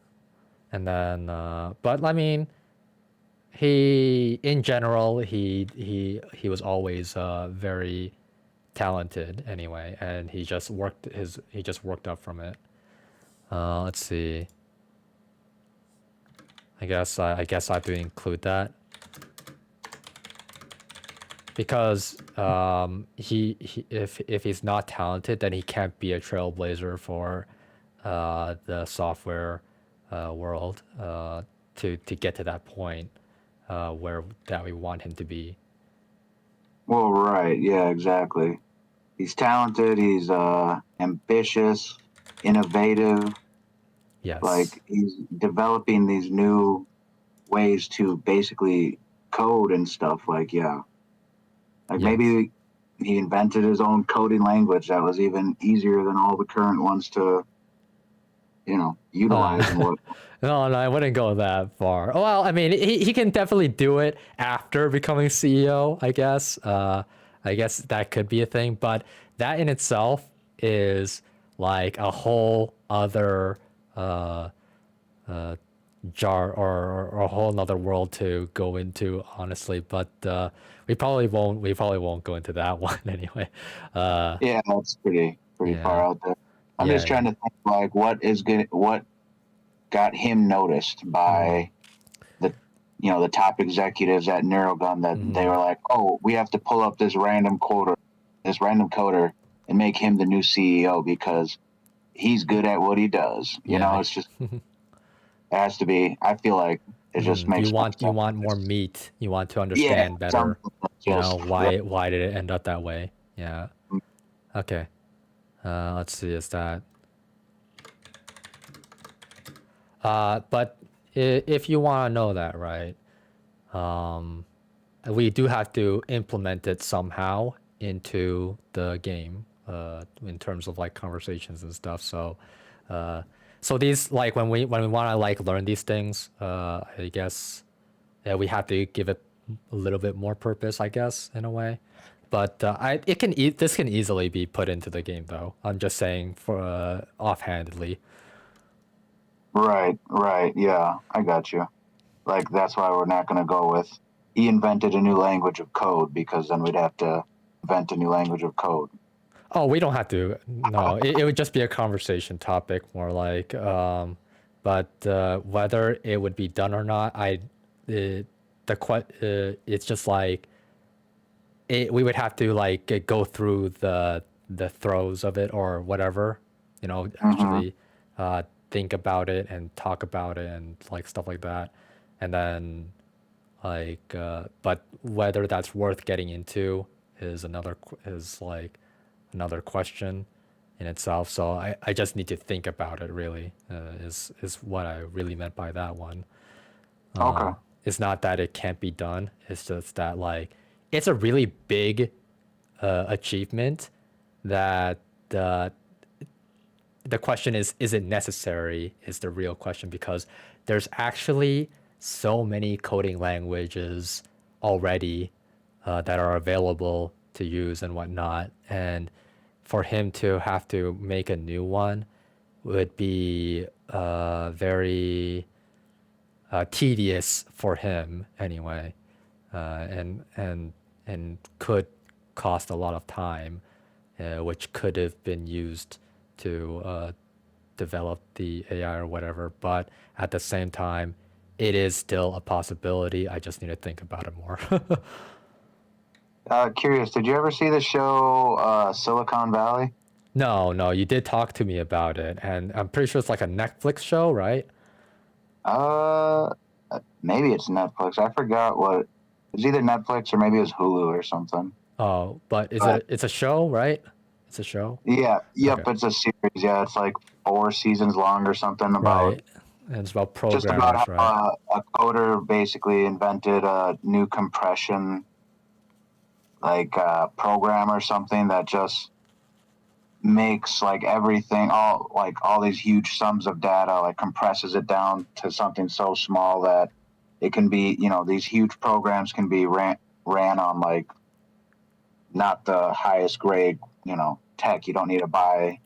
And then, but I mean, in general, he was always very talented anyway, and he just worked up from it. Let's see. I guess I have to include that, because if he's not talented, then he can't be a trailblazer for the software world to get to that point where that we want him to be. Well, right. Yeah, exactly. He's talented. He's ambitious, innovative. Yes. Like he's developing these new ways to basically code and stuff. Like, yeah. Like Yes. maybe he invented his own coding language that was even easier than all the current ones to, utilize and what. No, I wouldn't go that far. Well, I mean, he can definitely do it after becoming CEO, I guess. I guess that could be a thing, but that in itself is like a whole other jar, or a whole another world to go into, honestly. But we probably won't go into that one anyway. Yeah, that's pretty Yeah. far out there. I'm Yeah, just trying to think like what got him noticed by the top executives at NeuroGum, that they were like, oh, we have to pull up this random coder and make him the new CEO because he's good at what he does. You know, it's just it has to be. I feel like it just makes you want more meat. You want to yeah, understand better. You know, right. why did it end up that way? Yeah. Okay. Let's see. Is that? But if you want to know that, right? We do have to implement it somehow into the game, in terms of like conversations and stuff. So, so these like when we want to like learn these things, I guess, yeah, we have to give it a little bit more purpose, I guess, in a way. But this can easily be put into the game, though. I'm just saying for offhandedly. Right, right. Yeah, I got you. Like, that's why we're not going to go with he invented a new language of code because then we'd have to invent a new language of code. Oh, we don't have to. No, it would just be a conversation topic, more like. But whether it would be done or not, it's just like we would have to like go through the throes of it or whatever, actually think about it and talk about it and like stuff like that, and then like but whether that's worth getting into is like another question in itself. So I just need to think about it really, is what I really meant by that one. Okay. It's not that it can't be done. It's just that like it's a really big achievement that the question is it necessary is the real question, because there's actually so many coding languages already that are available to use and whatnot. And for him to have to make a new one would be very tedious for him anyway, and could cost a lot of time, which could have been used to develop the AI or whatever. But at the same time, it is still a possibility. I just need to think about it more. Curious, did you ever see the show Silicon Valley? No, you did talk to me about it, and I'm pretty sure it's like a Netflix show, right? Uh, maybe it's Netflix. I forgot what. It was either Netflix or maybe it was Hulu or something. Oh, but it's a show, right? It's a show. Yeah, yep, Okay. it's a series. Yeah, it's like 4 seasons long or something about Right. And it's about just about programmers, right? how a coder basically invented a new compression program or something that just makes like everything all these huge sums of data, like compresses it down to something so small that it can be, these huge programs can be ran on like not the highest grade, tech. You don't need to buy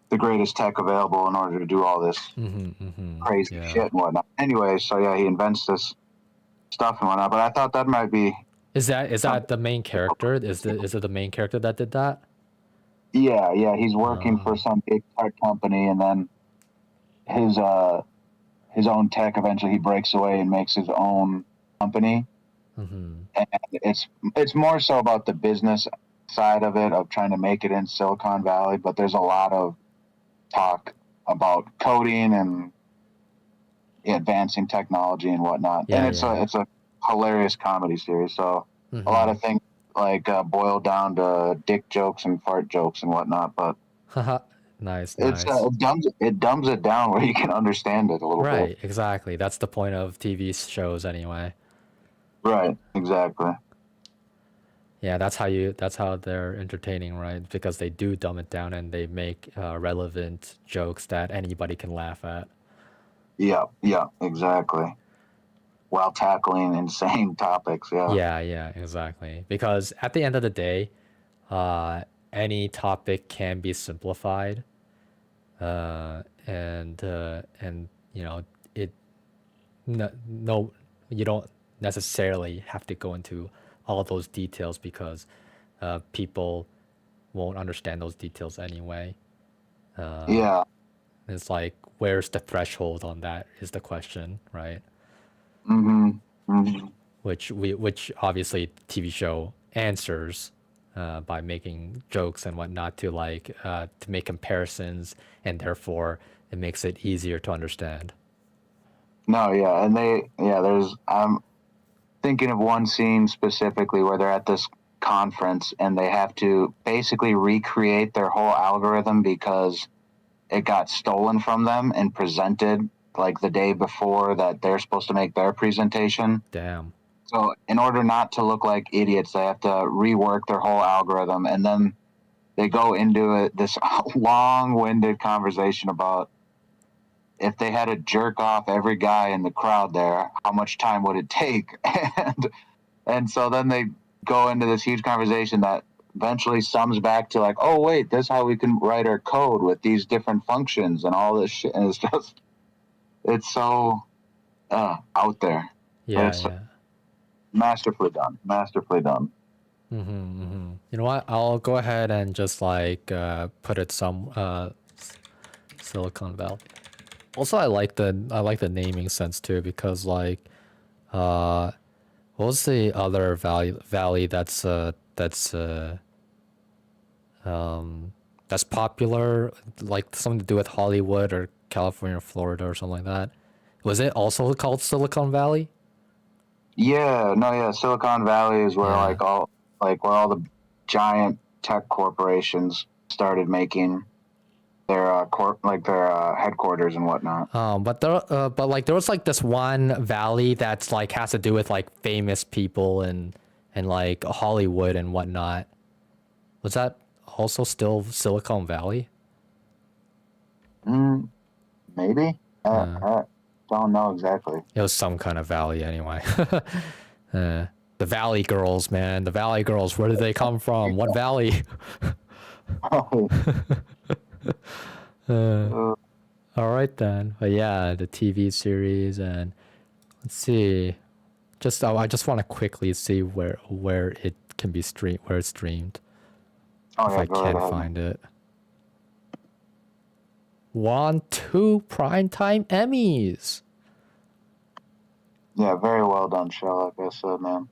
the greatest tech available in order to do all this crazy Yeah. shit and whatnot. Anyway, so yeah, he invents this stuff and whatnot. But I thought that might be Is that the main character? Is it the main character that did that? yeah. He's working for some big tech company, and then his own tech. Eventually, he breaks away and makes his own company. And it's more so about the business side of it, of trying to make it in Silicon Valley. But there's a lot of talk about coding and advancing technology and whatnot. Yeah, And it's a hilarious comedy series. So a lot of things boil down to dick jokes and fart jokes and whatnot. But nice. it dumbs it down where you can understand it a little bit. Right, exactly. That's the point of TV shows anyway. Right, exactly. Yeah, that's how they're entertaining, right? Because they do dumb it down and they make relevant jokes that anybody can laugh at. Yeah, exactly. While tackling insane topics, Yeah, exactly. Because at the end of the day, any topic can be simplified, and it no, you don't necessarily have to go into all those details because people won't understand those details anyway. yeah. It's like, where's the threshold on that is the question, right? Which obviously TV show answers by making jokes and whatnot to to make comparisons, and therefore it makes it easier to understand. No, yeah, and there's I'm thinking of one scene specifically where they're at this conference and they have to basically recreate their whole algorithm because it got stolen from them and presented like the day before that they're supposed to make their presentation. Damn. So in order not to look like idiots, they have to rework their whole algorithm, and then they go into this long-winded conversation about if they had to jerk off every guy in the crowd there, how much time would it take? And so then they go into this huge conversation that eventually sums back to like, oh wait, this is how we can write our code with these different functions and all this shit. And it's so out there. Yeah, It's yeah. masterfully done. Masterfully done. You know what? I'll go ahead and just put it some Silicon Valley. Also, I like the naming sense too, because what was the other valley that's popular, like something to do with Hollywood or California or Florida or something like that? Was it also called Silicon Valley? Yeah, no, yeah. Silicon Valley is where Yeah. where all the giant tech corporations started making their headquarters and whatnot. But there was like this one valley that's like has to do with like famous people and like Hollywood and whatnot. Was that also still Silicon Valley? Maybe. I don't know exactly. It was some kind of valley anyway. The Valley Girls, man. The Valley Girls. Where did they come from? What valley? All right then. But yeah, the TV series, and let's see. I just want to quickly see where it can be streamed, where it's streamed. Oh, If yeah, I go right can ahead. find it. Won 2 Primetime Emmys. Yeah, very well done show, like I said, man.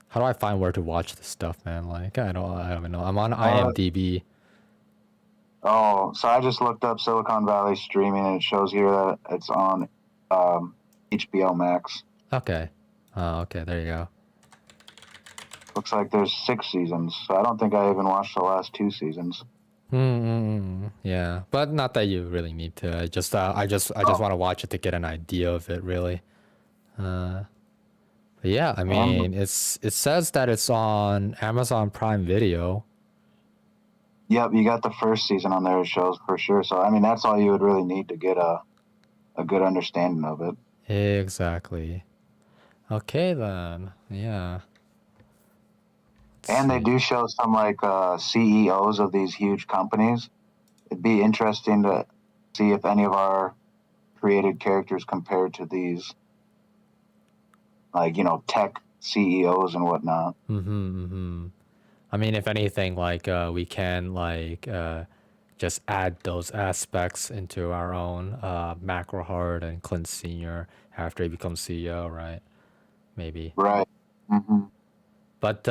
How do I find where to watch this stuff, man? Like I don't even know. I'm on IMDb. Oh, so I just looked up Silicon Valley streaming, and it shows here that it's on HBO Max. Okay. Oh, okay. There you go. Looks like there's 6 seasons, so I don't think I even watched the last 2 seasons. Yeah, but not that you really need to. I just want to watch it to get an idea of it, really. But yeah, I mean, it says that it's on Amazon Prime Video. Yep, you got the first season on there, it shows for sure. So I mean, that's all you would really need to get a good understanding of it. Exactly. Okay then. Yeah. And they do show some like CEOs of these huge companies. It'd be interesting to see if any of our created characters compared to these, like, tech CEOs and whatnot. I mean, if anything, we can just add those aspects into our own Macro Hard and Clint Senior after he becomes CEO, right? Maybe. Right. Mm-hmm. But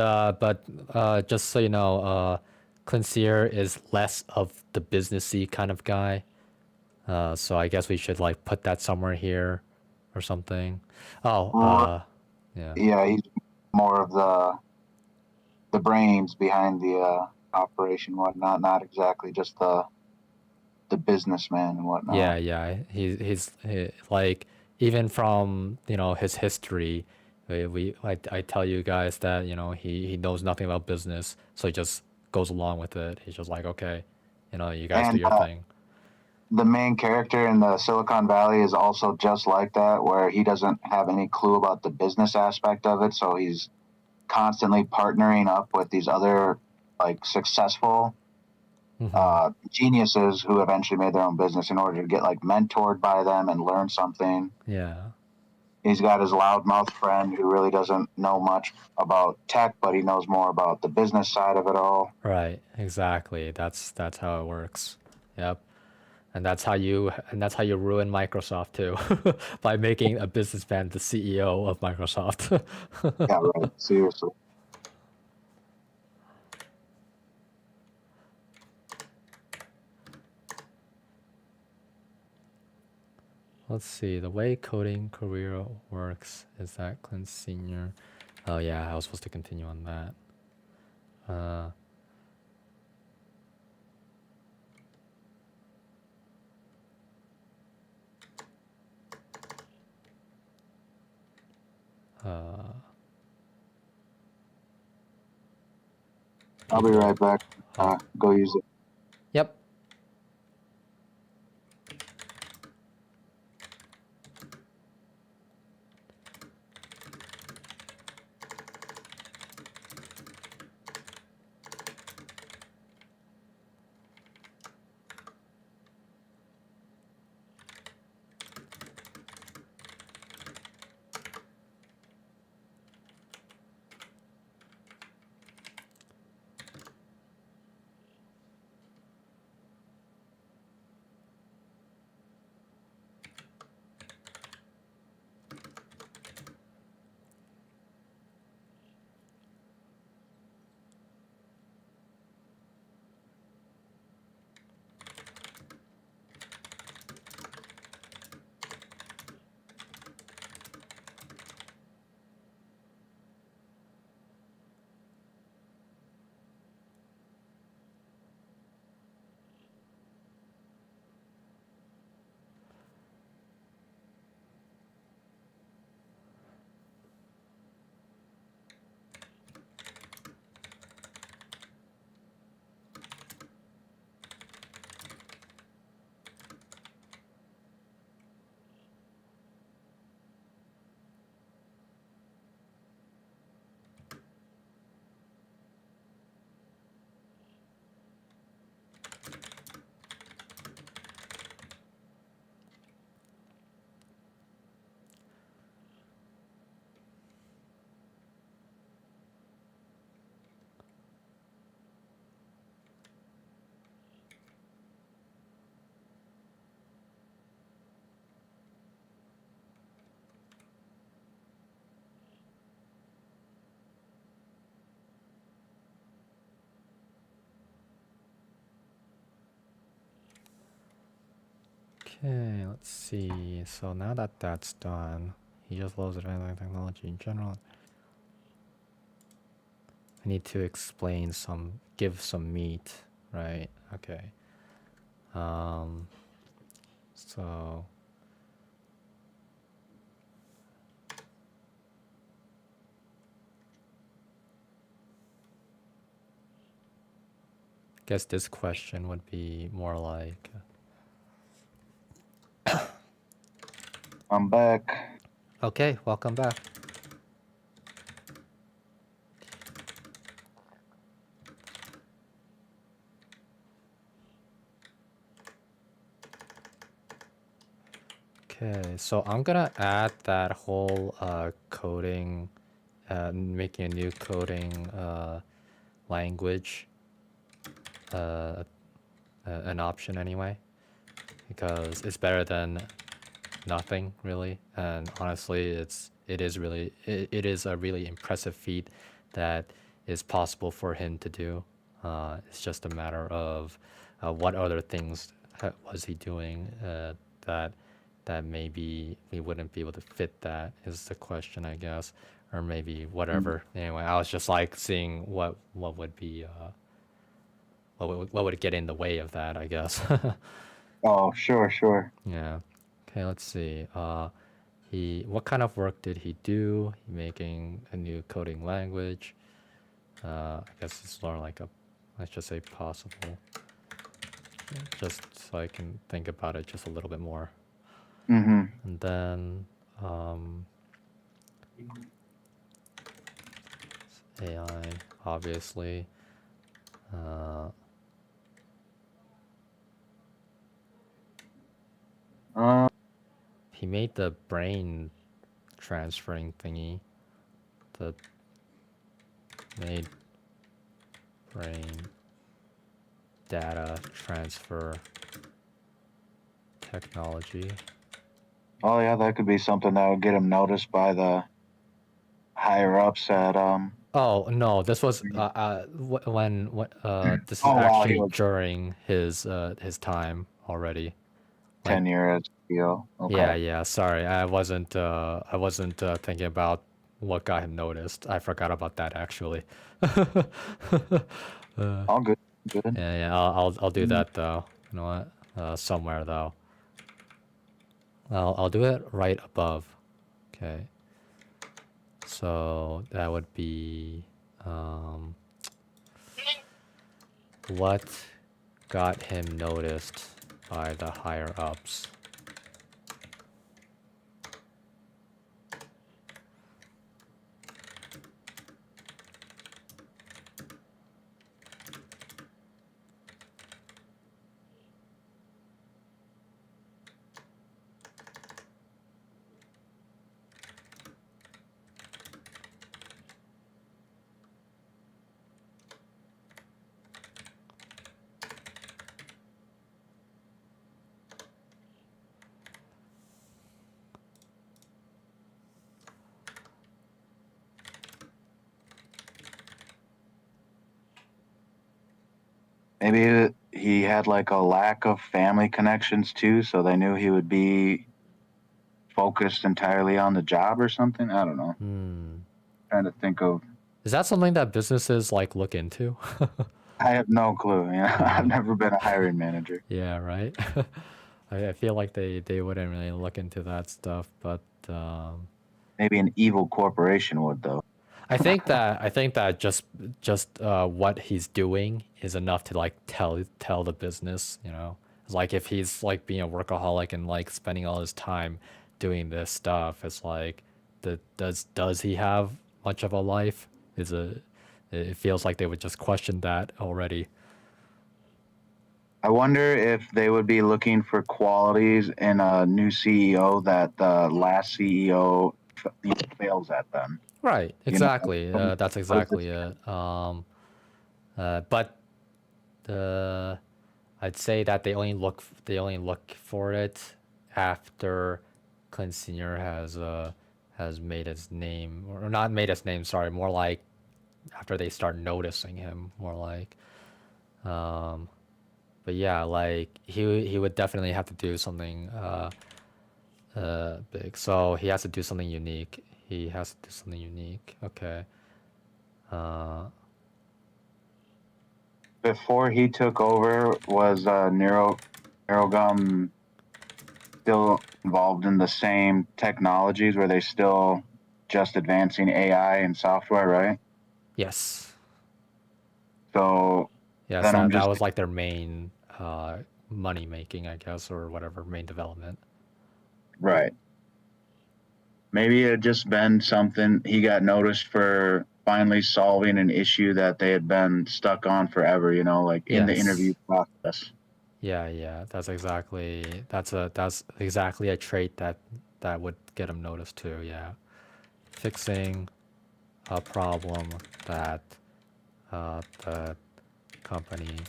just so you know, Clint Senior is less of the businessy kind of guy. So I guess we should put that somewhere here or something. Oh, yeah. Yeah, he's more of the brains behind the operation and whatnot, not exactly just the businessman and whatnot. Yeah. He's like, even from his history, I tell you guys that he knows nothing about business, so he just goes along with it. He's just like, okay, you guys do your thing. The main character in the Silicon Valley is also just like that, where he doesn't have any clue about the business aspect of it, so he's constantly partnering up with these other successful geniuses who eventually made their own business in order to get mentored by them and learn something. Yeah. He's got his loudmouth friend who really doesn't know much about tech, but he knows more about the business side of it all. Right. Exactly. That's how it works. Yep. And that's how you ruin Microsoft too, by making a businessman the CEO of Microsoft. Yeah, right. Seriously. Let's see. The way coding career works is that Clint Senior. Oh yeah, I was supposed to continue on that. I'll be right back. Go use it. Yep. Okay, let's see. So now that that's done, he just loves advanced technology in general. I need to explain give some meat, right? Okay. So I guess this question would be more like, I'm back. okay, welcome back. Okay, so I'm gonna add that whole coding, making a new coding language, an option anyway, because it's better than nothing really. And honestly, it is a really impressive feat that is possible for him to do. It's just a matter of what other things was he doing that maybe we wouldn't be able to fit. That is the question, I guess, or maybe whatever. Anyway, I was just like seeing what would be what would get in the way of that, I guess. Oh, sure. Yeah. Okay, let's see. What kind of work did he do? He making a new coding language. I guess it's more like let's just say possible. Just so I can think about it just a little bit more. Mm-hmm. And then AI, obviously. He made the brain transferring thingy. The made brain data transfer technology. Oh yeah, that could be something that would get him noticed by the higher ups at Oh no, this was when this is Oh wow, he actually was during his time already. Like, tenure as CEO. Okay. yeah. Sorry, I wasn't thinking about what got him noticed. I forgot about that actually. All good. Good. Yeah. I'll do that though. You know what? Somewhere though. I'll do it right above. Okay. So that would be what got him noticed by the higher ups. Maybe he had like a lack of family connections too, so they knew he would be focused entirely on the job or something. I don't know. Trying to think of. Is that something that businesses like look into? I have no clue. I've never been a hiring manager. Yeah, right. I feel like they wouldn't really look into that stuff, but Maybe an evil corporation would though. I think that just what he's doing is enough to like tell the business, you know. It's like if he's like being a workaholic and like spending all his time doing this stuff, it's like does he have much of a life? It feels like they would just question that already. I wonder if they would be looking for qualities in a new CEO that the last CEO fails at them. Right, You know, exactly. That's exactly it. But I'd say that they only look for it after Clint Senior has made his name, or not made his name. Sorry, more like after they start noticing him. More like, but yeah, like he would definitely have to do something big. So he has to do something unique. He has to do something unique. Okay. Before he took over, was Neurogum still involved in the same technologies? Were they still just advancing AI and software, right? Yes. So Yes, then I'm that just was like their main money making, I guess, or whatever, main development. right. Maybe it had just been something he got noticed for finally solving an issue that they had been stuck on forever, like in the interview Yes. process. Yeah. That's exactly a trait that would get him noticed too. Yeah, fixing a problem that the company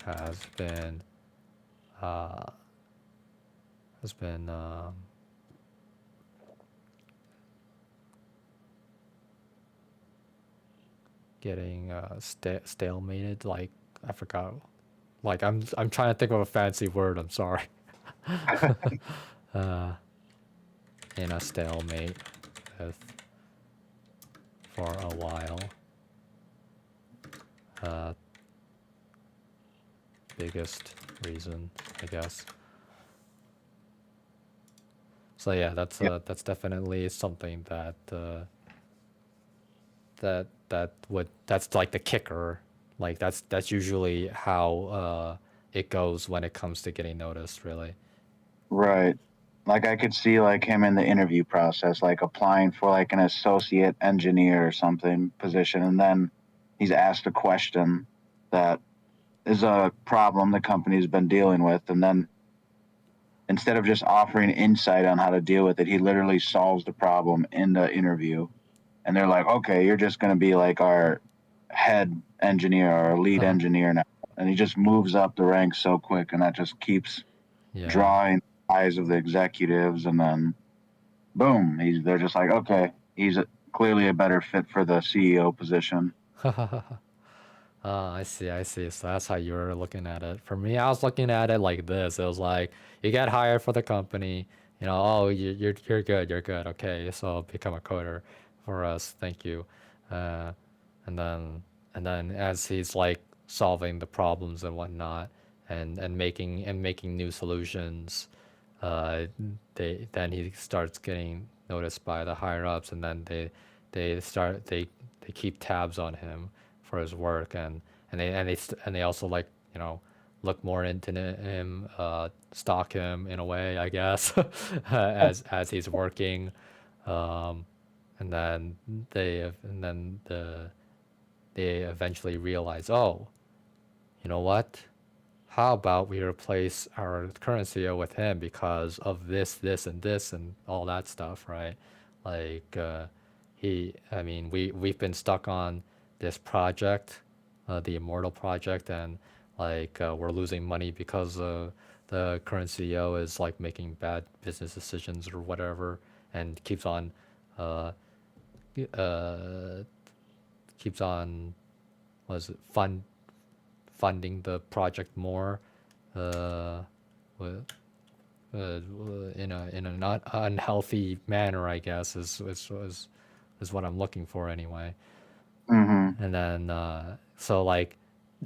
has been uh, has been getting stalemated. Like I forgot. Like I'm trying to think of a fancy word. I'm sorry. In a stalemate with for a while. Biggest reason, I guess. So yeah, Yep. that's definitely something that's like the kicker. Like that's usually how it goes when it comes to getting noticed, really. Right. Like I could see like him in the interview process, like applying for like an associate engineer or something position, and then he's asked a question that is a problem the company's been dealing with, and then instead of just offering insight on how to deal with it, he literally solves the problem in the interview. And they're like, okay, you're just going to be like our head engineer or our lead engineer now. And he just moves up the ranks so quick, and that just keeps Yeah. drawing eyes of the executives, and then boom, they're just like, okay, clearly a better fit for the CEO position. I see, I see. So that's how you were looking at it. For me, I was looking at it like this. It was like you get hired for the company, you know, oh, you're good, you're good. Okay, so become a coder for us. Thank you. Uh, and then as he's like solving the problems and whatnot, and making new solutions, uh, then he starts getting noticed by the higher ups, and then they keep tabs on him for his work, and they also, like, you know, look more into him, stalk him in a way, I guess, as he's working, and then they eventually realize, oh, you know what? How about we replace our current CEO with him because of and this, and all that stuff, right? Like, I mean, we've been stuck on this project, the Immortal project, and like we're losing money because the current CEO is like making bad business decisions or whatever, and uh, uh, keeps on, was it funding the project more, uh, with, in an unhealthy manner, I guess, is what I'm looking for anyway. Mm-hmm. And then so like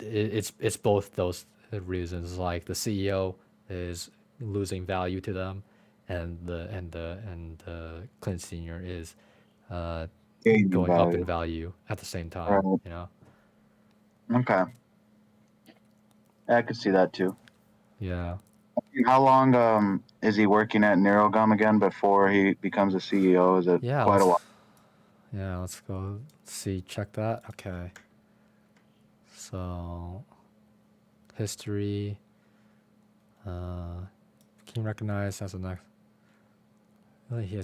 it's both those reasons. Like the CEO is losing value to them, and the Clint Senior is uh, Gaining going up in value. value at the same time. Right. You know. Okay. I could see that too. Yeah. How long is he working at NeuroGum again before he becomes a CEO? Is it Yeah. quite a while? Let's go see. Check that. Okay. So history. Can recognize as a next.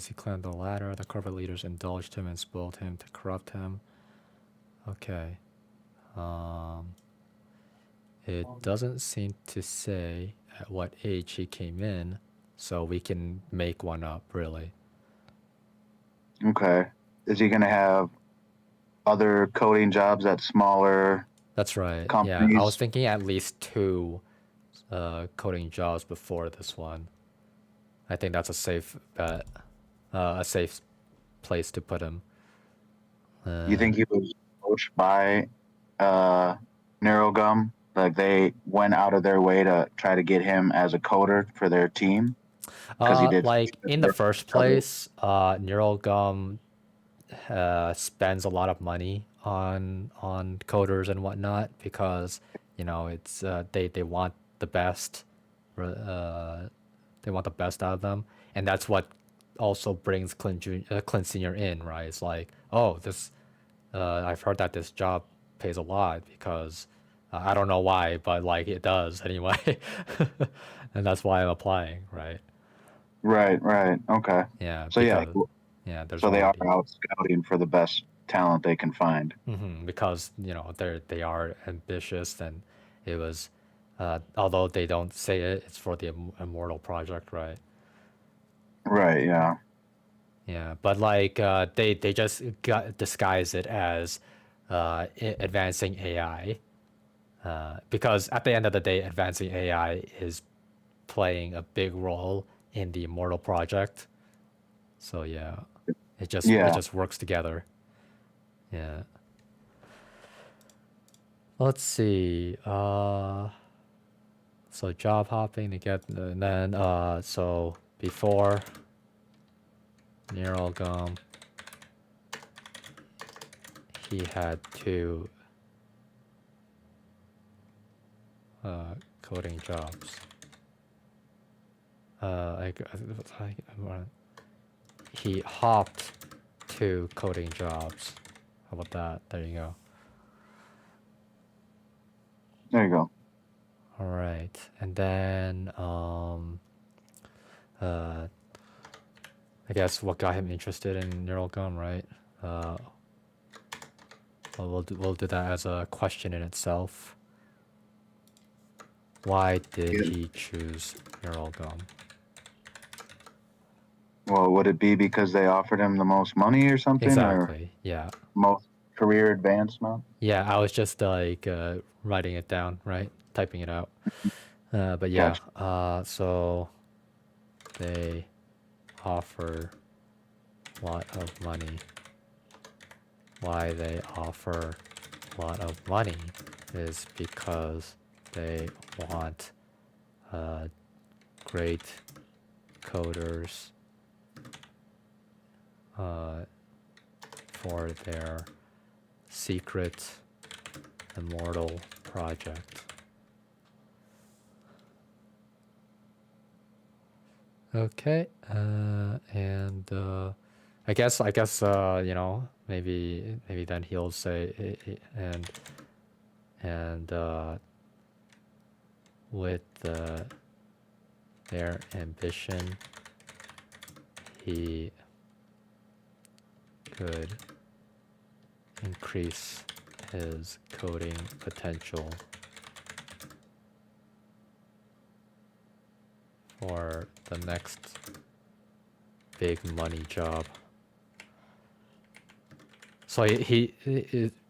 He climbed the ladder. The corporate leaders indulged him and spoiled him to corrupt him. Okay. It doesn't seem to say at what age he came in, so we can make one up, really. Okay. Is he going to have other coding jobs at smaller That's right. Yeah, I was companies? thinking at least two coding jobs before this one. I think that's a safe bet, a safe place to put him. You think he was coached by NeuroGum? Like they went out of their way to try to get him as a coder for their team? Because he did Like in the work first for other. place, Neural Gum spends a lot of money on coders and whatnot because, you know, it's they want the best, uh, they want the best out of them, and that's what also brings Clint Senior in, right? It's like, oh, this I've heard that this job pays a lot because I don't know why, but like it does anyway, and that's why I'm applying, right? Right, right. Okay. Yeah, So yeah, because there's so they are already. out scouting for the best talent they can find. Because, you know, they are ambitious, and it was, although they don't say it, it's for the Immortal project, right? Right, yeah. Yeah, but like they just disguise it as advancing AI, because at the end of the day, advancing AI is playing a big role in the Immortal project. So yeah, it Yeah. just works together. Yeah. Let's see. So job hopping to get, and then so before Neural Gum, he had two coding jobs. He hopped two coding jobs. How about that? There you go. There you go. All right, and then I guess what got him interested in Neural Gum, right? Well, we'll do that as a question in itself. Why did Yeah. he choose Neural Gum? Well, would it be because they offered him the most money or something, Exactly. Yeah. or most career advancement? Yeah. I was just like writing it down, right? Typing it out. But yeah. Gotcha. So they offer a lot of money. Why they offer a lot of money is because they want great coders for their secret immortal project. Okay, and I guess you know, maybe then he'll say and with their ambition, he could increase his coding potential for the next big money job. So he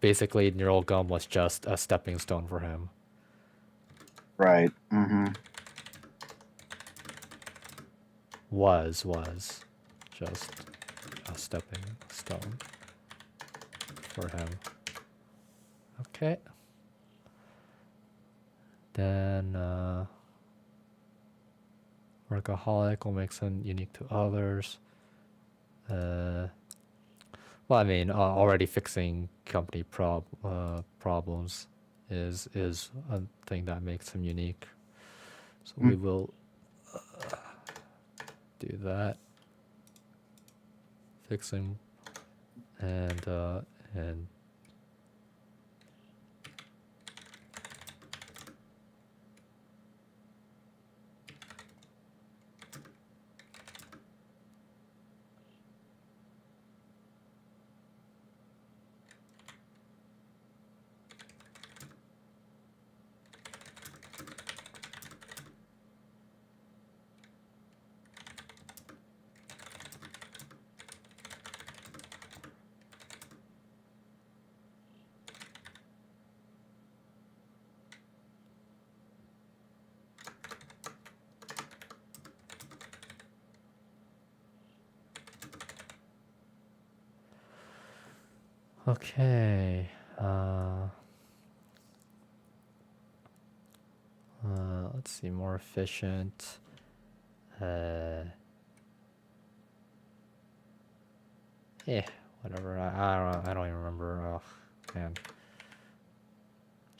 basically Neural Gum was just a stepping stone for him. Right. Mm-hmm. Was just a stepping stone for him. Okay. Then workaholic will make him unique to others. Well, I mean, already fixing company problems is a thing that makes him unique. So we will do that. Fixing and okay. Let's see, more efficient. Yeah, whatever. I don't even remember. Oh, man.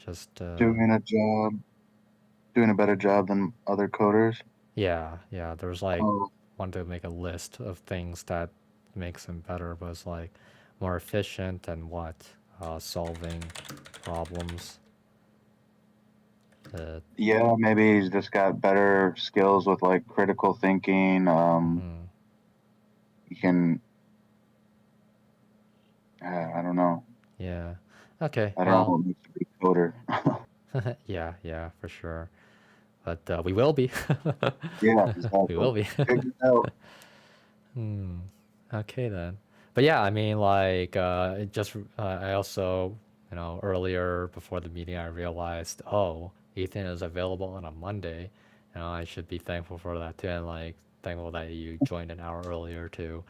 Just Doing a better job than other coders. yeah. There's like Oh, wanted to make a list of things that makes him better, but it's like more efficient and what solving problems. yeah, maybe he's just got better skills with like critical thinking. He can. I don't know. Yeah. Okay. I don't know Well. what makes a good coder. Yeah, for sure. But we will be. Yeah, We exactly. will be. Figure it out. Okay then. But yeah, I mean, like, it just I also, you know, earlier before the meeting, I realized, oh, Ethan is available on a Monday. You know, I should be thankful for that too, and like thankful that you joined an hour earlier to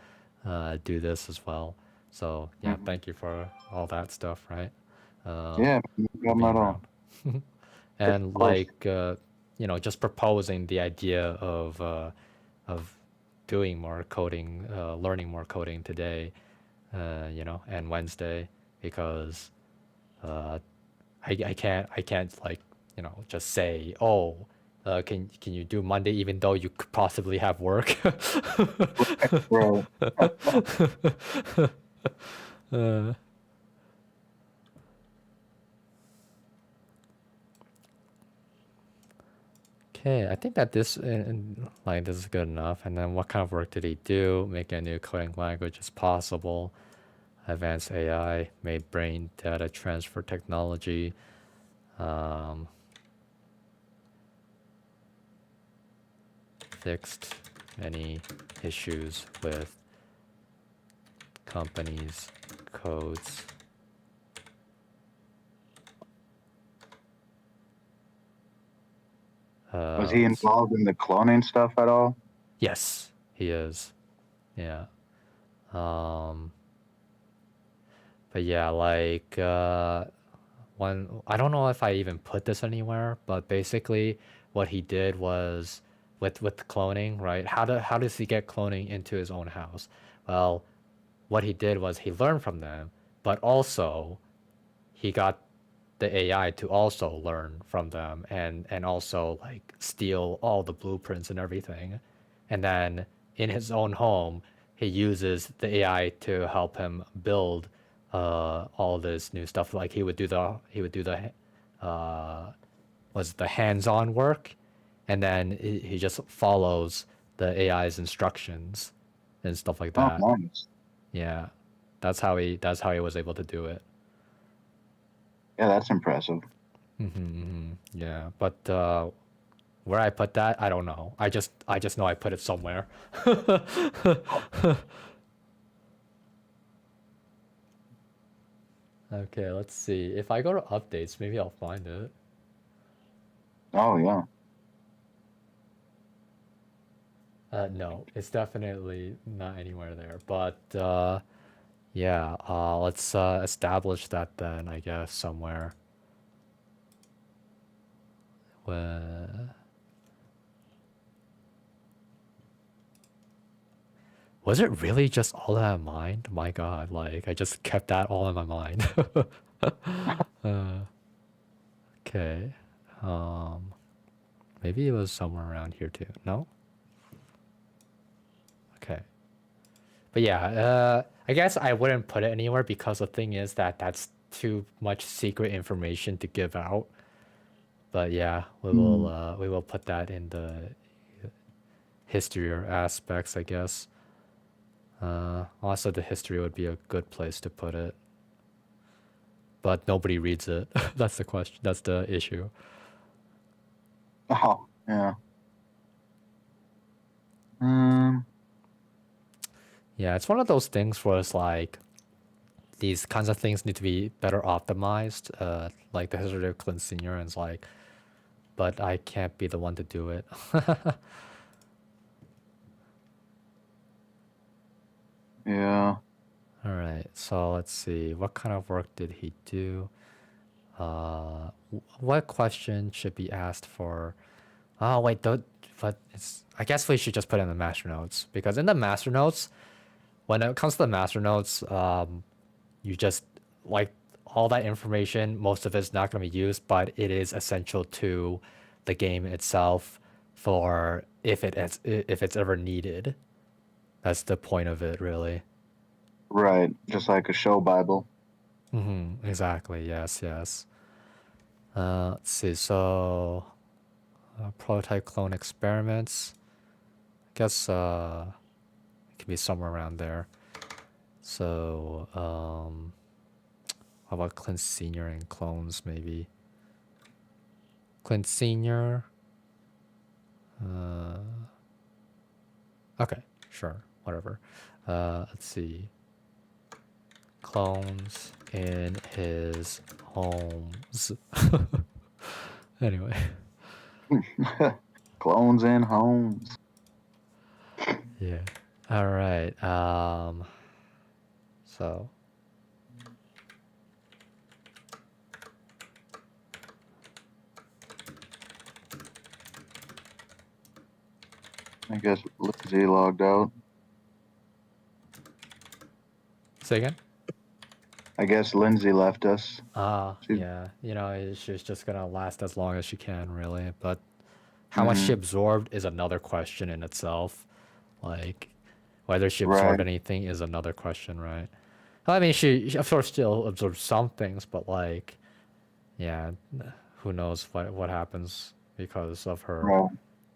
do this as well. So yeah, Mhm. thank you for all that stuff, right? Yeah, no For problem being at all. around. And Of course. like, you know, just proposing the idea of doing more coding, learning more coding today, you know, and Wednesday, because I can't like, you know, just say, oh, can you do Monday even though you could possibly have work? Right. Okay, I think that this like this is good enough. And then what kind of work did he do? Make a new coding language as possible. Advanced AI, made brain data transfer technology. Fixed any issues with companies' codes. Was he involved in the cloning stuff at all? Yes, he is. Yeah. But yeah, like one, I don't know if I even put this anywhere, but basically what he did was with cloning, right? How does he get cloning into his own house? Well, what he did was he learned from them, but also he got the AI to also learn from them and also like steal all the blueprints and everything. And then in his own home, he uses the AI to help him build all this new stuff. Like he would do the was the hands-on work, and then he just follows the AI's instructions and stuff like Oh, that. nice. Yeah, that's how he was able to do it. Yeah, that's impressive. Yeah, but where I put that, I don't know. I just know I put it somewhere. Okay, let's see. If I go to updates, maybe I'll find it. Oh, yeah. No, it's definitely not anywhere there. But yeah, let's establish that then, I guess, somewhere. Where... Was it really just all in my mind? My God, like I just kept that all in my mind. Okay. Maybe it was somewhere around here too. No? Okay. But yeah, I guess I wouldn't put it anywhere because the thing is that that's too much secret information to give out. But yeah, we will put that in the history or aspects, I guess. Also, the history would be a good place to put it, but nobody reads it. That's the question. That's the issue. Oh, yeah. Um, Yeah, it's one of those things where it's like these kinds of things need to be better optimized. Like the history of Clint Senior, and it's like, but I can't be the one to do it. yeah. All right, so let's see. What kind of work did he do? What question should be asked for? Oh wait, but it's. I guess we should just put it in the master notes because in the master notes, when it comes to the master notes, you just like all that information. Most of it's not going to be used, but it is essential to the game itself for if it's ever needed. That's the point of it, really. Right. Just like a show Bible. Exactly. Yes. Yes. Let's see. So, prototype clone experiments. I guess it can be somewhere around there. So, how about Clint Senior and clones? Maybe Clint Senior. Okay, sure, whatever. Let's see. Clones in his homes. Anyway. Clones in homes. Yeah. All right. So. I guess Lindsay logged out. Say again? I guess Lindsay left us. Yeah. You know, she's just gonna last as long as she can, really. But how much she absorbed is another question in itself. Like, whether she absorbed anything is another question, right? I mean, she of course still absorbed some things, but like, yeah, who knows what happens because of her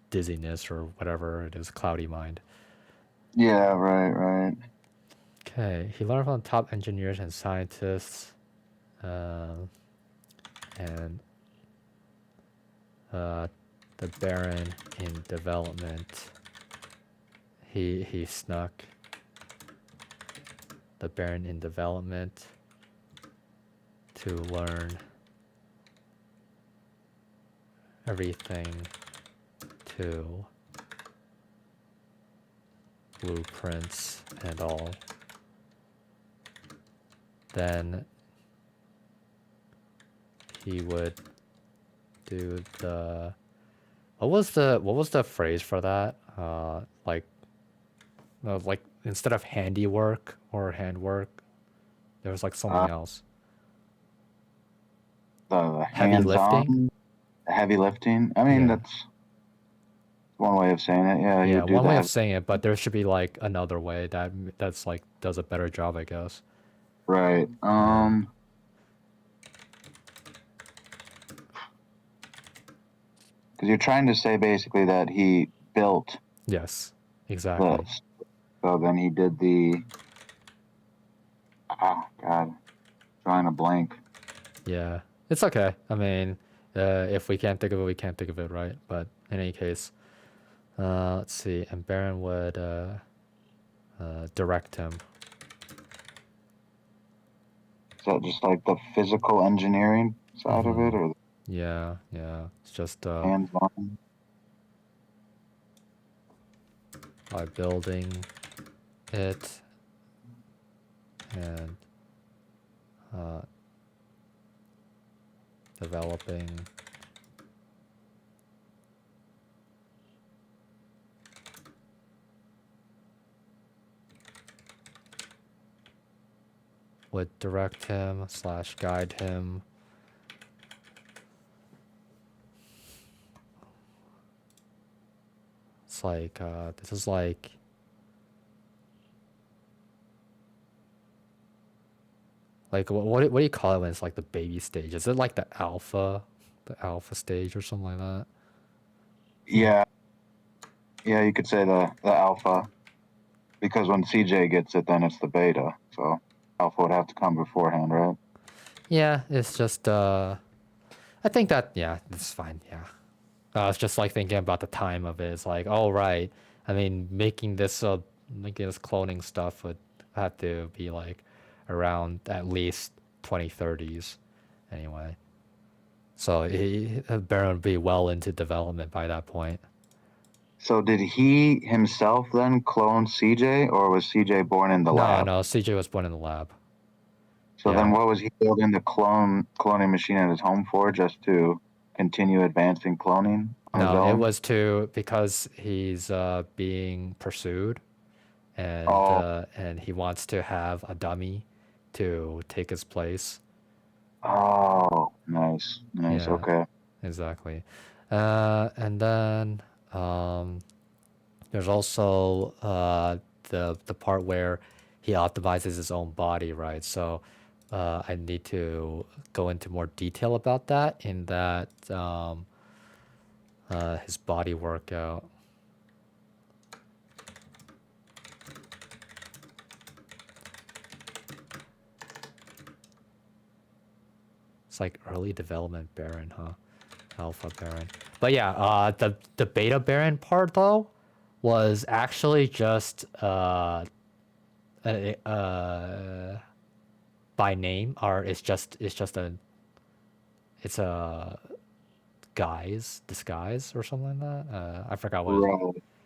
dizziness or whatever it is, cloudy mind. Yeah, right. Okay, he learned from top engineers and scientists, and the Baron in development. he snuck the Baron in development to learn everything to blueprints and all. Then he would do the what was the phrase for that? Like instead of handiwork or handwork, there was like something else. The Heavy lifting? hands-on, heavy lifting. I mean, Yeah. that's one way of saying it. Yeah, Yeah, you do one way that. of saying it, but there should be like another way that's like does a better job, I guess. Right. Because you're trying to say basically that he built Yes, exactly. this. So then he did the. Oh God, drawing a blank. Yeah, it's okay. I mean, if we can't think of it, we can't think of it, right? But in any case, let's see. And Baron would direct him. Is that just like the physical engineering side of it, or Yeah, it's just hands-on? by building it and developing would direct him / guide him. It's like this is like what do you call it when it's like the baby stage? Is it like the alpha stage or something like that? Yeah, you could say the alpha, because when CJ gets it, then it's the beta. So alpha would have to come beforehand, right? Yeah, it's just I think that it's fine. Yeah, I was just like thinking about the time of it. It's like, oh right, I mean making this cloning stuff would have to be like around at least 2030s anyway. So Baron would be well into development by that point. So did he himself then clone CJ, or was CJ born in the lab? No, CJ was born in the lab. So then what was he building the cloning machine at his home for, just to continue advancing cloning on his own? It was because he's being pursued, and and he wants to have a dummy to take his place. Oh, nice. Yeah, okay. Exactly. And then there's also the part where he optimizes his own body, right? So I need to go into more detail about that in that his body workout. It's like early development Baron, huh? Alpha Baron. But yeah, the beta Baron part though was actually just by name, or it's a disguise or something like that. I forgot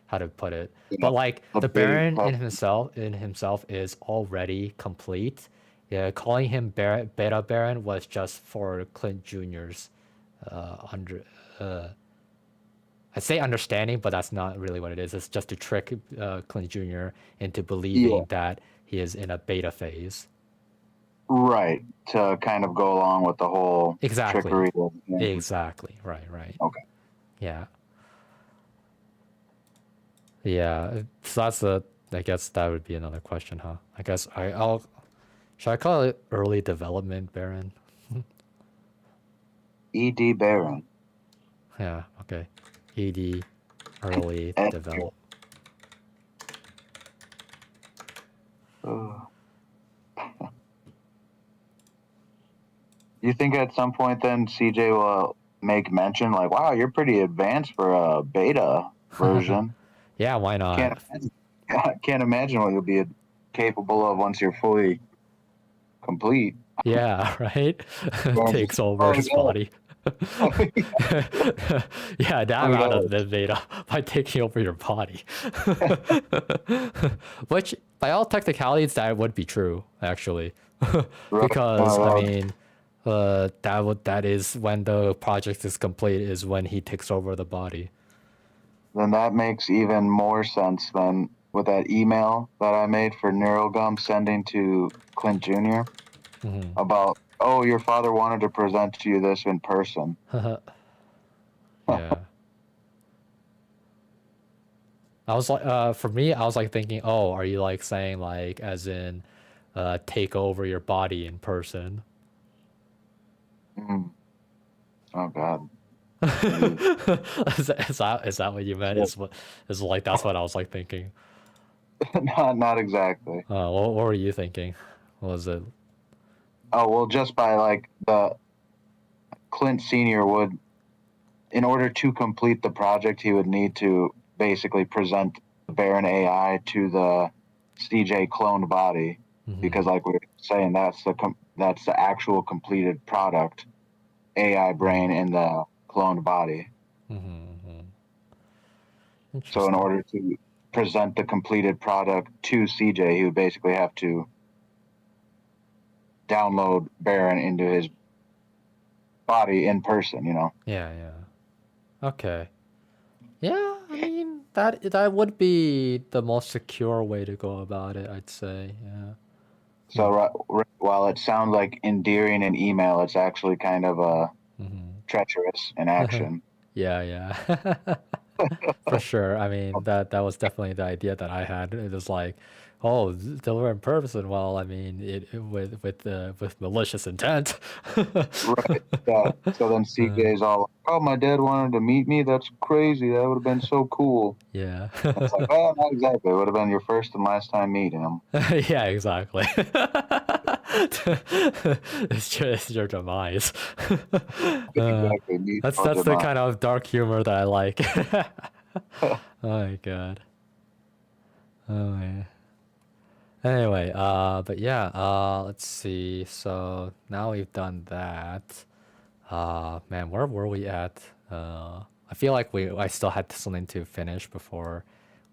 how to put it. Yeah, but like a the big Baron puff. in himself is already complete. Yeah, calling him Beta Baron was just for Clint Jr.'s I'd say understanding, but that's not really what it is. It's just to trick Clint Jr. into believing that he is in a beta phase. Right, to kind of go along with the whole trickery. Exactly. Right. Okay. Yeah. Yeah. So I guess that would be another question, huh? I guess should I call it early development Baron? ED Baron. Yeah, okay. ED early development. You think at some point then CJ will make mention like, wow, you're pretty advanced for a beta version? Yeah, why not? I can't imagine what you'll be capable of once you're fully complete. Yeah, right? Or Takes just, over oh his yeah, body. Yeah, that oh amount yeah, of been made up by taking over your body. Which, by all technicalities, that would be true, actually. right. Because, I mean, that is when the project is complete, is when he takes over the body. Then that makes even more sense than with that email that I made for Neurogum sending to Clint Jr. about, oh, your father wanted to present to you this in person. Yeah. I was like, for me, I was like thinking, oh, are you like saying like, as in, take over your body in person? Mm. Oh God. Is that what you meant? Is like that's what I was like thinking. Not exactly. What were you thinking? What was it? Oh well, just by like the Clint Senior would, in order to complete the project, he would need to basically present the Baron AI to the CJ cloned body, because like we were saying, that's the actual completed product, AI brain in the cloned body. So in Interesting. order to present the completed product to CJ, he would basically have to download Baron into his body in person, you know. Yeah, yeah. Okay. Yeah, I mean that would be the most secure way to go about it, I'd say. Yeah. So while it sounds like endearing in email, it's actually kind of treacherous in action. Yeah, yeah. For sure. I mean, that was definitely the idea that I had. It was like, oh, deliver in person. Well, I mean, with malicious intent. Right. Yeah. So then CJ's all like, oh, my dad wanted to meet me. That's crazy. That would have been so cool. Yeah. It's like, well, not exactly. It would have been your first and last time meeting him. Yeah, exactly. It's your demise. Exactly. Meet your That's the demise. kind of dark humor that I like. Oh my god. Oh man. Anyway, but yeah, let's see. So now we've done that. Man, where were we at? I feel like I still had something to finish before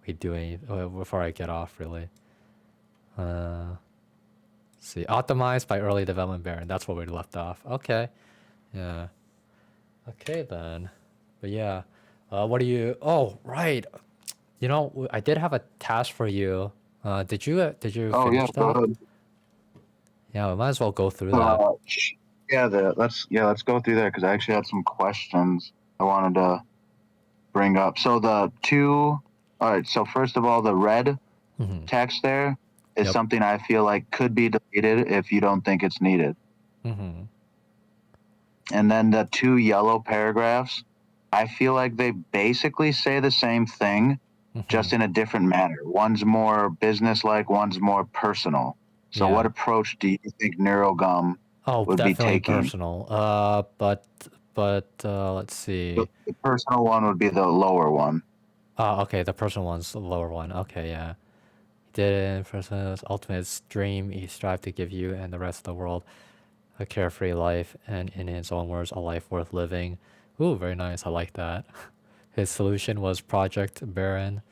we do any, before I get off really. Let's see, optimized by early development Baron. That's where we left off. Okay, yeah. Okay then, but yeah, what do you? Oh right, you know I did have a task for you. Did you Oh, yeah. finish Go that? ahead. Yeah, we might as well go through that. Uh, let's go through there because I actually had some questions I wanted to bring up. So the two, all right. So first of all, the red text there is Yep. something I feel like could be deleted if you don't think it's needed. And then the two yellow paragraphs, I feel like they basically say the same thing, just in a different manner. One's more business-like, one's more personal. So what Yeah. approach do you think Neurogum Oh, would be definitely taking? personal. But let's see. The personal one would be the lower one. Oh, okay, the personal one's the lower one. Okay, yeah. He did it in person's ultimate dream. He strived to give you and the rest of the world a carefree life, and in his own words, a life worth living. Ooh, very nice. I like that. His solution was Project Baron.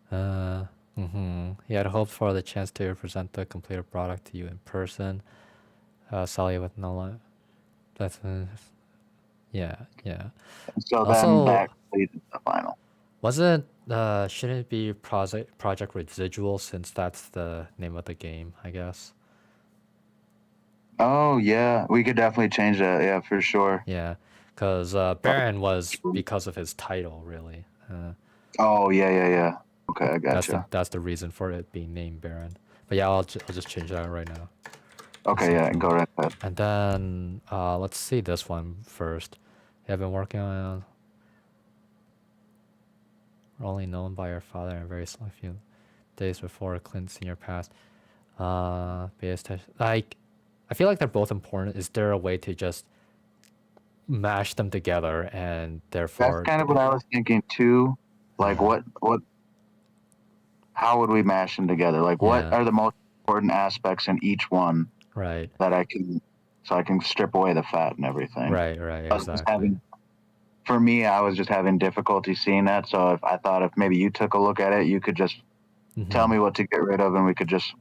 He had hoped for the chance to present the completed product to you in person. Sally with no life. That's yeah, yeah. So then Also, that leads to the final. wasn't shouldn't it be Project Residual since that's the name of the game, I guess. Oh yeah, we could definitely change that. Yeah, for sure. Yeah, because Baron was because of his title, really. Oh yeah. Okay, I gotcha. That's the reason for it being named Baron. But yeah, I'll just change that right now. Okay, yeah, go right ahead. And then let's see this one first. You have been working on only known by your father and very select few days before Clint Senior passed. Like, I feel like they're both important. Is there a way to just mash them together and That's therefore? kind of what I was thinking too. Like, what how would we mash them together? Like, what Yeah. are the most important aspects in each one Right. that I can, so I can strip away the fat and everything. Right. I was just Exactly. for me, I was just having difficulty seeing that. So if I thought if maybe you took a look at it, you could just tell me what to get rid of, and we could just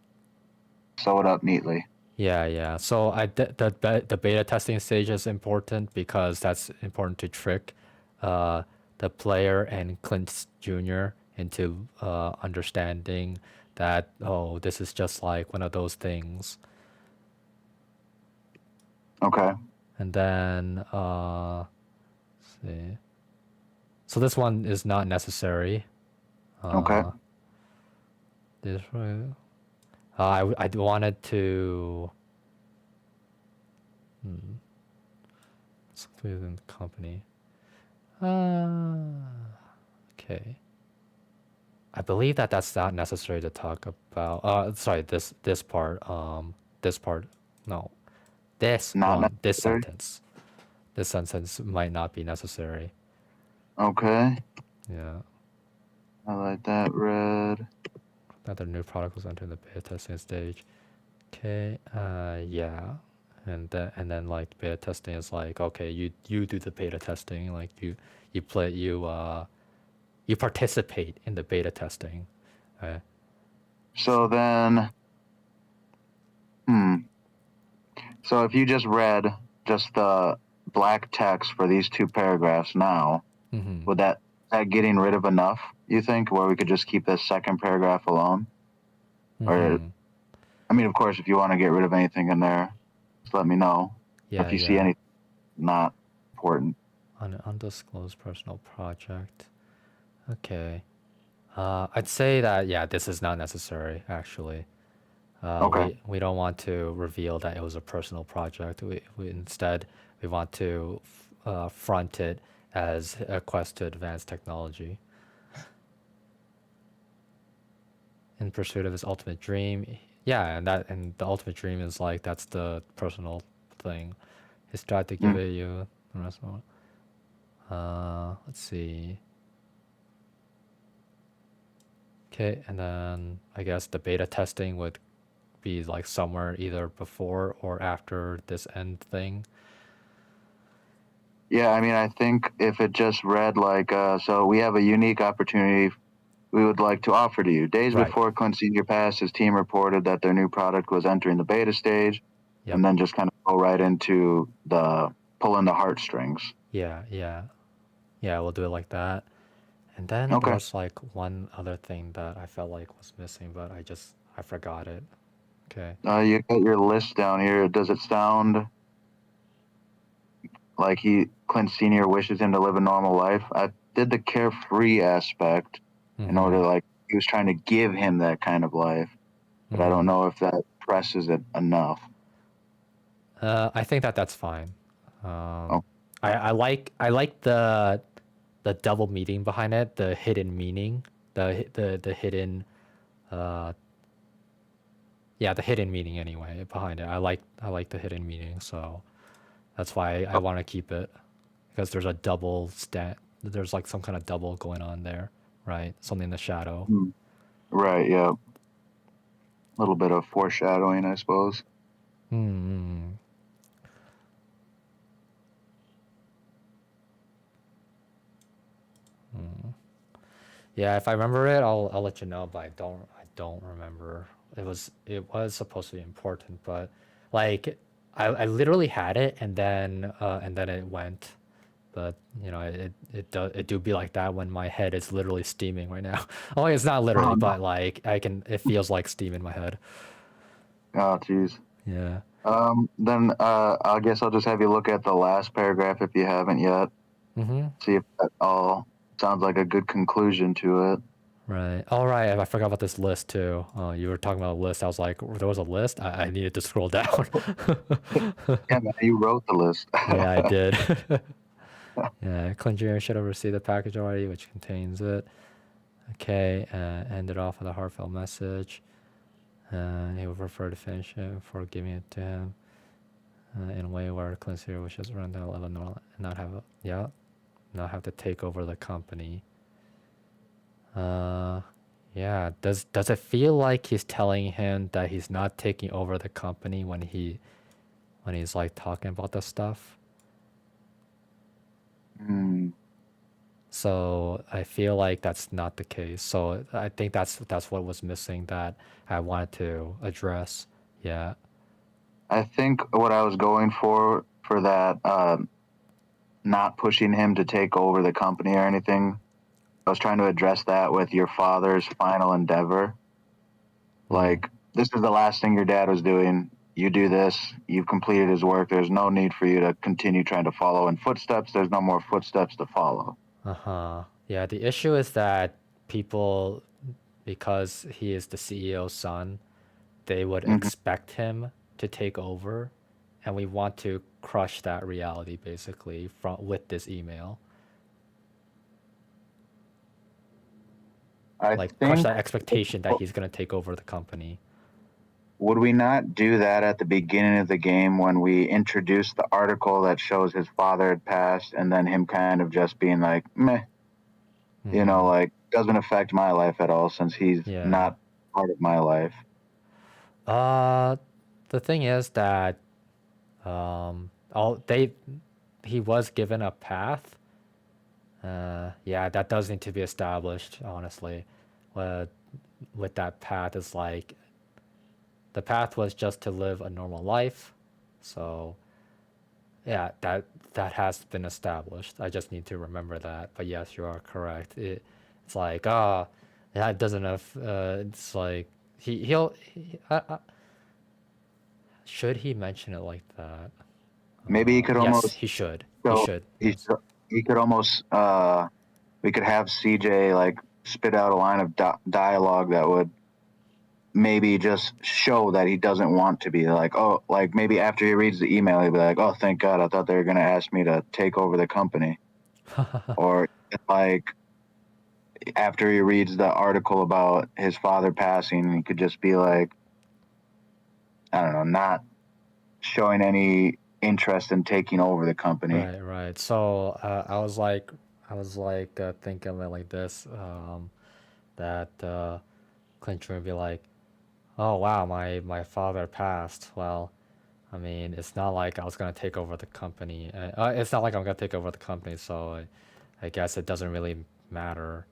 sew it up neatly. Yeah. So the beta testing stage is important because that's important to trick the player and Clint Jr. into understanding that, oh, this is just like one of those things. Okay. And then let's see. So this one is not necessary. Okay. This I wanted to. It's within the company. Okay. I believe that that's not necessary to talk about. Sorry, this part. This part. No, this Not one. This necessary. sentence. This sentence might not be necessary. Okay. Yeah. I like that red. That the new product was entering the beta testing stage. Okay. Yeah. And then like beta testing is like, okay, you do the beta testing, like you participate in the beta testing. So then, so if you just read just the black text for these two paragraphs now, would that getting rid of enough, you think, where we could just keep this second paragraph alone? Or, I mean, of course, if you want to get rid of anything in there, just let me know. Yeah. If you see anything not important. On an undisclosed personal project. Okay. I'd say that, yeah, this is not necessary, actually. Okay. We don't want to reveal that it was a personal project. We instead, we want to front it as a quest to advance technology. In pursuit of his ultimate dream. Yeah, and the ultimate dream is like, that's the personal thing. He's tried to give it you the rest of it. Let's see. Okay, and then I guess the beta testing would be like somewhere either before or after this end thing. Yeah, I mean, I think if it just read like, so we have a unique opportunity we would like to offer to you. Days before Clint Sr. passed, his team reported that their new product was entering the beta stage, and then just kind of go right into the pulling the heartstrings. Yeah, we'll do it like that. And then there was like one other thing that I felt like was missing, but I forgot it. Okay. You got your list down here. Does it sound like Clint Sr. wishes him to live a normal life? I did the carefree aspect in order, like, he was trying to give him that kind of life, but I don't know if that presses it enough. I think that's fine. I like the double meaning behind it, the hidden meaning, the hidden the hidden meaning anyway behind it. I like the hidden meaning, so that's why I want to keep it, because there's a double there's like some kind of double going on there, right? Something in the shadow. Right, yeah. A little bit of foreshadowing, I suppose. Yeah, if I remember it, I'll let you know, but I don't remember. It was supposed to be important, but like I literally had it, and then it went. But you know, it do be like that when my head is literally steaming right now. Oh, it's not literally, but like it feels like steam in my head. Oh, jeez. Yeah. Then I guess I'll just have you look at the last paragraph if you haven't yet. See if that all sounds like a good conclusion to it. Right. All right. I forgot about this list too. You were talking about a list. I was like, there was a list. I needed to scroll down. Yeah, man, you wrote the list. Yeah, I did. Yeah, Clint Jr. should have received the package already, which contains it. Okay, ended off with a heartfelt message. He would prefer to finish it before giving it to him in a way where Clint Jr. wishes to run down 11 and not have to take over the company. Yeah, does it feel like he's telling him that he's not taking over the company when he's like talking about this stuff? Hmm. So I feel like that's not the case. So I think that's what was missing that I wanted to address. Yeah. I think what I was going for that, not pushing him to take over the company or anything. I was trying to address that with your father's final endeavor. Like, this is the last thing your dad was doing. You do this, you've completed his work. There's no need for you to continue trying to follow in footsteps. There's no more footsteps to follow. Uh-huh. Yeah, the issue is that people, because he is the CEO's son, they would Hmm. expect him to take over, and we want to crush that reality basically from with this email. I Like crush think, that expectation that he's going to take over the company. would we not do that at the beginning of the game when we introduce the article that shows his father had passed and then him kind of just being like, meh, like, doesn't affect my life at all since he's Yeah. not part of my life. Uh, the thing is that all they he was given a path. Yeah, that does need to be established, honestly. Uh, with that path is like the path was just to live a normal life. So yeah, that has been established. I just need to remember that. But yes, you are correct. It's like that doesn't have. It's like should he mention it like that? Maybe he could Yes, almost he should. He so should. he Yes. should- he could almost we could have CJ like spit out a line of dialogue that would maybe just show that he doesn't want to be like, oh, like maybe after he reads the email he'll be like, oh, thank God, I thought they were going to ask me to take over the company. Or like after he reads the article about his father passing he could just be like, I don't know, not showing any interest in taking over the company. Right, right. So I was like thinking of it like this, that Clinton would be like, "Oh wow, my father passed. Well, I mean, it's not like I was gonna take over the company. It's not like I'm gonna take over the company, so I guess it doesn't really matter."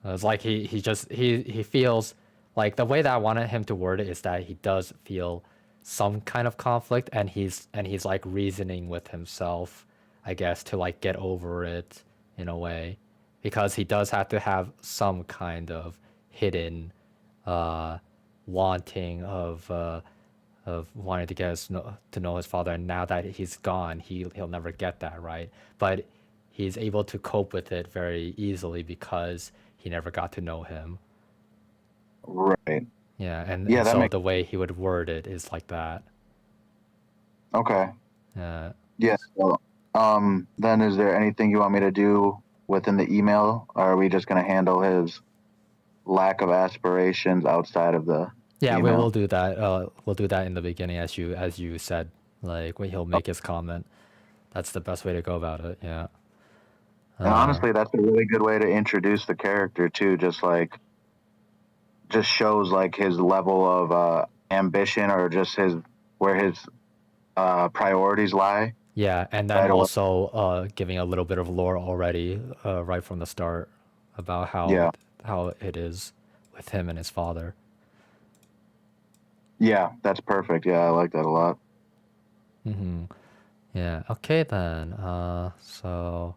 It's like he just he feels like the way that I wanted him to word it is that he does feel some kind of conflict, and he's like reasoning with himself, I guess, to like get over it in a way, because he does have to have some kind of hidden uh wanting of wanting to to know his father, and now that he's gone, he'll never get that, right? But he's able to cope with it very easily because he never got to know him. Right. Yeah, Yeah, and that so makes the way he would word it is like that. okay. Uh, Yeah. So, then is there anything you want me to do within the email, or are we just going to handle his lack of aspirations outside of the yeah, we will email? do that. We'll do that in the beginning, as you said, like when he'll make his comment. That's the best way to go about it. Yeah. And honestly, that's a really good way to introduce the character too. Just shows like his level of ambition or just his where his priorities lie Yeah, and then right away. also giving a little bit of lore already right from the start about Yeah. how it is with him and his father. Yeah, that's perfect. Yeah, I like that a lot. Yeah. Okay then. So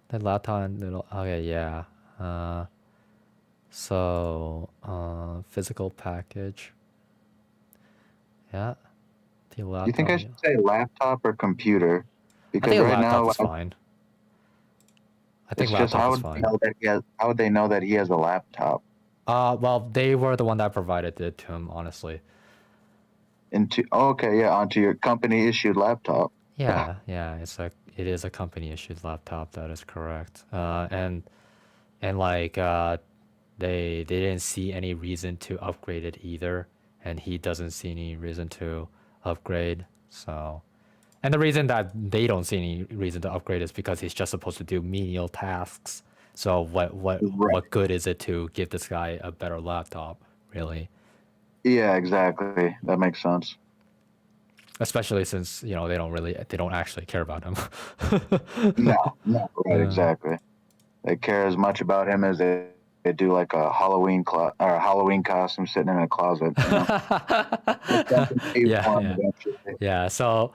the laptop and little. Okay. Yeah. Uh, physical package. Yeah. The You think laptop. I should say laptop or computer? I Because think a right laptop now is fine. I think it's just laptop how is would they fine. know that how would they know that he has a laptop? Well, they were the one that provided it to him, honestly. Okay, yeah, onto your company issued laptop. Yeah, yeah, it is a company issued laptop. That is correct. And like they didn't see any reason to upgrade it either, and he doesn't see any reason to upgrade. So, and the reason that they don't see any reason to upgrade is because he's just supposed to do menial tasks. So what Right. what good is it to give this guy a better laptop, really? Yeah, exactly. That makes sense. Especially since, you know, they don't actually care about him. No, no, right, Uh, exactly. They care as much about him as they do like a or a Halloween costume sitting in a closet. You know, it's something paid yeah, for him yeah. eventually. Yeah, so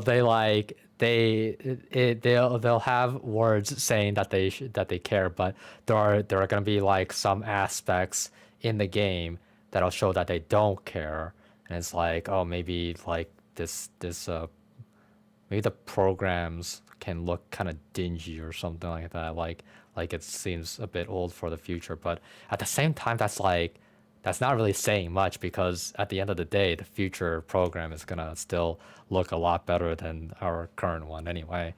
they like they'll have words saying that that they care, but there are gonna be like some aspects in the game that'll show that they don't care, and it's like, oh, maybe like this maybe the programs can look kind of dingy or something like that, like it seems a bit old for the future, but at the same time that's not really saying much, because at the end of the day the future program is gonna still look a lot better than our current one anyway.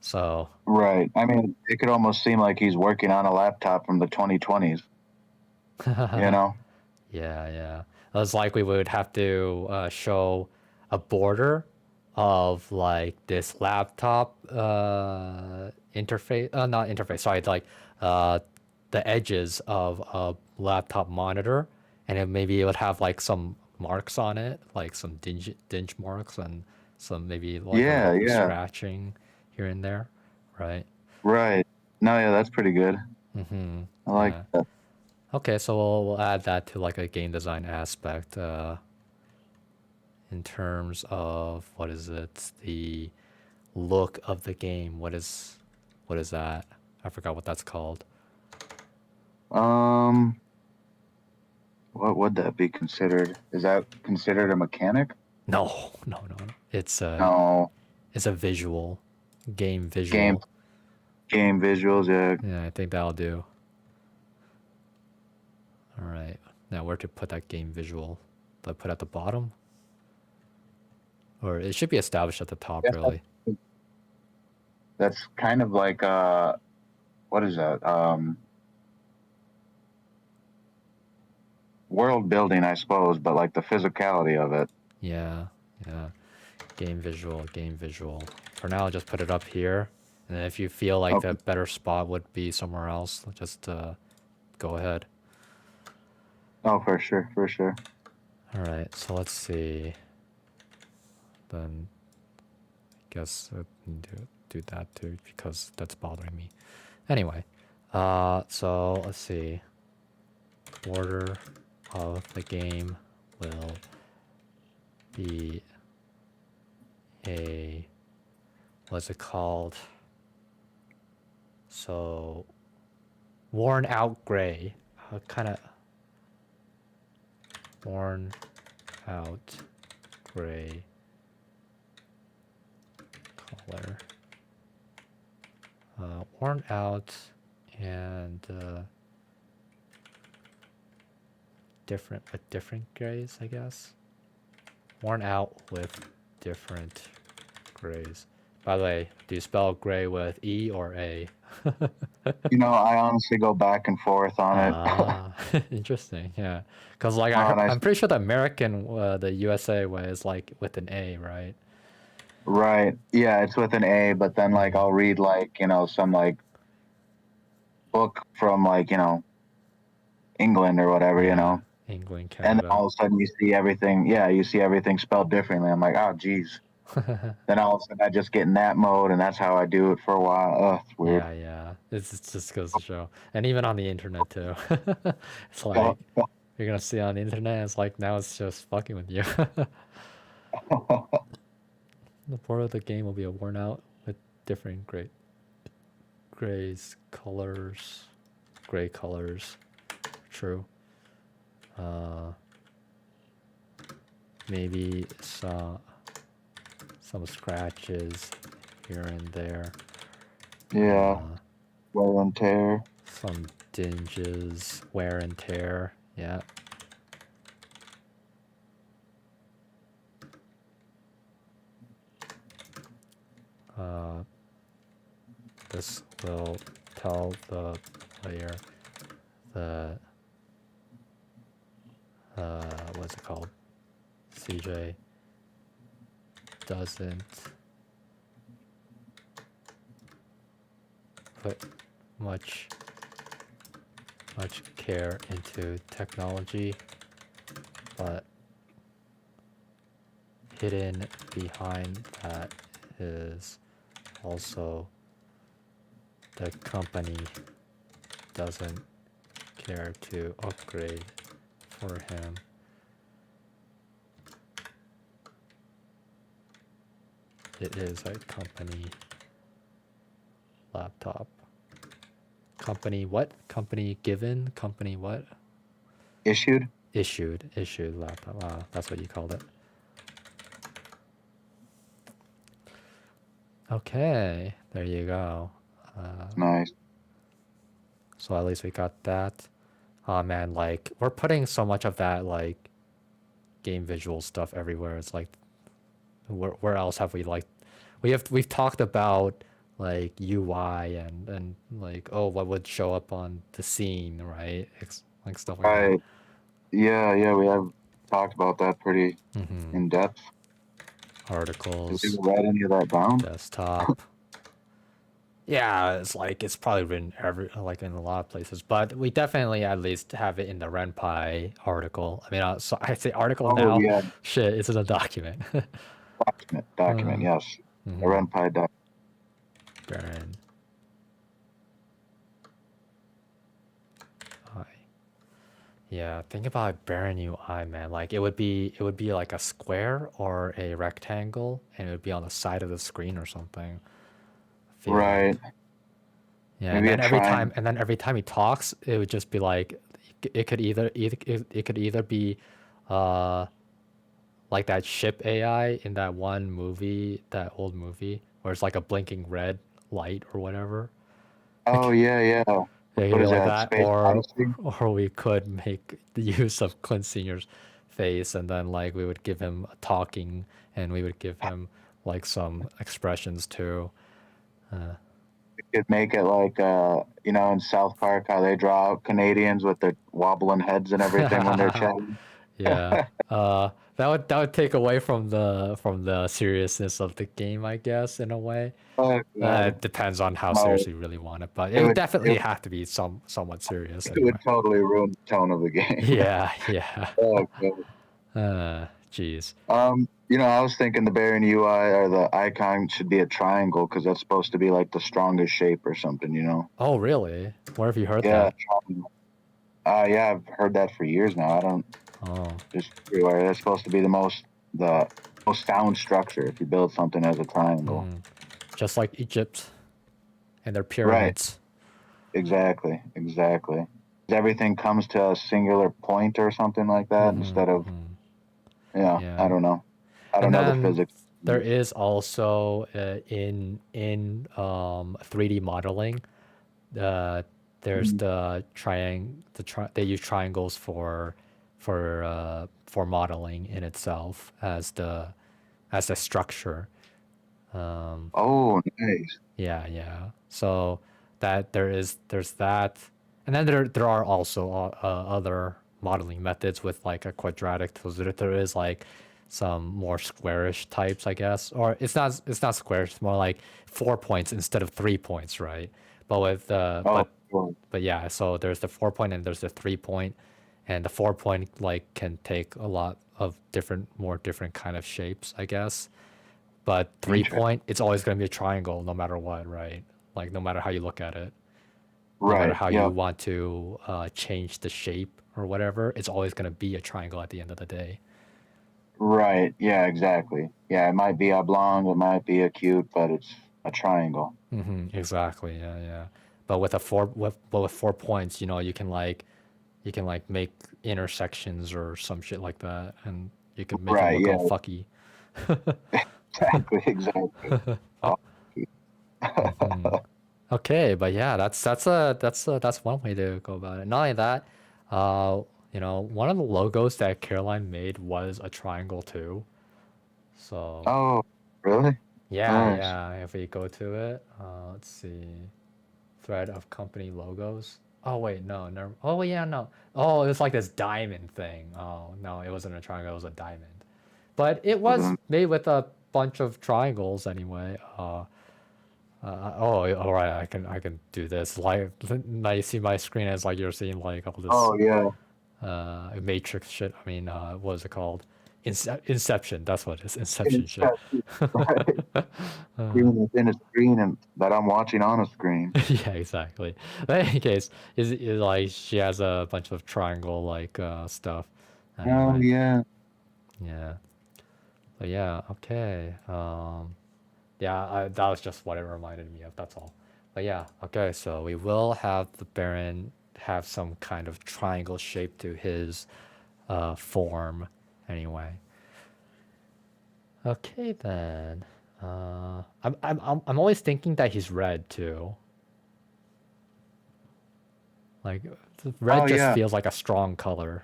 So Right. I mean, it could almost seem like he's working on a laptop from the 2020s. You know. yeah, yeah. It's like we would have to show a border of like this laptop interface, not interface, sorry, like uh, the edges of a laptop monitor, and then maybe it would have like some marks on it, like some dinge marks, and some maybe like a Yeah. little Yeah. scratching here and there, right? Right. No. Yeah. That's pretty good. I like Yeah. that. Okay, so we'll add that to like a game design aspect. In terms of what is it, the look of the game, what is that? I forgot what that's called. Um. What would that be considered? Is that considered a mechanic? No. No. It's a visual, game Game. visual. Game visuals. Yeah. Yeah, I think that'll do. All right, now where to put that game visual? Do I put at the bottom, or it should be established at the top, Yes, really? that's kind of like what is that? World building, I suppose, but like the physicality of it. Yeah, yeah. Game visual, game visual. For now, I'll just put it up here. And then if you feel like Okay. the better spot would be somewhere else, just go ahead. Oh, for sure, for sure. All right, so let's see. Then I guess I need to do that too, because that's bothering me. Anyway, so let's see. Order of the game will be a, what's it called? So worn out gray, kind of worn out gray color. Worn out and different grays, I guess. Worn out with different grays. By the way, do you spell gray with E or A? You know, I honestly go back and forth on it. Ah, interesting. Yeah, because like And I'm pretty sure the American, the USA way is like with an A, right? right, yeah, it's with an A, but then like I'll read like some like book from like England or whatever, Yeah, England, and then Canada. all of a sudden you see everything. Yeah, you see everything spelled differently. I'm like, oh, geez. Then all of a sudden I just get in that mode, and that's how I do it for a while. Oh, it's weird. Yeah, yeah. It just goes to show, and even on the internet too. It's Oh, like you're gonna see on the internet. It's like now it's just fucking with you. The board of the game will be worn out with different grays, colors, gray colors. True. Maybe some scratches here and there. yeah, wear and tear. Some dinges, wear and tear. Yeah. This will tell the player that what's it called? CJ doesn't put much care into technology, but hidden behind that is also the company doesn't care to upgrade for him. It is a company laptop. Company what? Company given? Company what? Issued? Issued laptop. Wow, that's what you called it. Okay, there you go. Nice. So at least we got that. Oh man, like we're putting so much of that like game visual stuff everywhere. It's like where else have we like we've talked about like UI and like what would show up on the scene, right? Like stuff like Right. Yeah, we have talked about that pretty that. Mm-hmm. in depth. Articles, Did you write any of that down? desktop. Yeah, it's probably written like in a lot of places, but we definitely at least have it in the RenPy article. I mean, so I say article Oh now. yeah, Shit, it's in a document. document. Yes, the Mhm. RenPy document. Baron. I. Yeah, think about Baron UI, man. Like it would be like a square or a rectangle, and it would be on the side of the screen or something. I feel Right. like. Yeah, Maybe a triangle. and then every time he talks, it would just be like it could either be uh like that ship AI in that one movie, that old movie, where it's like a blinking red light or whatever. Oh yeah. It could What be is like that? that, Space Odyssey? or we could make the use of Clint Senior's face, and then like we would give him a talking, and we would give him like some expressions too. Could make it like in South Park how they draw Canadians with their wobbling heads and everything when they're chatting. Yeah. That would take away from the seriousness of the game, I guess, in a way. Yeah. It depends on how No, serious you really want it, but it it would would definitely it, have to be somewhat serious it anyway. would totally ruin the tone of the game. Yeah. Oh, God. Jeez. I was thinking the Baron UI or the icon should be a triangle because that's supposed to be like the strongest shape or something. Oh, really? Where have you heard Yeah, that? triangle. Yeah, I've heard that for years now. I don't Oh, just everywhere. That's supposed to be the most sound structure if you build something as a triangle. just like Egypt and their Right. pyramids. Exactly. Everything comes to a singular point or something like that instead of I Yeah. don't know. I And don't know the then physics. there is also in 3D modeling, uh, there's they use triangles for modeling in itself as the structure. Oh, nice. Yeah. So that there's that, and then there are also other modeling methods with like a quadratic. So there is like some more squarish types, I guess, or it's not squarish. It's more like 4 points instead of 3 points, right? But with Oh, cool. but yeah, so there's the 4 point and there's the 3 point, and the 4 point like can take a lot of more different kind of shapes, I guess. But three Interesting. point, it's always going to be a triangle no matter what, right? Like no matter how you look at it, no matter Right. how you Yep. want to change the shape or whatever, it's always going to be a triangle at the end of the day. Right. Yeah, exactly. Yeah, it might be oblong, it might be acute, but it's a triangle. Exactly. Yeah. But with with 4 points, you can like make intersections or some shit like that, and you can make them Right. look Yeah, all fucky. exactly. Oh, Okay, but yeah, that's one way to go about it. Not only that, one of the logos that Caroline made was a triangle too. So oh, really? yeah, Nice. yeah. If we go to it, let's see, thread of company logos. Oh wait, no, never. Oh yeah, no. Oh, it was like this diamond thing. Oh no, it wasn't a triangle. It was a diamond. But it was Wasn't made with a bunch of triangles anyway. Oh, all right. I can do this. Like now you see my screen as like you're seeing like all this Oh yeah. matrix shit. I mean, what is it called? Inception. That's what it is. Inception It's shit. right. Screen within a screen, and that I'm watching on a screen. Yeah, exactly. But in any case, is like she has a bunch of triangle like stuff. Oh Anyway, yeah. yeah. But yeah, okay. Yeah, that was just what it reminded me of. That's all. But yeah, okay. So we will have the Baron have some kind of triangle shape to his form. Anyway. Okay then. I'm always thinking that he's red too. Like red Oh just yeah. feels like a strong color.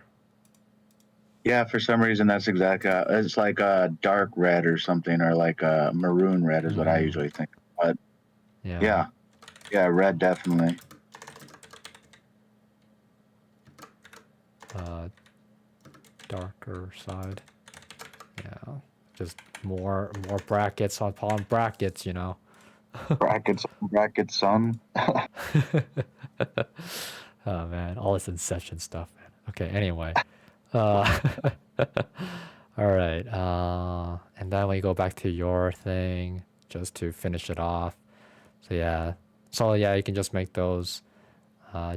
Yeah. For some reason, that's exactly. It's like a dark red or something, or like a maroon red is what I usually think. But Yeah. yeah, red definitely. Darker side. Yeah. Just more brackets upon brackets, you know. Brackets, sun. Oh man, all this Inception stuff, man. Okay, anyway. Uh, all right. And then we go back to your thing just to finish it off. So yeah. So yeah, you can just make those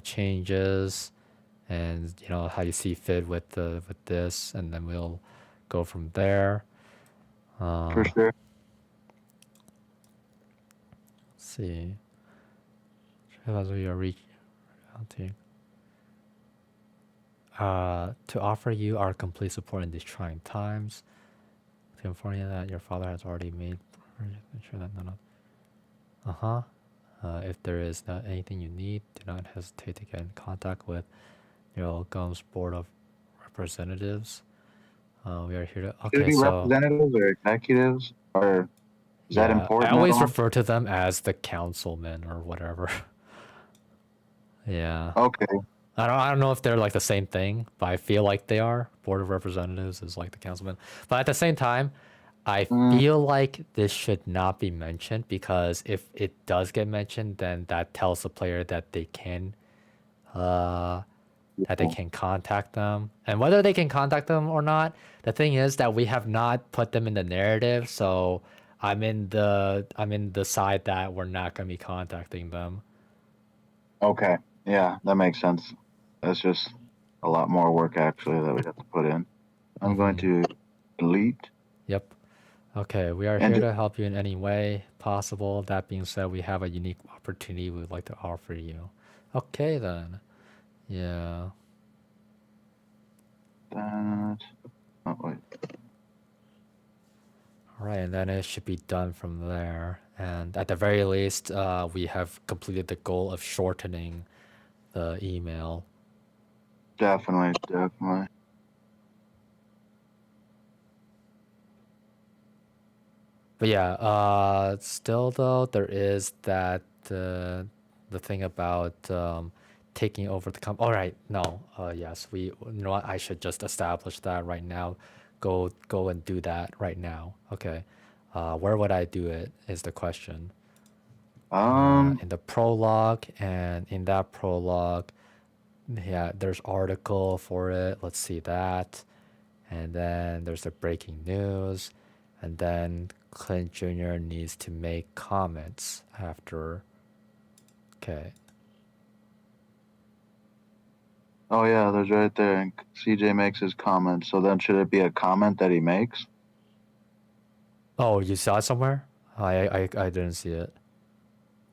changes and you know how you see fit with this, and then we'll go from there. For sure. Let's see. As we are reaching to offer you our complete support in these trying times. To inform you that your father has already made sure that none of if there is not anything you need, do not hesitate to get in contact with your Gum's board of representatives. We are here to. Should it Okay, be so representatives or executives, or is that yeah, I important at always all? refer to them as the councilmen or whatever. Yeah, Okay. I don't know if they're like the same thing, but I feel like they are. Board of representatives is like the councilmen, but at the same time, I Mm, feel like this should not be mentioned because if it does get mentioned, then that tells the player that they can uh yeah. contact them. And whether they can contact them or not, the thing is that we have not put them in the narrative, so I'm in the side that we're not gonna be contacting them. Okay. Yeah, that makes sense. That's just a lot more work actually that we have to put in. I'm going to delete Yep. Okay, we are and here just, to help you in any way possible. That being said, we have a unique opportunity we would like to offer you. Okay then. Yeah. that. Oh wait. All right, and then it should be done from there. And at the very least, we have completed the goal of shortening the email. Definitely. But yeah, still though, there is that the thing about taking over the All right, no, yes, you know what? I should just establish that right now. Go and do that right now. Okay, where would I do it? Is the question. Um. In the prologue, and in that prologue, yeah, there's article for it. Let's see that. And then there's the breaking news. And then Clint Jr. needs to make comments after. Okay. Oh yeah, there's right there. And CJ makes his comment. So then, should it be a comment that he makes? Oh, you saw it somewhere? I didn't see it.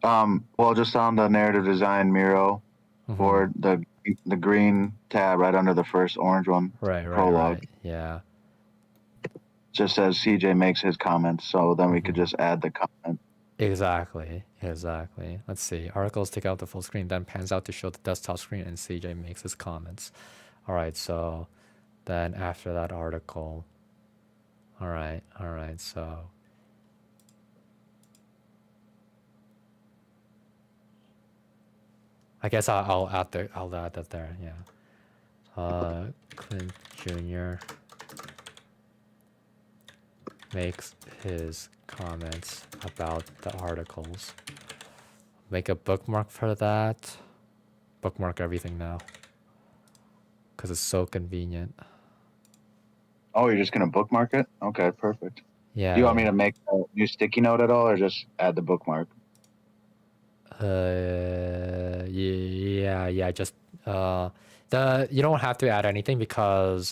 Well, just on the narrative design Miro for the green tab right under the first orange one, prologue. Right. Yeah. Just says CJ makes his comments. So then we could just add the comment. Exactly. Let's see. Articles take out the full screen, then pans out to show the desktop screen, and CJ makes his comments. All right. So then after that article. All right. So. I guess I'll add that there. Yeah. Clint Jr. makes his comments about the articles. make a bookmark for that. Bookmark everything now. Because it's so convenient. Oh, you're just gonna bookmark it? Okay, perfect. Yeah. Do you want me to make a new sticky note at all, or just add the bookmark? Yeah. Just you don't have to add anything because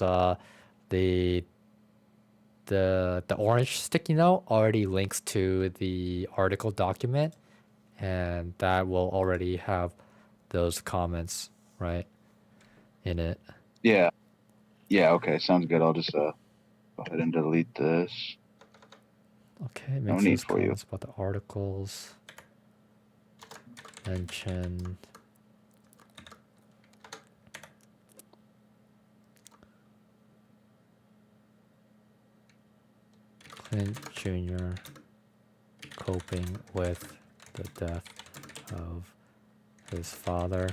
the orange sticky note already links to the article document, and that will already have those comments right in it. Yeah. Yeah. Okay, sounds good. I'll just go ahead and delete this. Okay, No makes need those for you. comments about the articles. Mention. Clint Jr. coping with the death of his father.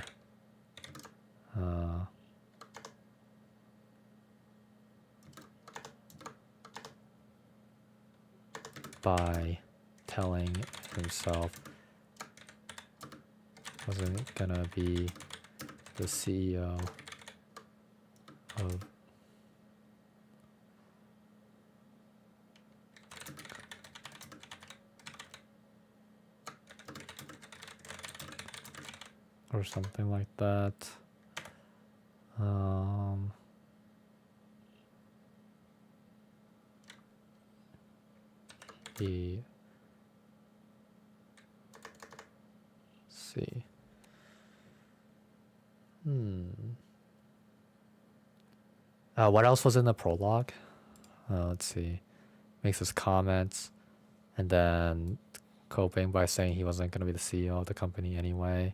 By telling himself wasn't gonna be the CEO of or something like that. He see. What else was in the prologue? Let's see. Makes his comments, and then coping by saying he wasn't going to be the CEO of the company anyway.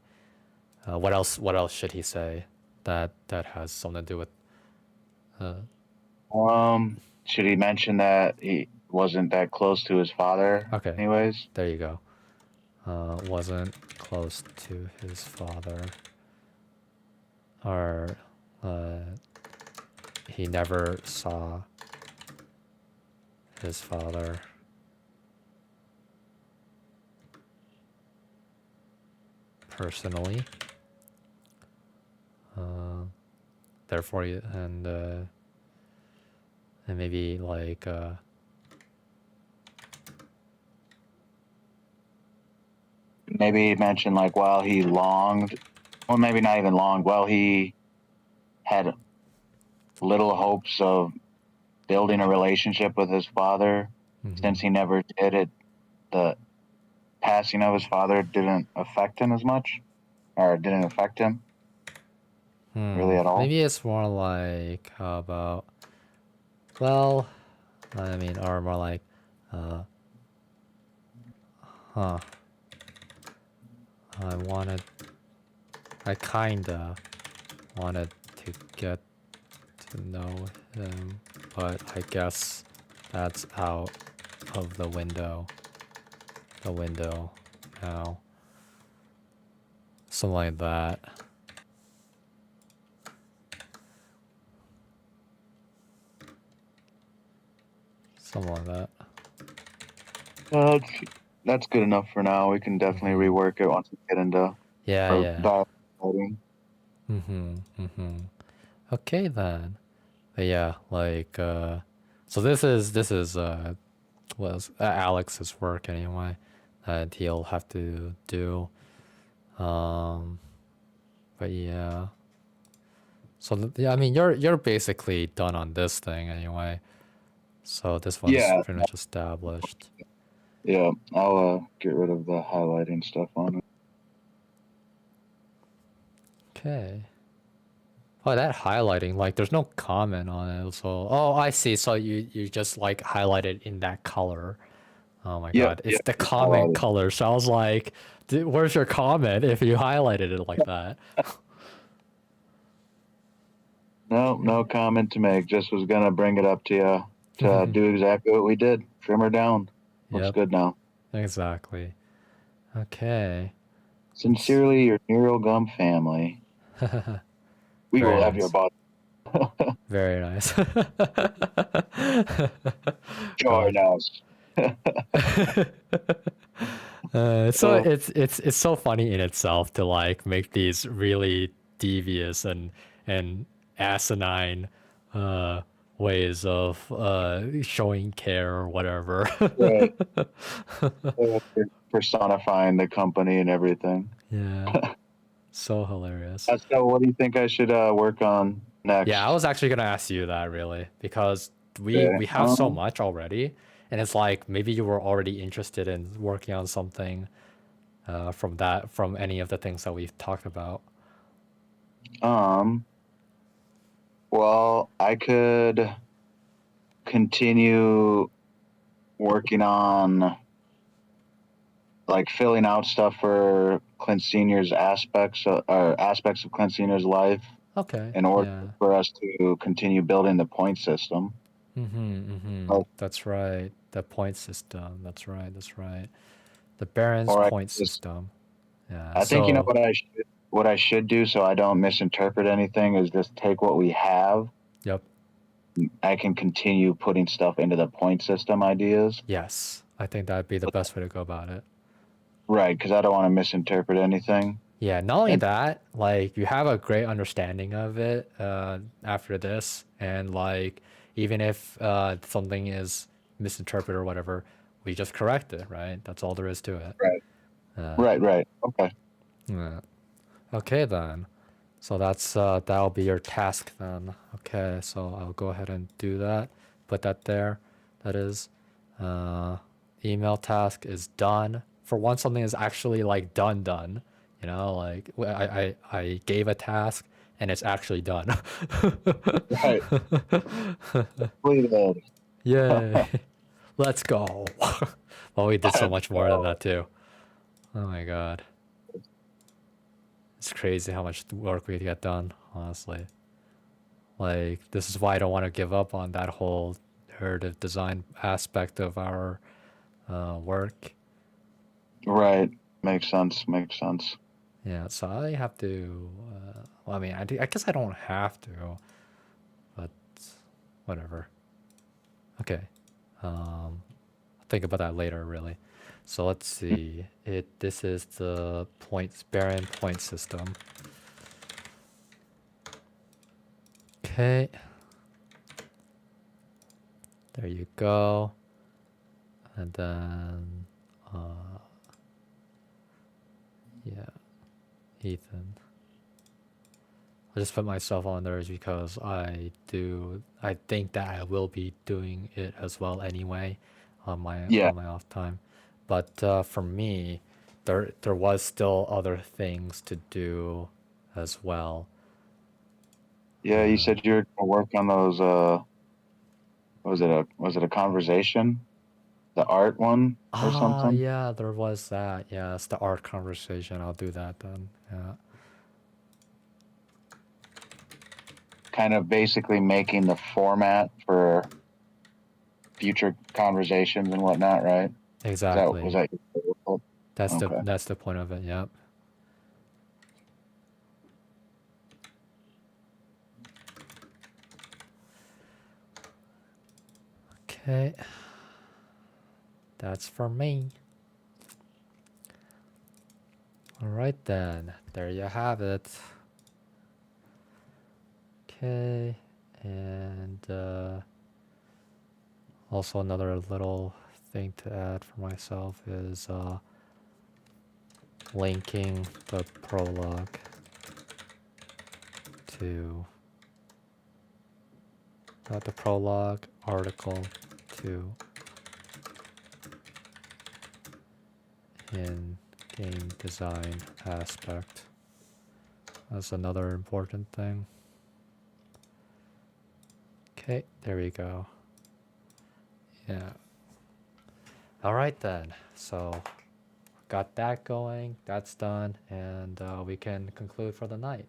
What else? What else should he say that has something to do with? Should he mention that he wasn't that close to his father? Okay. Anyways. There you go. Wasn't close to his father, or he never saw his father personally. Therefore, and maybe like maybe he mentioned like while he longed, or maybe not even longed, while he had little hopes of building a relationship with his father, since he never did it, the passing of his father didn't affect him as much, or didn't affect him really at all. Maybe it's more like how about, well, I mean, or more like, I kinda wanted to get to know him, but I guess that's out of the window now. Something like that. Something like that. Well, that's good enough for now. We can definitely rework it once we get into writing. Okay then. But yeah, like so this is was Alex's work anyway that he'll have to do. But yeah. So yeah, I mean you're basically done on this thing anyway. So this one's pretty much established. Yeah, I'll get rid of the highlighting stuff on it. Okay. Oh, that highlighting, like there's no comment on it. So, oh, I see. So you just like highlight it in that color. Oh my God, it's the comment color. So I was like, where's your comment if you highlighted it like that? No comment to make. Just was gonna bring it up to you to do exactly what we did. Trim her down. Looks good now. Exactly. Okay. Sincerely, your Neural Gum family. We will have your body. Very nice. Join us. So it's so funny in itself to like make these really devious and asinine ways of showing care or whatever. Right. Personifying the company and everything. Yeah, so hilarious. So what do you think I should work on Yeah, I next? was actually gonna ask you that really because we Okay. we have so much already, and it's like maybe you were already interested in working on something from any of the things that we've talked about. Um, well, I could continue working on like filling out stuff for Clint Senior's aspects of Clint Senior's life Okay, in order yeah. for us to continue building the point system. Like, That's right. The point system. That's right. That's right. The Baron's or I point could just, system. Yeah. I think So, what I should do so I don't misinterpret anything is just take what we have. yep. I can continue putting stuff into the point system ideas. Yes. I think that'd be the best way to go about it. Right, because I don't want to misinterpret anything. Yeah, not only And that, like you have a great understanding of it after this, and like even if something is misinterpreted or whatever, we just correct it, right? That's all there is to it. right, Uh, right. Okay. yeah. Okay then. So that'll be your task then. Okay, so I'll go ahead and do that. Put that there. That is, uh, email task is done. For once, something is actually like done. You know, like I gave a task and it's actually done. Right. Completed. Yay! Let's go. Well, we did so Let's much more than go. that too. Oh my god, it's crazy how much work we get done. Honestly. Like, this is why I don't want to give up on that whole narrative design aspect of our work. Right. Makes sense. Makes sense. Yeah, so I have to. Well, I mean, I guess I don't have to, but whatever. Okay. I'll think about that later, really. So let's see. This is the points Baron point system. Okay. There you go. And then, yeah, Ethan. I just put myself on there because I think that I will be doing it as well anyway Yeah. on my off time. But for me, there was still other things to do as well. Yeah. You said you were gonna work on those. Was it a conversation? The art one or Ah, something? yeah, there was that. Yeah, it's the art conversation. I'll do that then. Yeah. Kind of basically making the format for future conversations and whatnot, right? Exactly. Was that your okay. That's the point of it. Yep. Okay. That's for me. All right then. There you have it. Okay. And also another little thing to add for myself is linking the prologue to the prologue article to in game design aspect. That's another important thing. Okay, there we go. Yeah. All right then. So got that going. That's done, and we can conclude for the night.